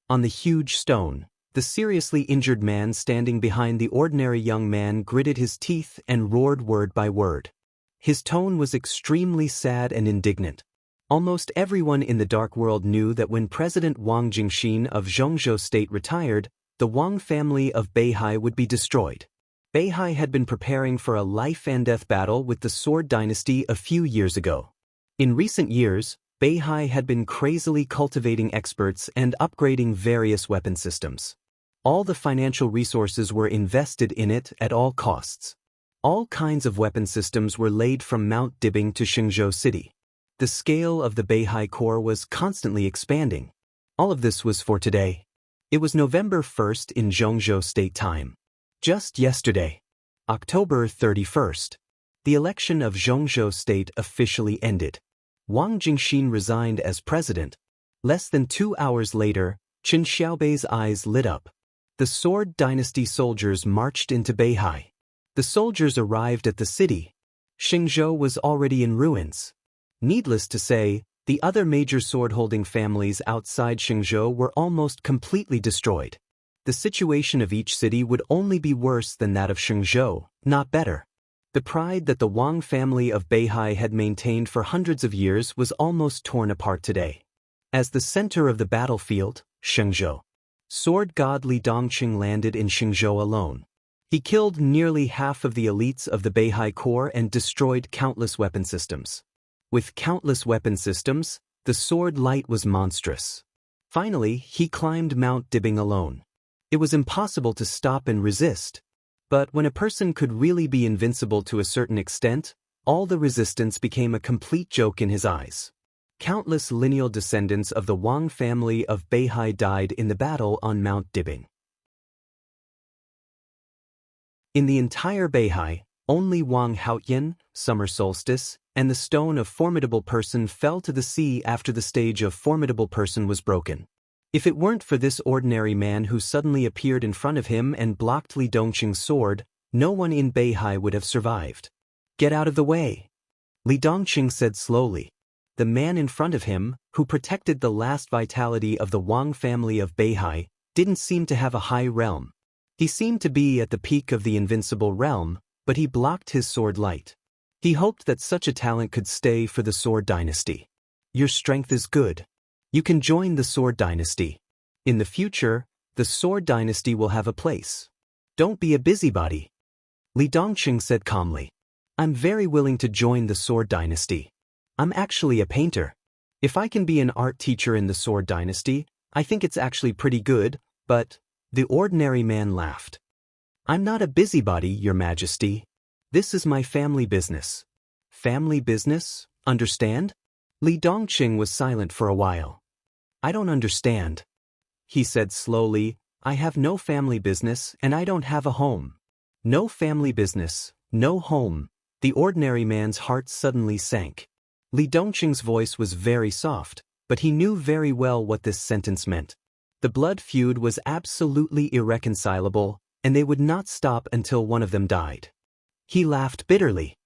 On the huge stone, the seriously injured man standing behind the ordinary young man gritted his teeth and roared word by word. His tone was extremely sad and indignant. Almost everyone in the Dark World knew that when President Wang Jingxin of Zhongzhou State retired, the Wang family of Beihai would be destroyed. Beihai had been preparing for a life-and-death battle with the Sword Dynasty a few years ago. In recent years, Beihai had been crazily cultivating experts and upgrading various weapon systems. All the financial resources were invested in it at all costs. All kinds of weapon systems were laid from Mount Dibing to Xingzhou City. The scale of the Beihai Corps was constantly expanding. All of this was for today. It was November 1st in Zhongzhou State time. Just yesterday, October 31st, the election of Zhongzhou State officially ended. Wang Jingxin resigned as president. Less than 2 hours later, Qin Xiaobei's eyes lit up. The Sword Dynasty soldiers marched into Beihai. The soldiers arrived at the city. Xingzhou was already in ruins. Needless to say, the other major sword-holding families outside Xingzhou were almost completely destroyed. The situation of each city would only be worse than that of Xingzhou, not better. The pride that the Wang family of Beihai had maintained for hundreds of years was almost torn apart today. As the center of the battlefield, Xingzhou. Sword god Li Dongqing landed in Xingzhou alone. He killed nearly half of the elites of the Beihai Corps and destroyed countless weapon systems. With countless weapon systems, the sword light was monstrous. Finally, he climbed Mount Dibing alone. It was impossible to stop and resist. But when a person could really be invincible to a certain extent, all the resistance became a complete joke in his eyes. Countless lineal descendants of the Wang family of Beihai died in the battle on Mount Dibing. In the entire Beihai, only Wang Haoyan, Summer Solstice, and the Stone of Formidable Person fell to the sea after the stage of Formidable Person was broken. If it weren't for this ordinary man who suddenly appeared in front of him and blocked Li Dongqing's sword, no one in Beihai would have survived. "Get out of the way," Li Dongqing said slowly. The man in front of him, who protected the last vitality of the Wang family of Beihai, didn't seem to have a high realm. He seemed to be at the peak of the invincible realm, but he blocked his sword light. He hoped that such a talent could stay for the Sword Dynasty. "Your strength is good. You can join the Sword Dynasty. In the future, the Sword Dynasty will have a place. Don't be a busybody," Li Dongqing said calmly. "I'm very willing to join the Sword Dynasty. I'm actually a painter. If I can be an art teacher in the Sword Dynasty, I think it's actually pretty good, but..." The ordinary man laughed. "I'm not a busybody, Your Majesty. This is my family business." "Family business? Understand?" Li Dongqing was silent for a while. "I don't understand," he said slowly. "I have no family business and I don't have a home." No family business, no home. The ordinary man's heart suddenly sank. Li Dongqing's voice was very soft, but he knew very well what this sentence meant. The blood feud was absolutely irreconcilable, and they would not stop until one of them died. He laughed bitterly.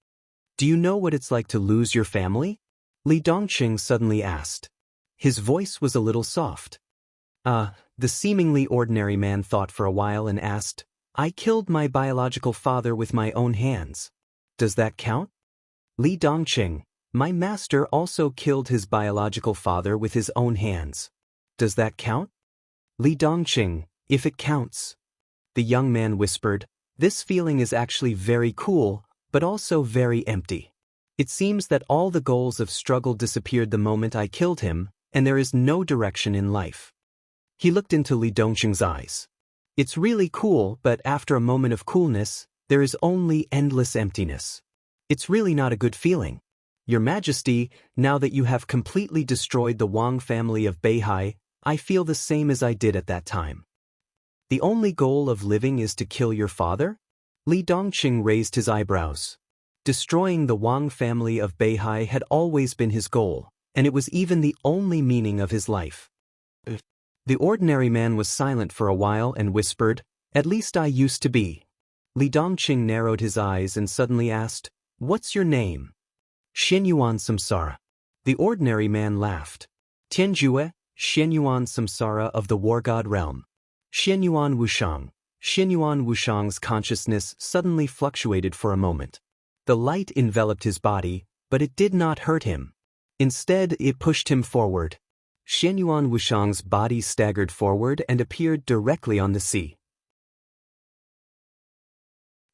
"Do you know what it's like to lose your family?" Li Dongqing suddenly asked. His voice was a little soft. The seemingly ordinary man thought for a while and asked, "I killed my biological father with my own hands. Does that count?" "Li Dongqing, my master also killed his biological father with his own hands. Does that count?" "Li Dongqing, if it counts," the young man whispered, "this feeling is actually very cool, but also very empty. It seems that all the goals of struggle disappeared the moment I killed him, and there is no direction in life." He looked into Li Dongqing's eyes. "It's really cool, but after a moment of coolness, there is only endless emptiness. It's really not a good feeling. Your Majesty, now that you have completely destroyed the Wang family of Beihai, I feel the same as I did at that time." "The only goal of living is to kill your father?" Li Dongqing raised his eyebrows. Destroying the Wang family of Beihai had always been his goal, and it was even the only meaning of his life. The ordinary man was silent for a while and whispered, "At least I used to be." Li Dongqing narrowed his eyes and suddenly asked, "What's your name?" "Xianyuan Samsara." The ordinary man laughed. "Tianjue, Xianyuan Samsara of the War God realm. Xianyuan Wushang." Xianyuan Wushang's consciousness suddenly fluctuated for a moment. The light enveloped his body, but it did not hurt him. Instead, it pushed him forward. Xianyuan Wushang's body staggered forward and appeared directly on the sea.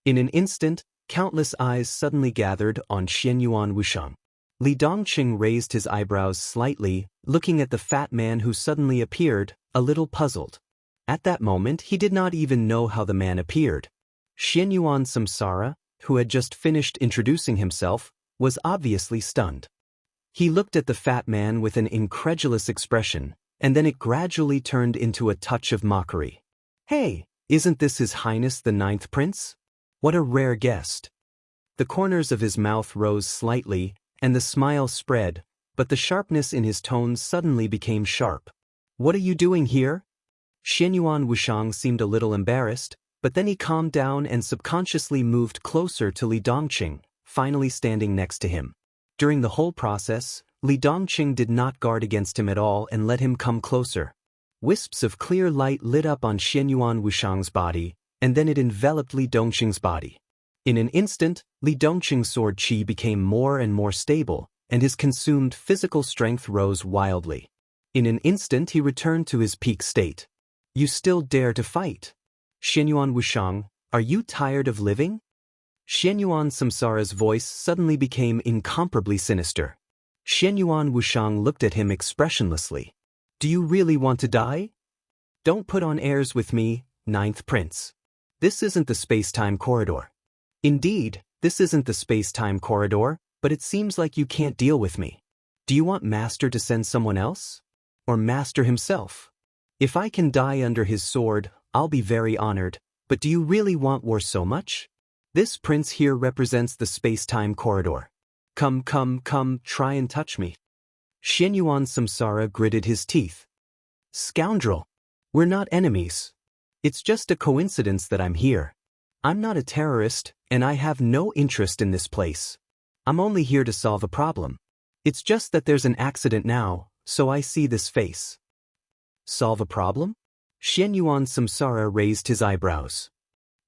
In an instant, countless eyes suddenly gathered on Xianyuan Wushang. Li Dongqing raised his eyebrows slightly, looking at the fat man who suddenly appeared, a little puzzled. At that moment he did not even know how the man appeared. Xianyuan Samsara, who had just finished introducing himself, was obviously stunned. He looked at the fat man with an incredulous expression, and then it gradually turned into a touch of mockery. "Hey, isn't this His Highness the Ninth Prince? What a rare guest." The corners of his mouth rose slightly, and the smile spread, but the sharpness in his tones suddenly became sharp. "What are you doing here?" Xianyuan Wuxiang seemed a little embarrassed, but then he calmed down and subconsciously moved closer to Li Dongqing, finally standing next to him. During the whole process, Li Dongqing did not guard against him at all and let him come closer. Wisps of clear light lit up on Xianyuan Wuxiang's body, and then it enveloped Li Dongqing's body. In an instant, Li Dongqing's sword qi became more and more stable, and his consumed physical strength rose wildly. In an instant he returned to his peak state. "You still dare to fight? Xianyuan Wuxiang, are you tired of living?" Xianyuan Samsara's voice suddenly became incomparably sinister. Xianyuan Wuxiang looked at him expressionlessly. "Do you really want to die? Don't put on airs with me, Ninth Prince. This isn't the space-time corridor." "Indeed, this isn't the space-time corridor, but it seems like you can't deal with me. Do you want Master to send someone else? Or Master himself? If I can die under his sword, I'll be very honored, but do you really want war so much? This prince here represents the space-time corridor. Come, try and touch me." Xianyuan Samsara gritted his teeth. "Scoundrel! We're not enemies. It's just a coincidence that I'm here. I'm not a terrorist, and I have no interest in this place. I'm only here to solve a problem. It's just that there's an accident now, so I see this face." "Solve a problem?" Xianyuan Samsara raised his eyebrows.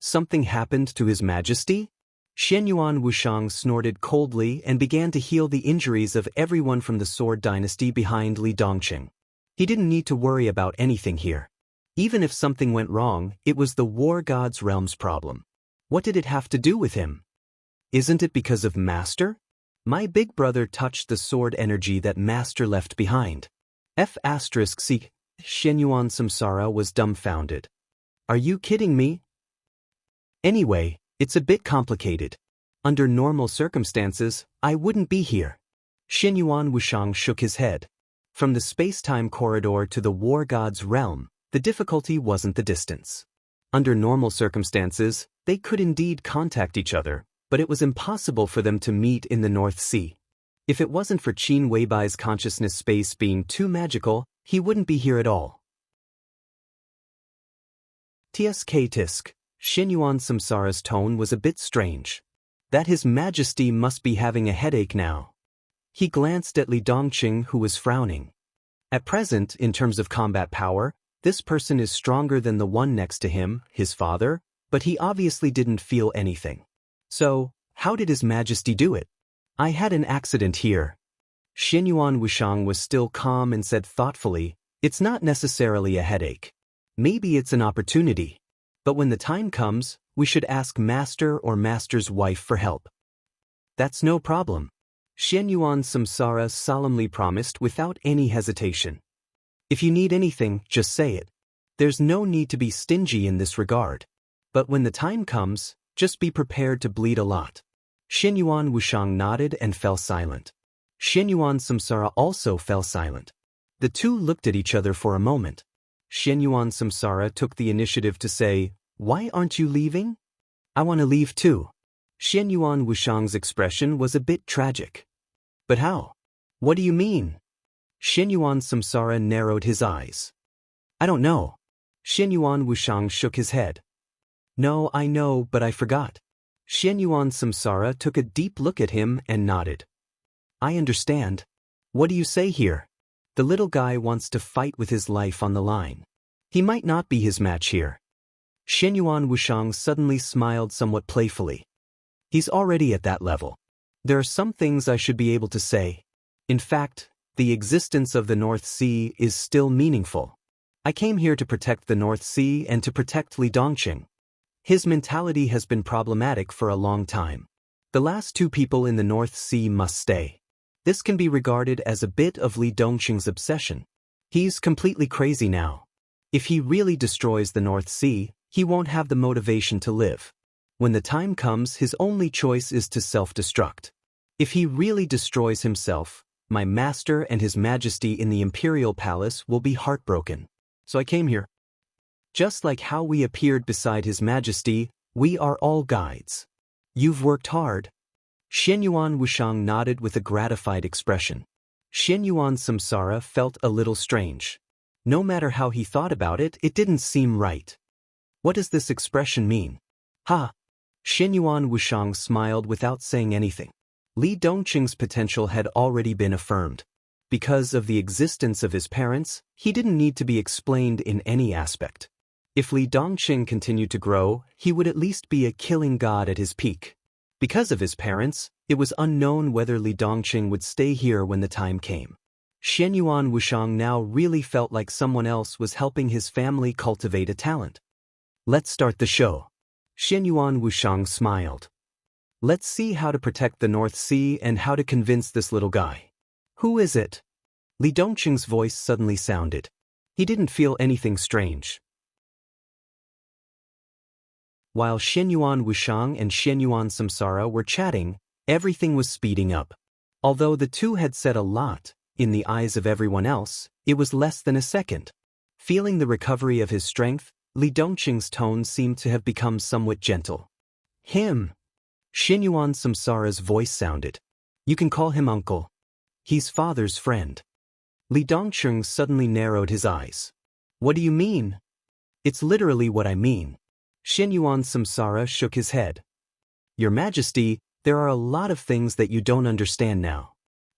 "Something happened to His Majesty?" Xianyuan Wuxiang snorted coldly and began to heal the injuries of everyone from the Sword Dynasty behind Li Dongqing. He didn't need to worry about anything here. Even if something went wrong, it was the War God's realm's problem. What did it have to do with him? Isn't it because of Master? My big brother touched the sword energy that Master left behind. C. Xianyuan Samsara was dumbfounded. "Are you kidding me? Anyway, it's a bit complicated. Under normal circumstances, I wouldn't be here." Xianyuan Wuxiang shook his head. From the space-time corridor to the War God's realm, the difficulty wasn't the distance. Under normal circumstances, they could indeed contact each other, but it was impossible for them to meet in the North Sea. If it wasn't for Qin Weibai's consciousness space being too magical, he wouldn't be here at all. Tisk. Xianyuan Samsara's tone was a bit strange. That His Majesty must be having a headache now. He glanced at Li Dongqing, who was frowning. At present, in terms of combat power, this person is stronger than the one next to him, his father, but he obviously didn't feel anything. So, how did His Majesty do it? "I had an accident here." Xianyuan Wuxiang was still calm and said thoughtfully, "It's not necessarily a headache. Maybe it's an opportunity. But when the time comes, we should ask Master or Master's wife for help." "That's no problem," Xianyuan Samsara solemnly promised without any hesitation. "If you need anything, just say it. There's no need to be stingy in this regard. But when the time comes, just be prepared to bleed a lot." Xianyuan Wuxiang nodded and fell silent. Xianyuan Samsara also fell silent. The two looked at each other for a moment. Xianyuan Samsara took the initiative to say, "Why aren't you leaving?" "I want to leave too." Xianyuan Wuxiang's expression was a bit tragic. "But how? What do you mean?" Xianyuan Samsara narrowed his eyes. "I don't know." Xianyuan Wuxiang shook his head. "No, I know, but I forgot." Xianyuan Samsara took a deep look at him and nodded. "I understand. What do you say here? The little guy wants to fight with his life on the line. He might not be his match here." Xianyuan Wuxiang suddenly smiled somewhat playfully. "He's already at that level. There are some things I should be able to say. In fact, the existence of the North Sea is still meaningful. I came here to protect the North Sea and to protect Li Dongqing. His mentality has been problematic for a long time. The last two people in the North Sea must stay. This can be regarded as a bit of Li Dongqing's obsession. He's completely crazy now. If he really destroys the North Sea, he won't have the motivation to live. When the time comes, his only choice is to self-destruct. If he really destroys himself, my master and His Majesty in the Imperial Palace will be heartbroken. So I came here. Just like how we appeared beside His Majesty, we are all guides. You've worked hard." Xianyuan Wuxiang nodded with a gratified expression. Xianyuan Samsara felt a little strange. No matter how he thought about it, it didn't seem right. What does this expression mean? Ha! Xianyuan Wuxiang smiled without saying anything. Li Dongqing's potential had already been affirmed. Because of the existence of his parents, he didn't need to be explained in any aspect. If Li Dongqing continued to grow, he would at least be a killing god at his peak. Because of his parents, it was unknown whether Li Dongqing would stay here when the time came. Xianyuan Wuxiang now really felt like someone else was helping his family cultivate a talent. Let's start the show. Xianyuan Wuxiang smiled. Let's see how to protect the North Sea and how to convince this little guy. Who is it? Li Dongqing's voice suddenly sounded. He didn't feel anything strange. While Xianyuan Wuxiang and Xianyuan Samsara were chatting, everything was speeding up. Although the two had said a lot, in the eyes of everyone else, it was less than a second. Feeling the recovery of his strength, Li Dongqing's tone seemed to have become somewhat gentle. Him. Xianyuan Samsara's voice sounded. You can call him uncle. He's father's friend. Li Dongqing suddenly narrowed his eyes. What do you mean? It's literally what I mean. Xianyuan Samsara shook his head. Your Majesty, there are a lot of things that you don't understand now.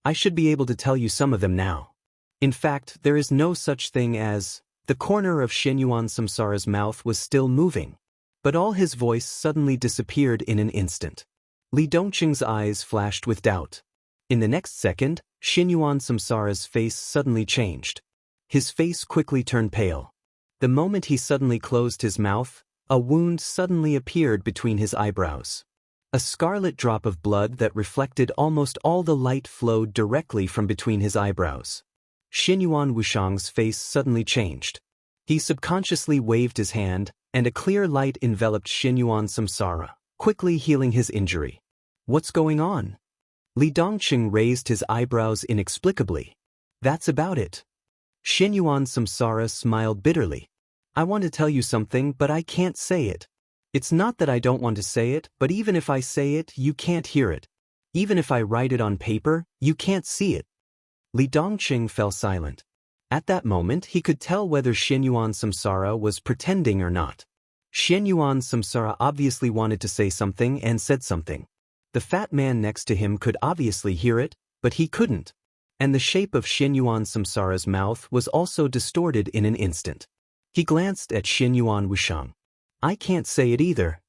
I should be able to tell you some of them now. In fact, there is no such thing as... The corner of Xianyuan Samsara's mouth was still moving, but all his voice suddenly disappeared in an instant. Li Dongqing's eyes flashed with doubt. In the next second, Xianyuan Samsara's face suddenly changed. His face quickly turned pale. The moment he suddenly closed his mouth, a wound suddenly appeared between his eyebrows. A scarlet drop of blood that reflected almost all the light flowed directly from between his eyebrows. Xianyuan Wuxiang's face suddenly changed. He subconsciously waved his hand, and a clear light enveloped Xianyuan Samsara, quickly healing his injury. What's going on? Li Dongqing raised his eyebrows inexplicably. That's about it. Xianyuan Samsara smiled bitterly. I want to tell you something, but I can't say it. It's not that I don't want to say it, but even if I say it, you can't hear it. Even if I write it on paper, you can't see it. Li Dongqing fell silent. At that moment, he could tell whether Xianyuan Samsara was pretending or not. Xianyuan Samsara obviously wanted to say something and said something. The fat man next to him could obviously hear it, but he couldn't. And the shape of Xianyuan Samsara's mouth was also distorted in an instant. He glanced at Xianyuan Wuxiang. I can't say it either.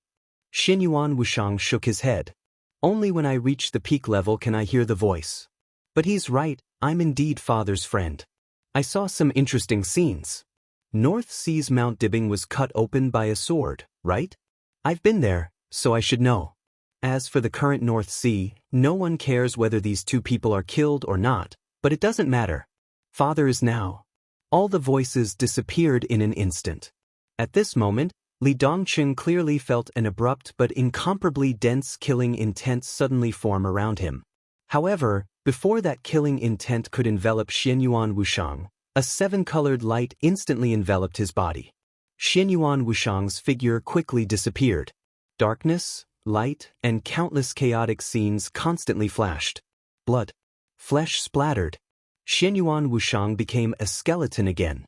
Xianyuan Wuxiang shook his head. Only when I reach the peak level can I hear the voice. But he's right, I'm indeed father's friend. I saw some interesting scenes. North Sea's Mount Dibbing was cut open by a sword, right? I've been there, so I should know. As for the current North Sea, no one cares whether these two people are killed or not, but it doesn't matter. Father is now. All the voices disappeared in an instant. At this moment, Li Dongqing clearly felt an abrupt but incomparably dense killing intent suddenly form around him. However, before that killing intent could envelop Xianyuan Wuxiang, a seven-colored light instantly enveloped his body. Xianyuan Wuxiang's figure quickly disappeared. Darkness, light, and countless chaotic scenes constantly flashed. Blood. Flesh splattered. Xianyuan Wuxiang became a skeleton again.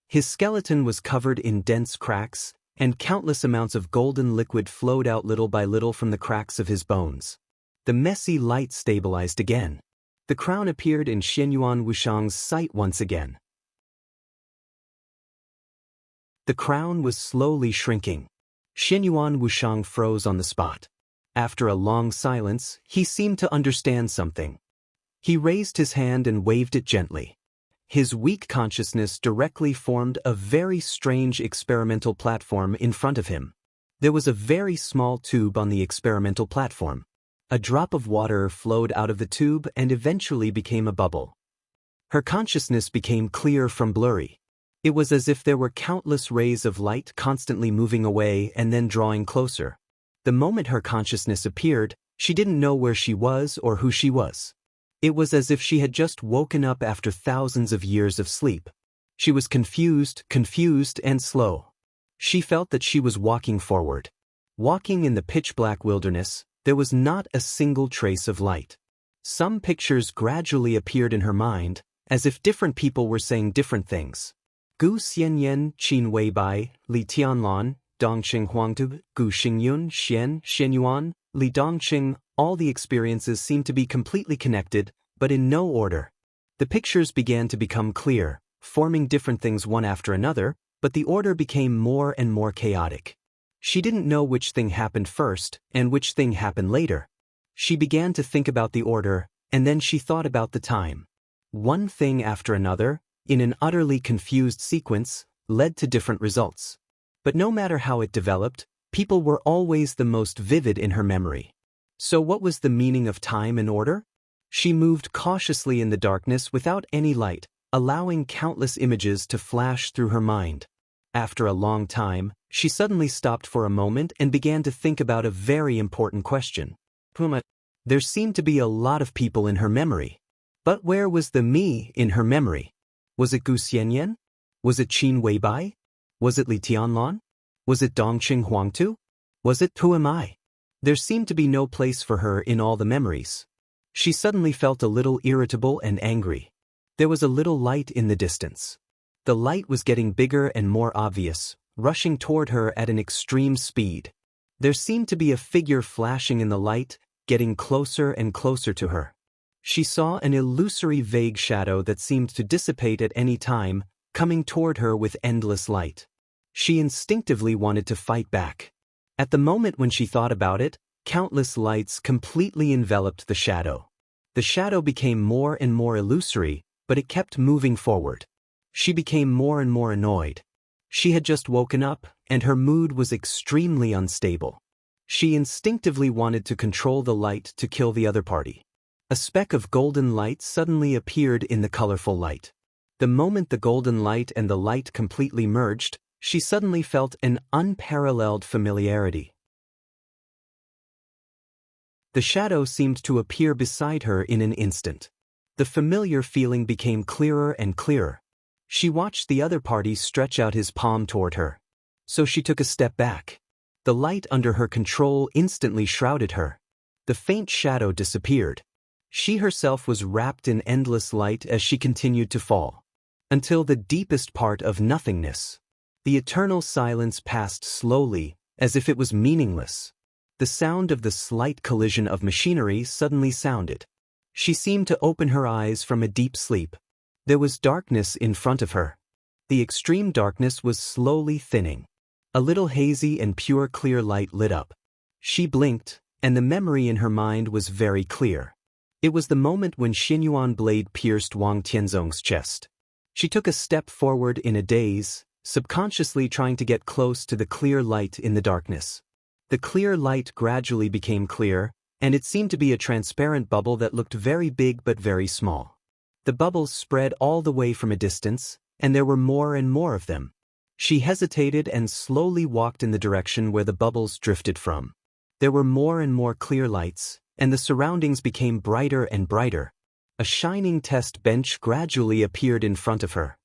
His skeleton was covered in dense cracks, and countless amounts of golden liquid flowed out little by little from the cracks of his bones. The messy light stabilized again. The crown appeared in Xianyuan Wuxiang's sight once again. The crown was slowly shrinking. Xianyuan Wuxiang froze on the spot. After a long silence, he seemed to understand something. He raised his hand and waved it gently. His weak consciousness directly formed a very strange experimental platform in front of him. There was a very small tube on the experimental platform. A drop of water flowed out of the tube and eventually became a bubble. Her consciousness became clear from blurry. It was as if there were countless rays of light constantly moving away and then drawing closer. The moment her consciousness appeared, she didn't know where she was or who she was. It was as if she had just woken up after thousands of years of sleep. She was confused and slow. She felt that she was walking forward. Walking in the pitch-black wilderness, there was not a single trace of light. Some pictures gradually appeared in her mind, as if different people were saying different things. Gu Xianyan, Qin Weibai, Li Tianlan, Dongqing Huangtu, Gu Xingyun, Xianyuan, Li Dongqing, all the experiences seemed to be completely connected, but in no order. The pictures began to become clear, forming different things one after another, but the order became more and more chaotic. She didn't know which thing happened first and which thing happened later. She began to think about the order, and then she thought about the time. One thing after another, in an utterly confused sequence, led to different results. But no matter how it developed, people were always the most vivid in her memory. So what was the meaning of time and order? She moved cautiously in the darkness without any light, allowing countless images to flash through her mind. After a long time, she suddenly stopped for a moment and began to think about a very important question. There seemed to be a lot of people in her memory. But where was the me in her memory? Was it Gu Xianyan? Was it Qin Weibai? Was it Li Tianlan? Was it Dongqing Huangtu? Was it who am I? There seemed to be no place for her in all the memories. She suddenly felt a little irritable and angry. There was a little light in the distance. The light was getting bigger and more obvious, rushing toward her at an extreme speed. There seemed to be a figure flashing in the light, getting closer and closer to her. She saw an illusory vague shadow that seemed to dissipate at any time, coming toward her with endless light. She instinctively wanted to fight back. At the moment when she thought about it, countless lights completely enveloped the shadow. The shadow became more and more illusory, but it kept moving forward. She became more and more annoyed. She had just woken up, and her mood was extremely unstable. She instinctively wanted to control the light to kill the other party. A speck of golden light suddenly appeared in the colorful light. The moment the golden light and the light completely merged, she suddenly felt an unparalleled familiarity. The shadow seemed to appear beside her in an instant. The familiar feeling became clearer and clearer. She watched the other party stretch out his palm toward her. So she took a step back. The light under her control instantly shrouded her. The faint shadow disappeared. She herself was wrapped in endless light as she continued to fall. Until the deepest part of nothingness. The eternal silence passed slowly, as if it was meaningless. The sound of the slight collision of machinery suddenly sounded. She seemed to open her eyes from a deep sleep. There was darkness in front of her. The extreme darkness was slowly thinning. A little hazy and pure clear light lit up. She blinked, and the memory in her mind was very clear. It was the moment when Xianyuan blade pierced Wang Tianzong's chest. She took a step forward in a daze, subconsciously trying to get close to the clear light in the darkness. The clear light gradually became clear, and it seemed to be a transparent bubble that looked very big but very small. The bubbles spread all the way from a distance, and there were more and more of them. She hesitated and slowly walked in the direction where the bubbles drifted from. There were more and more clear lights, and the surroundings became brighter and brighter. A shining test bench gradually appeared in front of her.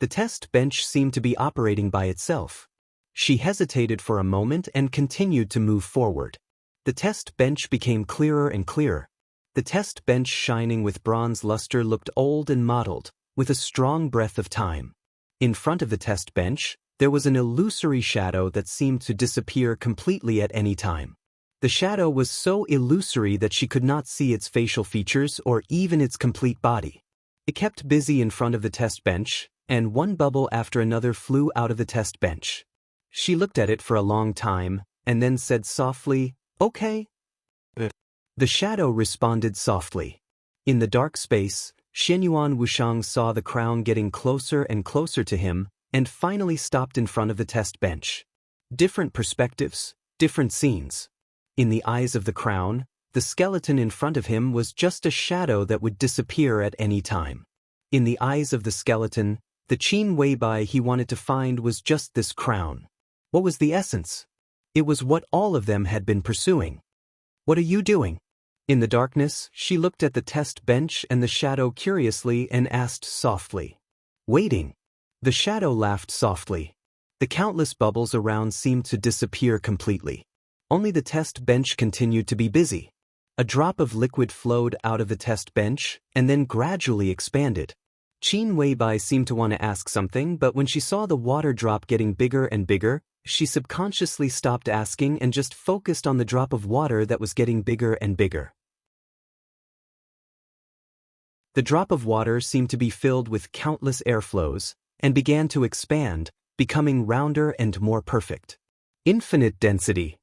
The test bench seemed to be operating by itself. She hesitated for a moment and continued to move forward. The test bench became clearer and clearer. The test bench shining with bronze luster looked old and mottled, with a strong breath of time. In front of the test bench, there was an illusory shadow that seemed to disappear completely at any time. The shadow was so illusory that she could not see its facial features or even its complete body. It kept busy in front of the test bench, and one bubble after another flew out of the test bench. She looked at it for a long time, and then said softly, "Okay." The shadow responded softly. In the dark space, Xianyuan Wushang saw the crown getting closer and closer to him, and finally stopped in front of the test bench. Different perspectives, different scenes. In the eyes of the crown, the skeleton in front of him was just a shadow that would disappear at any time. In the eyes of the skeleton, the Qin Weibai he wanted to find was just this crown. What was the essence? It was what all of them had been pursuing. "What are you doing?" In the darkness, she looked at the test bench and the shadow curiously and asked softly. "Waiting." The shadow laughed softly. The countless bubbles around seemed to disappear completely. Only the test bench continued to be busy. A drop of liquid flowed out of the test bench and then gradually expanded. Qin Weibai seemed to want to ask something, but when she saw the water drop getting bigger and bigger, she subconsciously stopped asking and just focused on the drop of water that was getting bigger and bigger. The drop of water seemed to be filled with countless airflows and began to expand, becoming rounder and more perfect. Infinite density.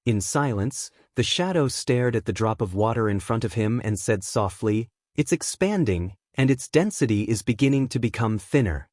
In silence, the shadow stared at the drop of water in front of him and said softly, "It's expanding, and its density is beginning to become thinner."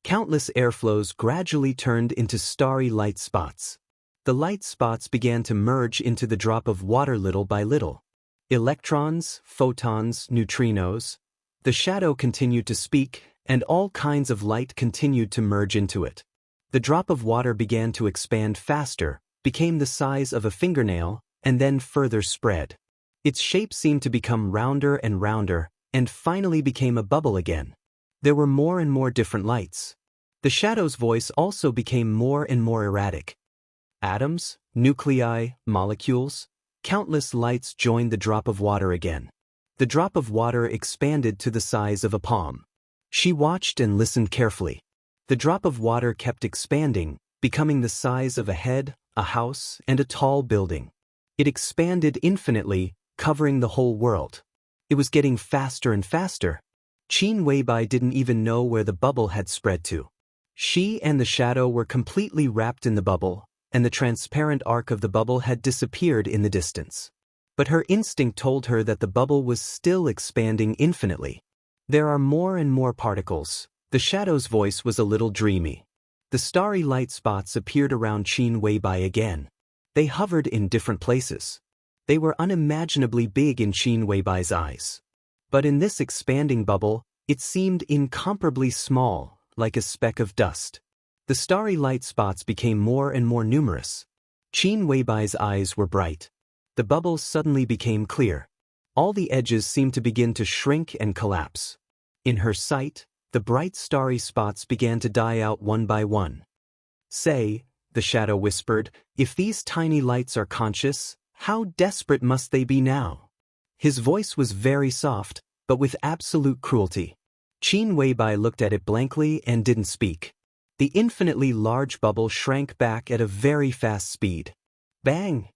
Countless airflows gradually turned into starry light spots. The light spots began to merge into the drop of water little by little. Electrons, photons, neutrinos. The shadow continued to speak, and all kinds of light continued to merge into it. The drop of water began to expand faster, became the size of a fingernail, and then further spread. Its shape seemed to become rounder and finally became a bubble again. There were more and more different lights. The shadow's voice also became more and more erratic. Atoms, nuclei, molecules, countless lights joined the drop of water again. The drop of water expanded to the size of a palm. She watched and listened carefully. The drop of water kept expanding, becoming the size of a head, a house, and a tall building. It expanded infinitely, covering the whole world. It was getting faster and faster. Qin Weibai didn't even know where the bubble had spread to. She and the shadow were completely wrapped in the bubble, and the transparent arc of the bubble had disappeared in the distance. But her instinct told her that the bubble was still expanding infinitely. There are more and more particles. The shadow's voice was a little dreamy. The starry light spots appeared around Qin Weibai again. They hovered in different places. They were unimaginably big in Qin Weibai's eyes. But in this expanding bubble, it seemed incomparably small, like a speck of dust. The starry light spots became more and more numerous. Qin Weibai's eyes were bright. The bubble suddenly became clear. All the edges seemed to begin to shrink and collapse. In her sight, the bright starry spots began to die out one by one. "Say," the shadow whispered, "if these tiny lights are conscious, how desperate must they be now?" His voice was very soft, but with absolute cruelty. Qin Weibai looked at it blankly and didn't speak. The infinitely large bubble shrank back at a very fast speed. Bang!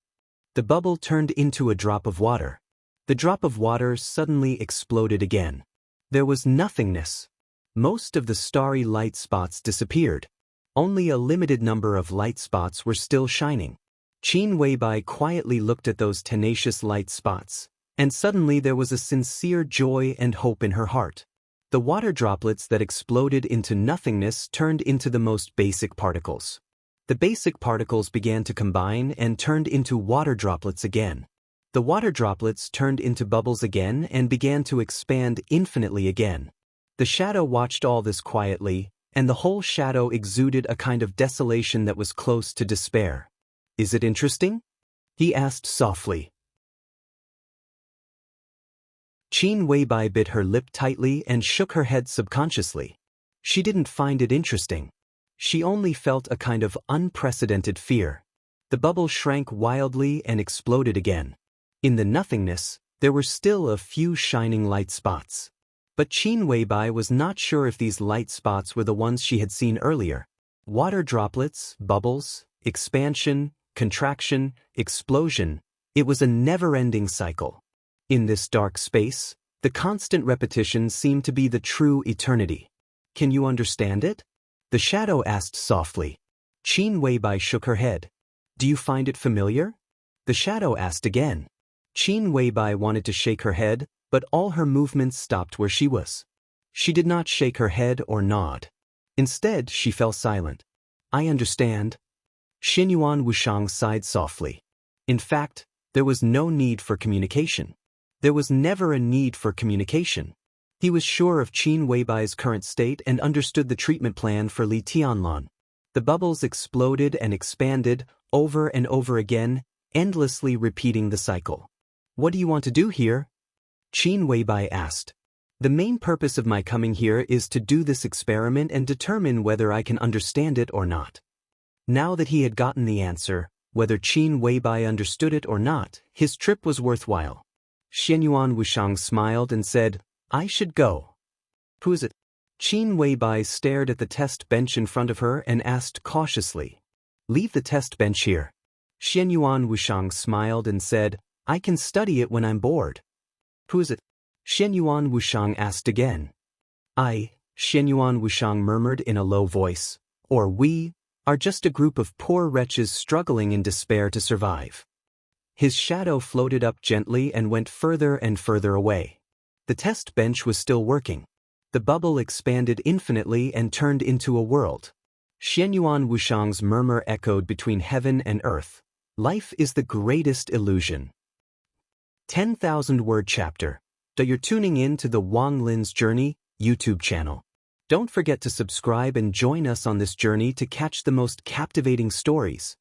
The bubble turned into a drop of water. The drop of water suddenly exploded again. There was nothingness. Most of the starry light spots disappeared. Only a limited number of light spots were still shining. Qin Weibai quietly looked at those tenacious light spots, and suddenly there was a sincere joy and hope in her heart. The water droplets that exploded into nothingness turned into the most basic particles. The basic particles began to combine and turned into water droplets again. The water droplets turned into bubbles again and began to expand infinitely again. The shadow watched all this quietly, and the whole shadow exuded a kind of desolation that was close to despair. "Is it interesting?" he asked softly. Qin Weibai bit her lip tightly and shook her head subconsciously. She didn't find it interesting. She only felt a kind of unprecedented fear. The bubble shrank wildly and exploded again. In the nothingness, there were still a few shining light spots. But Qin Weibai was not sure if these light spots were the ones she had seen earlier. Water droplets, bubbles, expansion, contraction, explosion. It was a never-ending cycle. In this dark space, the constant repetition seemed to be the true eternity. "Can you understand it?" the shadow asked softly. Qin Weibai shook her head. "Do you find it familiar?" the shadow asked again. Qin Weibai wanted to shake her head, but all her movements stopped where she was. She did not shake her head or nod. Instead, she fell silent. "I understand." Xinyuan Wushang sighed softly. In fact, there was no need for communication. There was never a need for communication. He was sure of Qin Weibai's current state and understood the treatment plan for Li Tianlan. The bubbles exploded and expanded, over and over again, endlessly repeating the cycle. "What do you want to do here?" Qin Weibai asked. "The main purpose of my coming here is to do this experiment and determine whether I can understand it or not." Now that he had gotten the answer, whether Qin Weibai understood it or not, his trip was worthwhile. Xianyuan Wushang smiled and said, I should go. Who's it? Qin Weibai stared at the test bench in front of her and asked cautiously. Leave the test bench here. Xianyuan Wushang smiled and said, I can study it when I'm bored. Who's it? Xianyuan Wushang asked again. Xianyuan Wushang murmured in a low voice, or we are just a group of poor wretches struggling in despair to survive. His shadow floated up gently and went further and further away. The test bench was still working. The bubble expanded infinitely and turned into a world. Xianyuan Wushang's murmur echoed between heaven and earth. Life is the greatest illusion. 10,000-word chapter. You're tuning in to the Wang Lin's Journey YouTube channel. Don't forget to subscribe and join us on this journey to catch the most captivating stories.